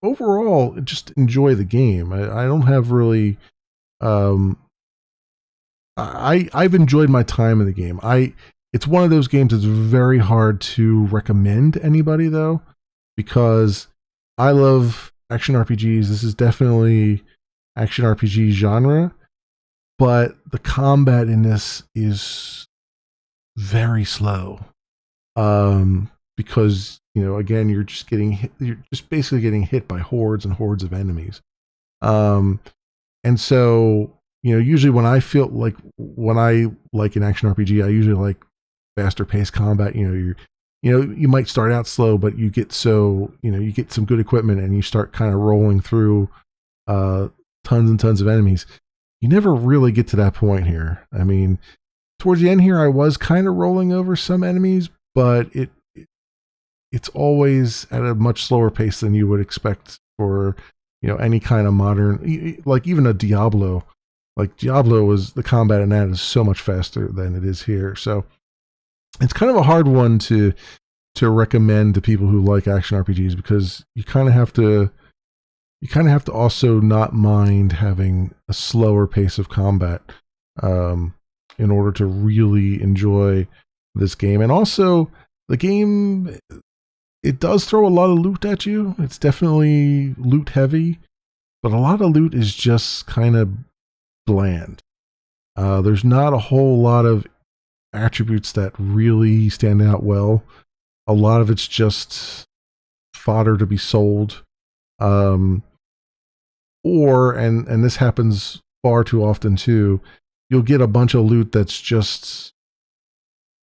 overall just enjoy the game. I don't have really. I've enjoyed my time in the game. It's one of those games that's very hard to recommend anybody though, because I love action RPGs. This is definitely action RPG genre, but the combat in this is very slow. Because, again, you're just basically getting hit by hordes and hordes of enemies. And so, usually when I like an action RPG, I usually like faster paced combat. You might start out slow, but you get you get some good equipment and you start kind of rolling through tons and tons of enemies. You never really get to that point here. I mean, towards the end here, I was kind of rolling over some enemies, but it's always at a much slower pace than you would expect for, any kind of modern, like even a Diablo. Like Diablo the combat in that is so much faster than it is here. So it's kind of a hard one to recommend to people who like action RPGs, because you kind of have to also not mind having a slower pace of combat in order to really enjoy this game. And also the game, it does throw a lot of loot at you. It's definitely loot heavy, but a lot of loot is just kind of bland. There's not a whole lot of attributes that really stand out well. A lot of it's just fodder to be sold. And this happens far too often too. You'll get a bunch of loot that's just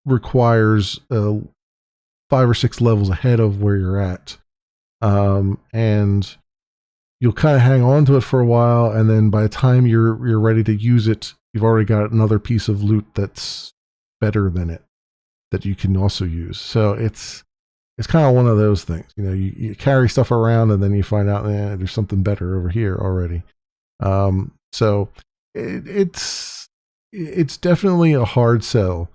requires 5 or 6 levels ahead of where you're at. And you'll kind of hang on to it for a while, and then by the time you're ready to use it, you've already got another piece of loot that's better than it that you can also use. So it's kind of one of those things. You carry stuff around and then you find out there's something better over here already. So it's definitely a hard sell.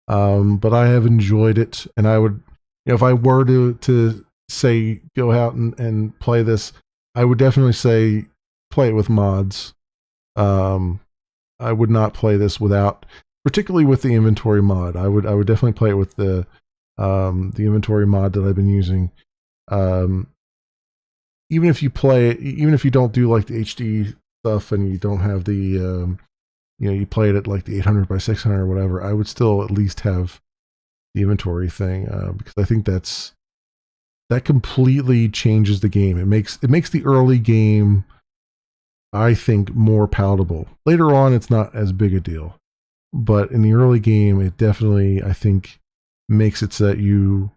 But I have enjoyed it, and I would, if I were to say go out and play this, I would definitely say play it with mods. I would not play this without, particularly with the inventory mod. I would definitely play it with the inventory mod that I've been using. Even if you don't do like the HD stuff and you don't have the you play it at like the 800 by 600 or whatever, I would still at least have the inventory thing, because I think that completely changes the game. It makes the early game, I think, more palatable. Later on, it's not as big a deal, but in the early game, it definitely, I think, makes it so that you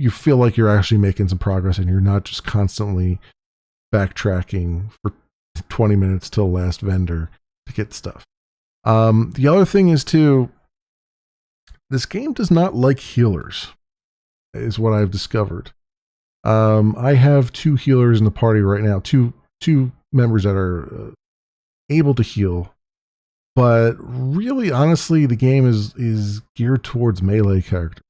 feel like you're actually making some progress and you're not just constantly backtracking for 20 minutes till last vendor to get stuff. The other thing is too, this game does not like healers, is what I've discovered. I have 2 healers in the party right now, two members that are able to heal, but really, honestly, the game is geared towards melee characters.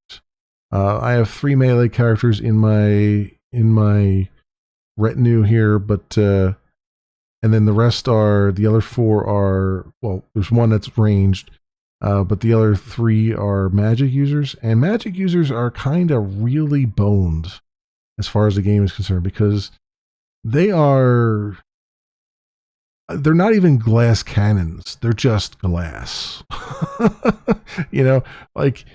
I have 3 melee characters in my retinue here, but and then the other 4 are, well, there's one that's ranged, but the other 3 are magic users, and magic users are kind of really boned as far as the game is concerned, because they're not even glass cannons. They're just glass. Like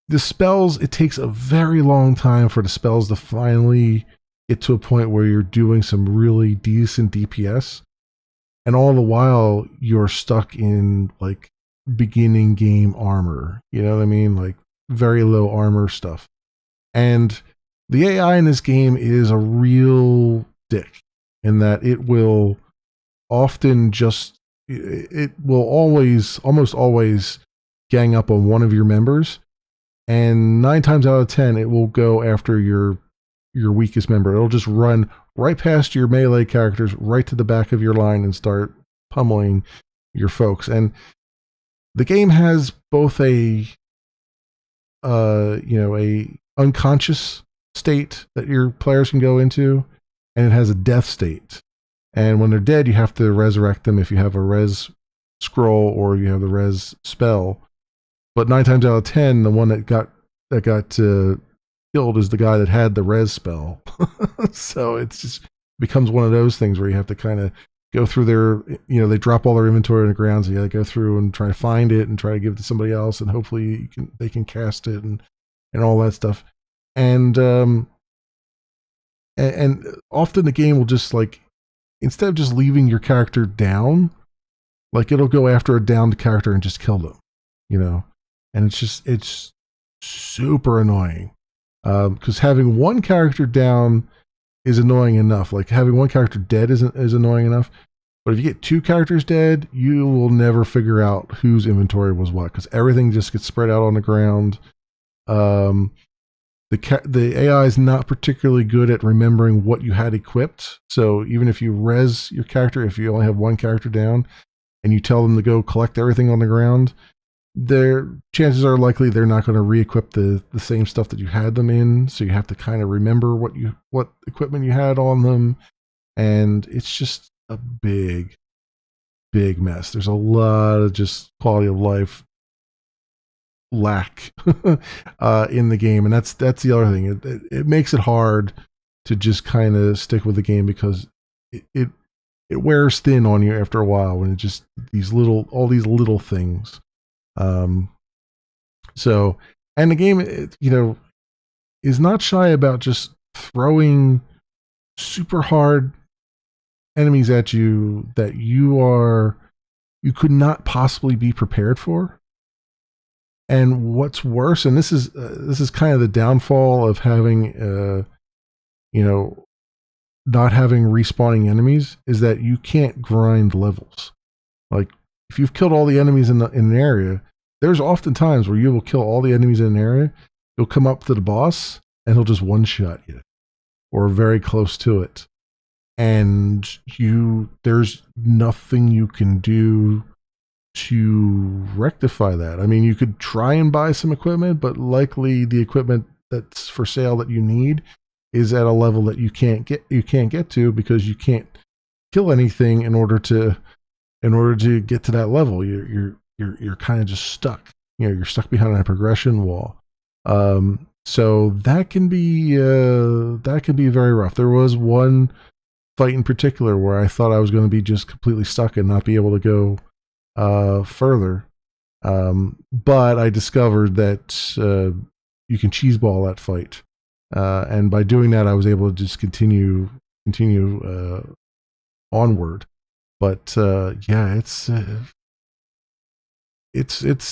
the spells, it takes a very long time for the spells to finally get to a point where you're doing some really decent DPS. And all the while you're stuck in like beginning game armor. You know what I mean? Like very low armor stuff. And the AI in this game is a real dick in that it will often it will almost always gang up on one of your members, and 9 times out of 10 it will go after your weakest member. It'll just run right past your melee characters, right to the back of your line, and start pummeling your folks. And the game has both a unconscious state that your players can go into, and it has a death state. And when they're dead, you have to resurrect them if you have a res scroll or you have the res spell. But 9 times out of 10, the one that got killed is the guy that had the res spell. So it's just becomes one of those things where you have to kind of go through they drop all their inventory on the ground, so you got to go through and try to find it and try to give it to somebody else, and hopefully they can cast it and all that stuff. And often the game will just, like, instead of just leaving your character down, like, it'll go after a downed character and just kill them, and it's super annoying. Because having one character down is annoying enough. Like, having one character dead is annoying enough. But if you get 2 characters dead, you will never figure out whose inventory was what, because everything just gets spread out on the ground. The AI is not particularly good at remembering what you had equipped. So even if you res your character, if you only have one character down, and you tell them to go collect everything on the ground, their chances are likely they're not going to re-equip the same stuff that you had them in. So you have to kind of remember what equipment you had on them, and it's just a big mess. There's a lot of just quality of life lack in the game, and that's the other thing. It makes it hard to just kind of stick with the game, because it wears thin on you after a while when it just all these little things. So, and the game, is not shy about just throwing super hard enemies at you that you could not possibly be prepared for. And what's worse, and this is kind of the downfall of having, not having respawning enemies, is that you can't grind levels. Like, if you've killed all the enemies in an area, there's often times where you will kill all the enemies in an area, you'll come up to the boss, and he'll just one-shot you, or very close to it. And there's nothing you can do to rectify that. I mean, you could try and buy some equipment, but likely the equipment that's for sale that you need is at a level that you can't get to, because you can't kill anything in order to get to that level. You're kind of just stuck. You're stuck behind a progression wall. So that can be very rough. There was one fight in particular where I thought I was going to be just completely stuck and not be able to go further. But I discovered that you can cheeseball that fight, and by doing that, I was able to just continue onward. But yeah, it's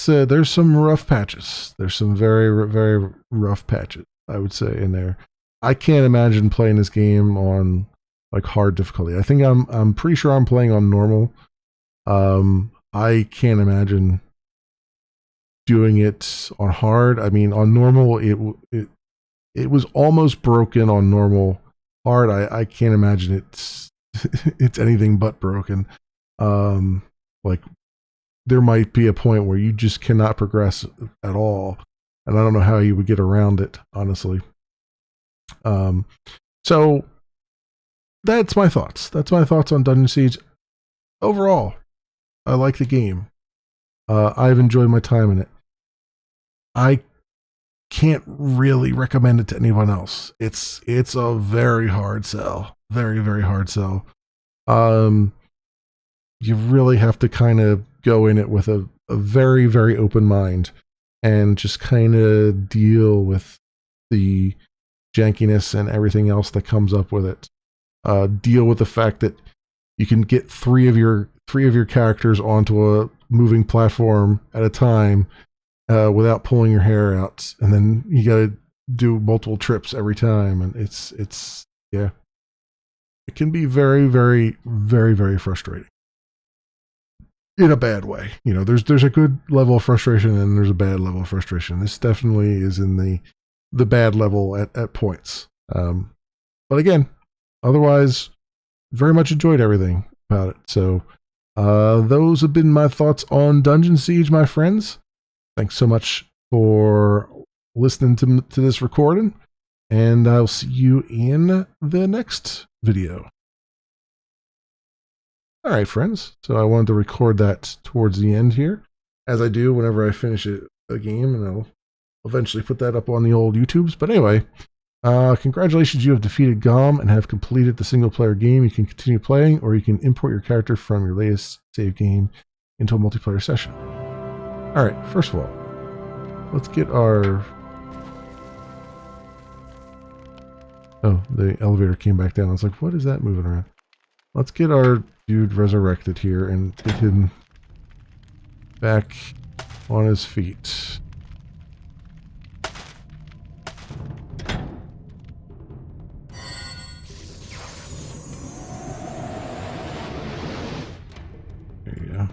there's some rough patches. There's some very, very rough patches, I would say, in there. I can't imagine playing this game on like hard difficulty. I think I'm pretty sure I'm playing on normal. I can't imagine doing it on hard. I mean, on normal, it was almost broken on normal. Hard, I can't imagine it's anything but broken. Like, there might be a point where you just cannot progress at all, and I don't know how you would get around it, honestly. So that's my thoughts. That's my thoughts on Dungeon Siege. Overall, I like the game. I've enjoyed my time in it. I can't really recommend it to anyone else. It's a very hard sell. Very, very hard sell. You really have to kind of go in it with a very, very open mind and just kind of deal with the jankiness and everything else that comes up with it. Deal with the fact that you can get three of your characters onto a moving platform at a time without pulling your hair out, and then you got to do multiple trips every time, and it's yeah, it can be very, very, very, very frustrating in a bad way. You know, there's a good level of frustration and there's a bad level of frustration. This definitely is in the bad level at points. But again, otherwise, very much enjoyed everything about it. So those have been my thoughts on Dungeon Siege, my friends. Thanks so much for listening to this recording, and I'll see you in the next video. All right, friends. So I wanted to record that towards the end here, as I do whenever I finish a game, and I'll eventually put that up on the old YouTubes. But anyway, congratulations, you have defeated GOM and have completed the single-player game. You can continue playing, or you can import your character from your latest save game into a multiplayer session. All right, first of all, let's get our... Oh, the elevator came back down. I was like, what is that moving around? Let's get our dude resurrected here and get him back on his feet. There you go.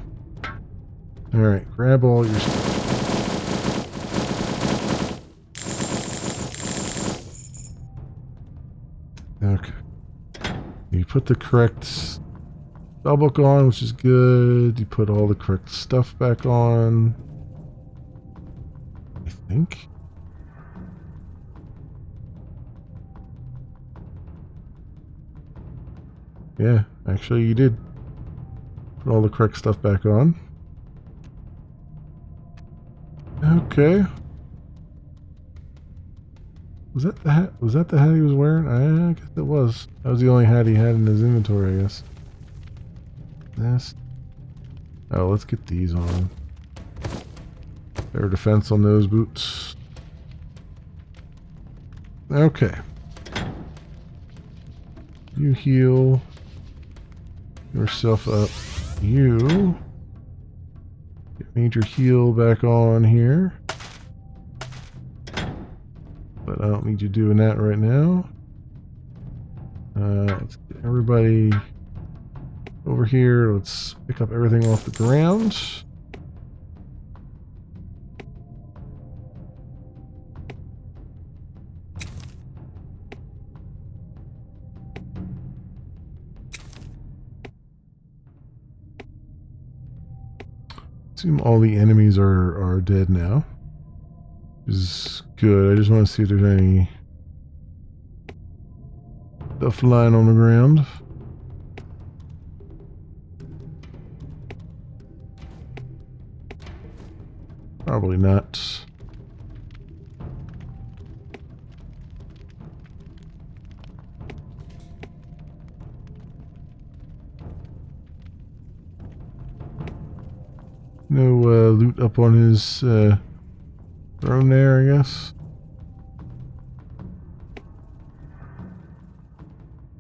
Alright, grab all your stuff. Okay. You put the correct spellbook on, which is good. You put all the correct stuff back on, I think. Yeah, actually you did put all the correct stuff back on. Okay. Was that the hat? Was that the hat he was wearing? I guess it was. That was the only hat he had in his inventory, I guess. This. Oh, let's get these on. Better defense on those boots. Okay. You heal yourself up. You get major heal back on here. But I don't need you doing that right now. Let's get everybody over here. Let's pick up everything off the ground. Assume all the enemies are dead now. Which is good. I just want to see if there's any stuff lying on the ground. Probably not. No loot up on his throne there, I guess.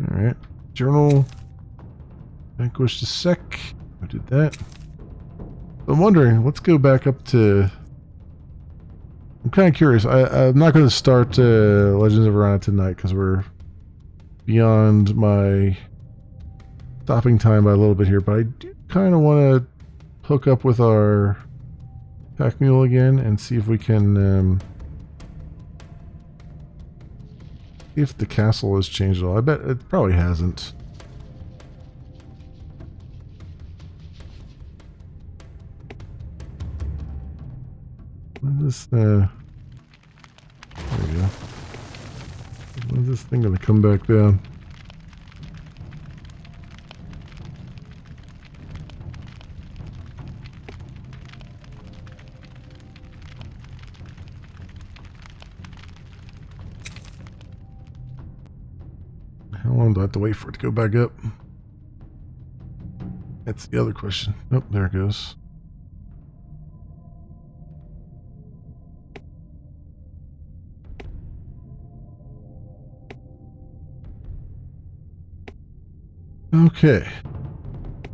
Alright. Journal. Vanquish the sec. I did that. I'm wondering, let's go back up to... I'm kind of curious. I'm not going to start Legends of Arana tonight because we're beyond my stopping time by a little bit here, but I do kind of want to hook up with our pack mule again and see if we can see if the castle has changed at all. I bet it probably hasn't. When is this there we go. When is this thing gonna come back down? down? Do I have to wait for it to go back up? That's the other question. Oh, there it goes. Okay.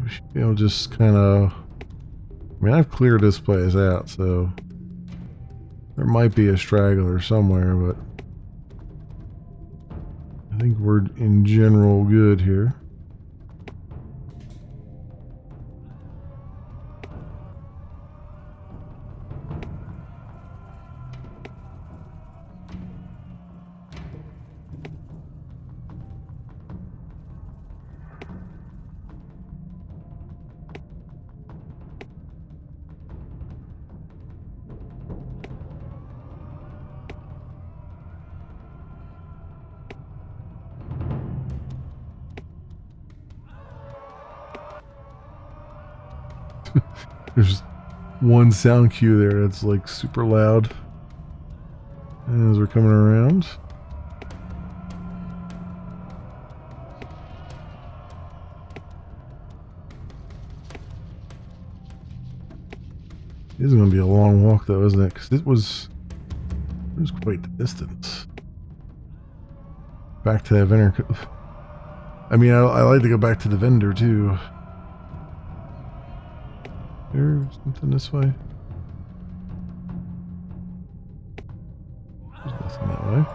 We should be able to just kind of... I mean, I've cleared this place out, so... There might be a straggler somewhere, but... I think we're in general good here. There's one sound cue there that's like super loud as we're coming around. This is going to be a long walk though, isn't it? Because it was quite the distance. Back to that vendor. I mean, I like to go back to the vendor too. There's something this way. There's nothing that way.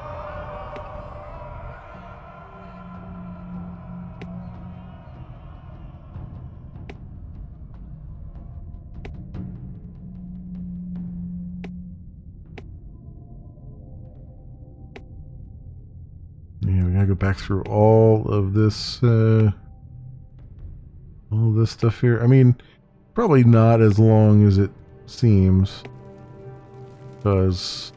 Yeah, we gotta go back through all of this stuff here. I mean, probably not as long as it seems, because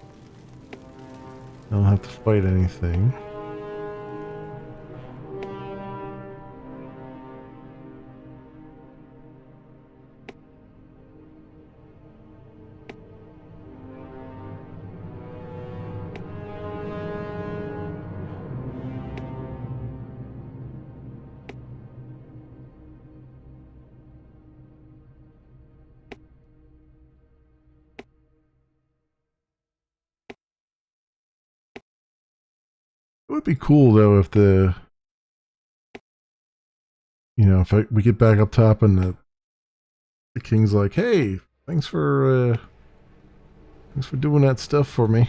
I don't have to fight anything. It would be cool though if the, you know, if we get back up top and the king's like, hey, thanks for doing that stuff for me.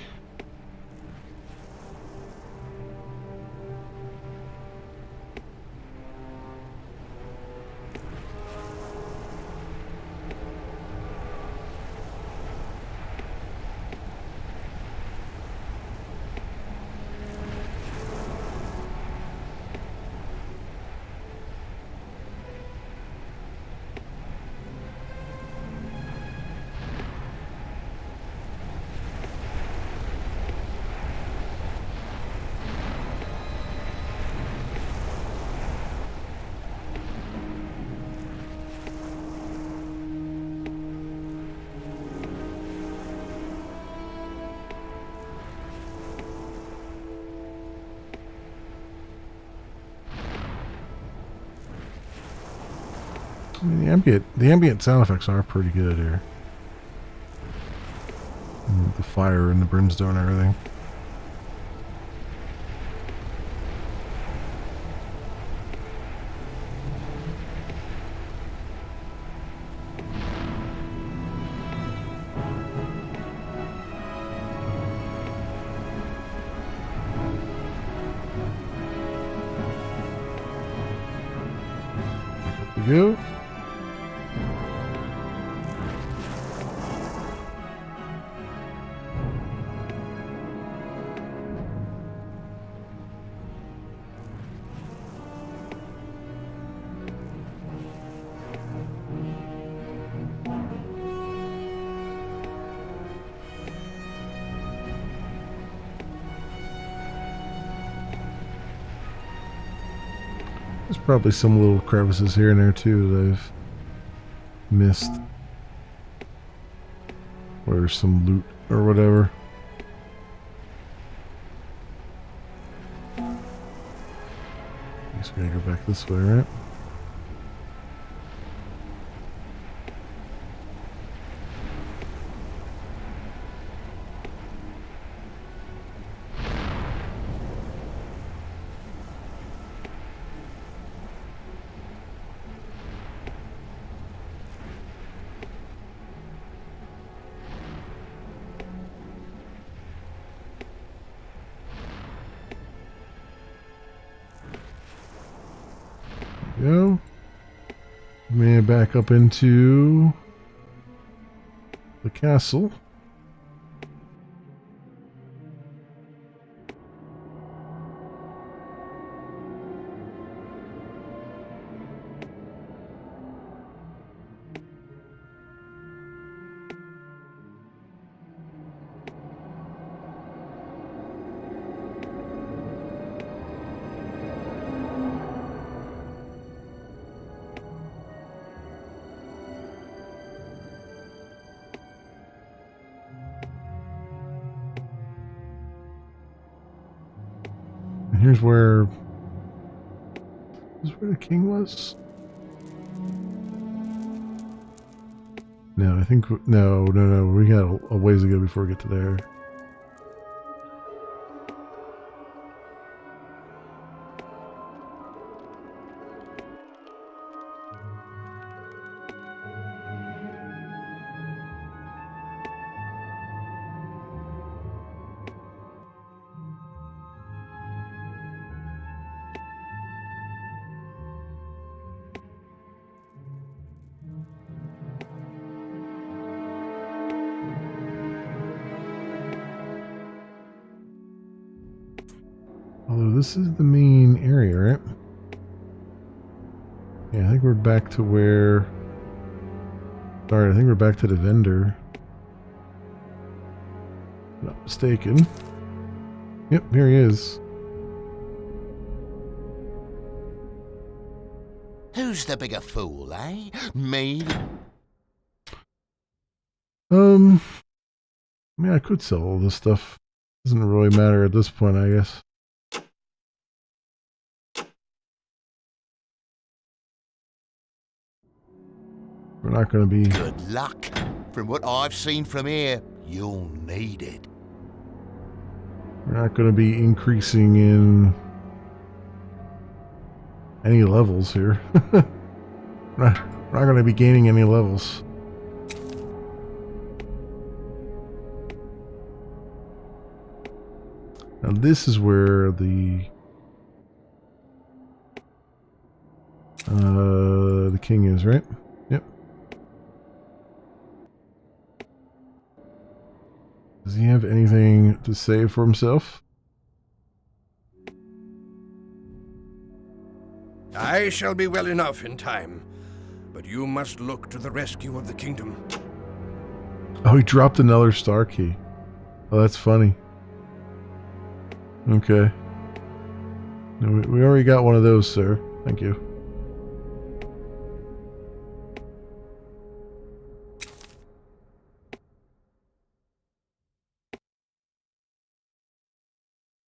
I mean, the ambient sound effects are pretty good here. And the fire and the brimstone and everything. There we go. There's probably some little crevices here and there too that I've missed. Or some loot or whatever. gotta go back this way, right? Go. May back up into the castle. And here's where the king was. No, I think no. We got a ways to go before we get to there. Although this is the main area, right? Yeah, I think we're back to where... Sorry, I think we're back to the vendor. Not mistaken. Yep, here he is. Who's the bigger fool, eh? Me? I mean, I could sell all this stuff. Doesn't really matter at this point, I guess. We're not going to be... Good luck. From what I've seen from here, you'll need it. We're not going to be increasing in any levels here. we're not going to be gaining any levels. Now this is where the king is, right? Yep. Does he have anything to say for himself? I shall be well enough in time, but you must look to the rescue of the kingdom. Oh, he dropped another star key. Oh, that's funny. Okay. No, we already got one of those, sir. Thank you.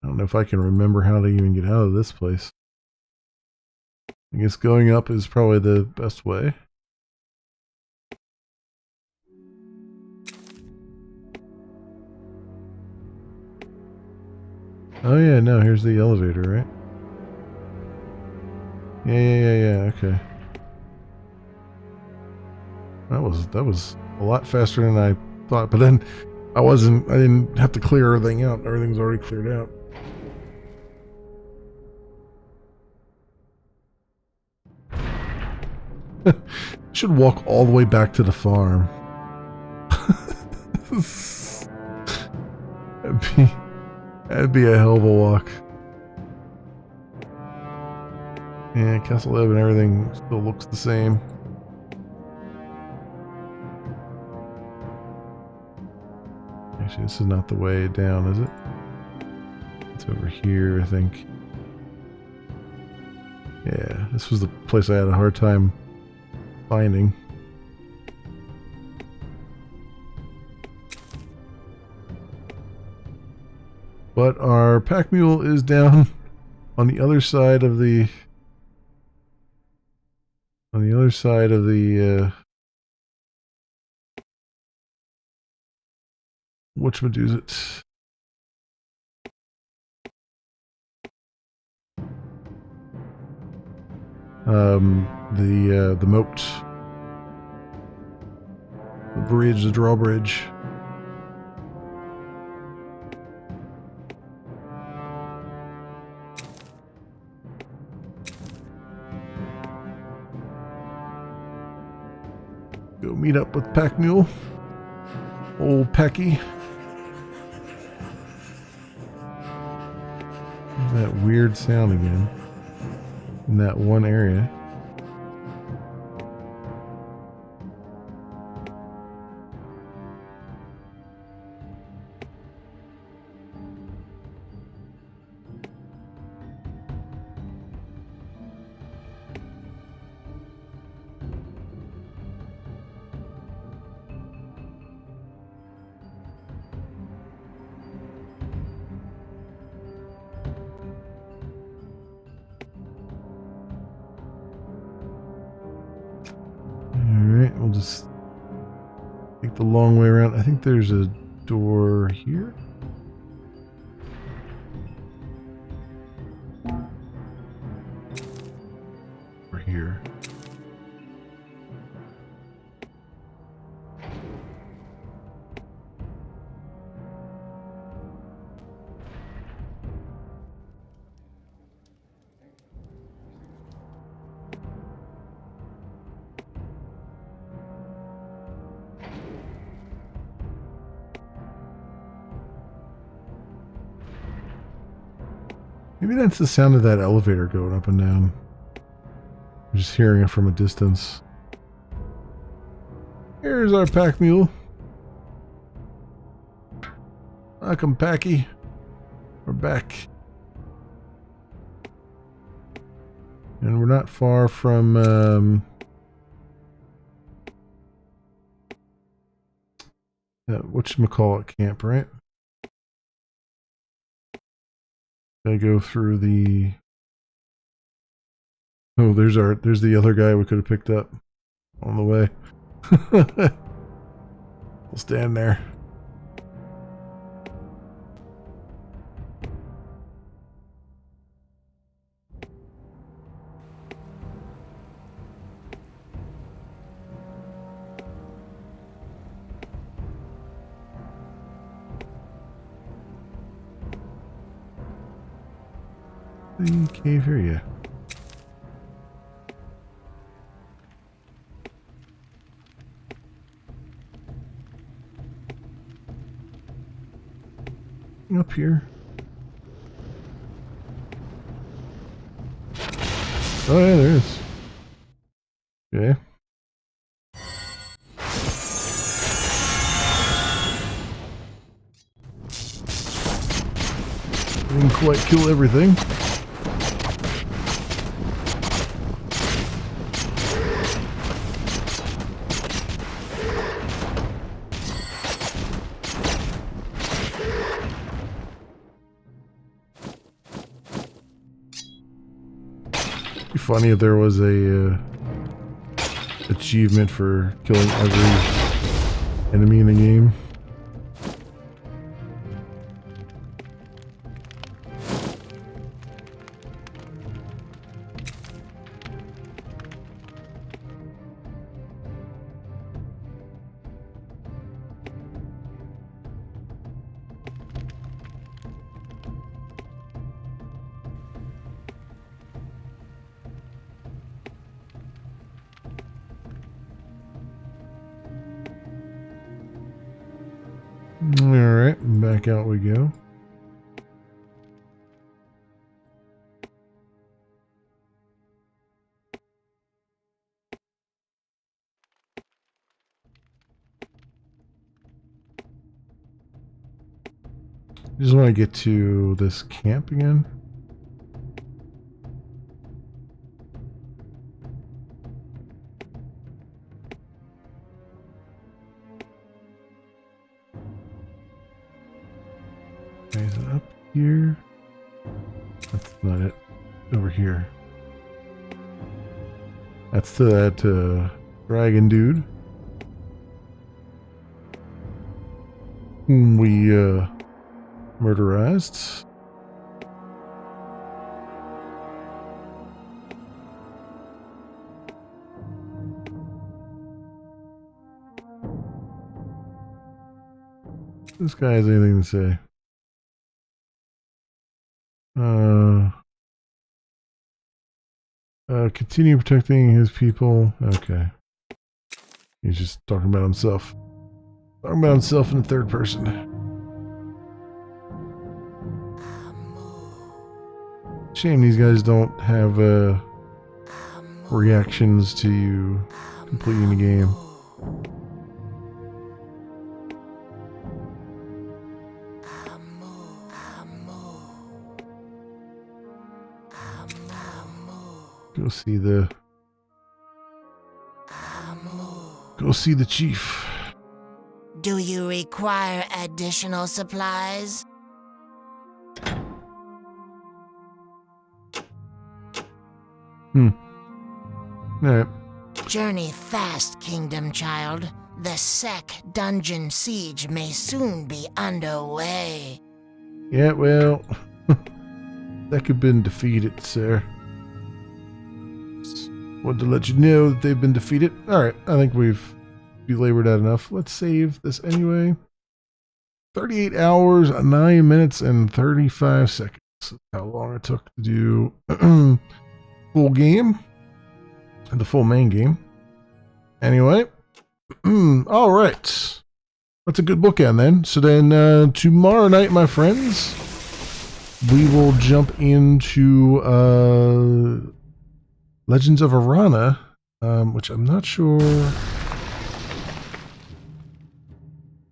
I don't know if I can remember how to even get out of this place. I guess going up is probably the best way. Oh yeah, no, here's the elevator, right? Yeah, okay. That was a lot faster than I thought, but then I didn't have to clear everything out. Everything's already cleared out. Should walk all the way back to the farm. That'd be a hell of a walk. Yeah, Castle 11, everything still looks the same. Actually, this is not the way down, is it? It's over here, I think. Yeah, this was the place I had a hard time finding. But our pack mule is down on the other side of the on the other side of the whatchamadoozit. The moat, the bridge, the drawbridge. Go meet up with Pack Mule, old Pecky. That weird sound again in that one area. We'll just take the long way around. I think there's a door here. Or here. Maybe that's the sound of that elevator going up and down. I'm just hearing it from a distance. Here's our pack mule. Welcome, Packy. We're back. And we're not far from that whatchamacallit camp, right? I go through the... Oh, there's the other guy we could have picked up on the way. We'll stand there. The cave here, yeah. Up here. Oh yeah, there is. Okay. Didn't quite kill everything. Funny if there was a achievement for killing every enemy in the game. Alright, back out we go. Just want to get to this camp again. Is it up here? That's not it. Over here. That's to that dragon dude. Whom we murderized. This guy has anything to say? Continue protecting his people. Okay. He's just talking about himself. Talking about himself in the third person. Shame these guys don't have reactions to you completing the game. Go see the chief. Do you require additional supplies? Alright. Journey fast, Kingdom Child. The Sec dungeon siege may soon be underway. Yeah, well, that could have been defeated, sir. Wanted to let you know that they've been defeated. Alright, I think we've belabored that enough. Let's save this anyway. 38 hours, 9 minutes, and 35 seconds. That's how long it took to do full game. The full main game. Anyway. Alright. That's a good bookend then. So then tomorrow night, my friends, we will jump into Legends of Arana, which I'm not sure.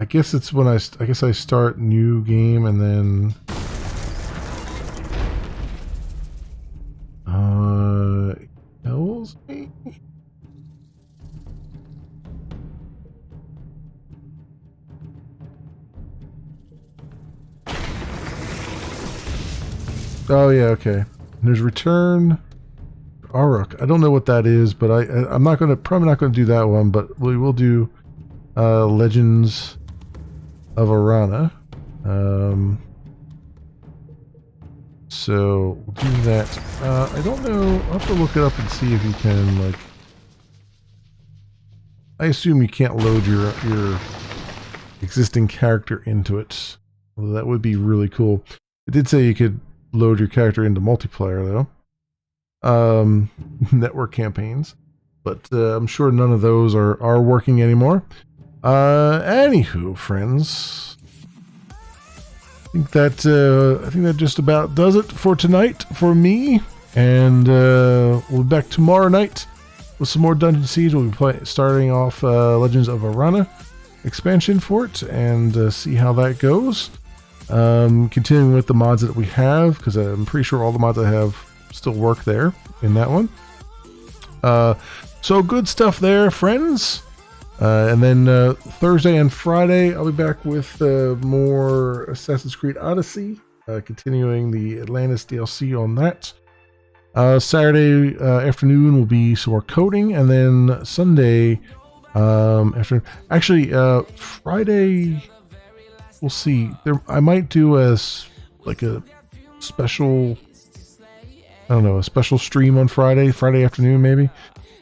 I guess it's when I start new game and then tells me. Oh yeah, okay. There's return. Aruk. I don't know what that is, but I'm probably not gonna do that one, but we will do Legends of Arana. So we'll do that. I don't know. I'll have to look it up and see if you can, like, I assume you can't load your existing character into it. Well, that would be really cool. It did say you could load your character into multiplayer though. Network campaigns, but I'm sure none of those are working anymore. Anywho, friends, I think that just about does it for tonight for me, and we'll be back tomorrow night with some more Dungeon Siege. We'll be starting off Legends of Arana expansion for it and see how that goes. Continuing with the mods that we have, because I'm pretty sure all the mods I have still work there in that one. So good stuff there, friends. And then Thursday and Friday, I'll be back with more Assassin's Creed Odyssey, continuing the Atlantis DLC on that. Saturday afternoon will be some more coding, and then Sunday afternoon. Actually, Friday, we'll see. I might do a special, I don't know, a special stream on Friday afternoon maybe,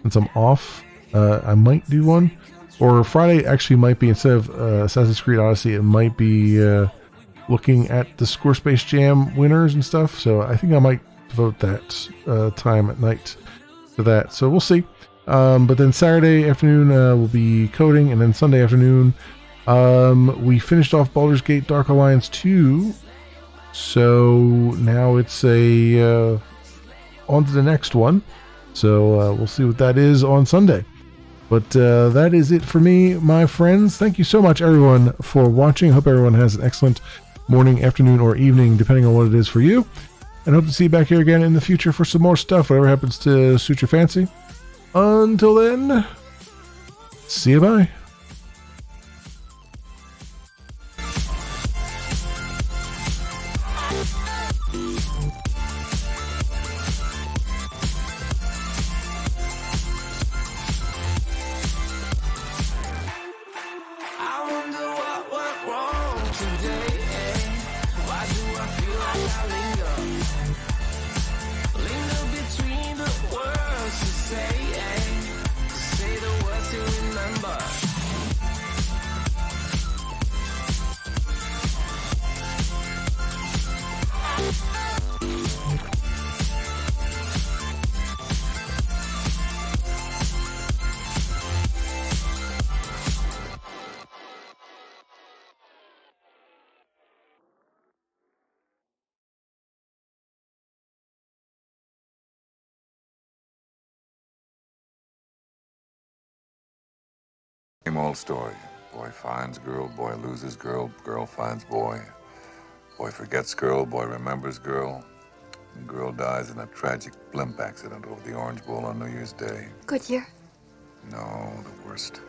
since I'm off. I might do one. Or Friday actually might be, instead of Assassin's Creed Odyssey, it might be looking at the Squarespace Jam winners and stuff. So I think I might devote that time at night to that. So we'll see. But then Saturday afternoon will be coding, and then Sunday afternoon we finished off Baldur's Gate Dark Alliance 2. So now it's on to the next one. So we'll see what that is on Sunday. But that is it for me, my friends. Thank you so much, everyone, for watching. Hope everyone has an excellent morning, afternoon, or evening, depending on what it is for you. And hope to see you back here again in the future for some more stuff, whatever happens to suit your fancy. Until then, see you, bye. Same old story. Boy finds girl, boy loses girl, girl finds boy. Boy forgets girl, boy remembers girl. And girl dies in a tragic blimp accident over the Orange Bowl on New Year's Day. Good year. No, the worst.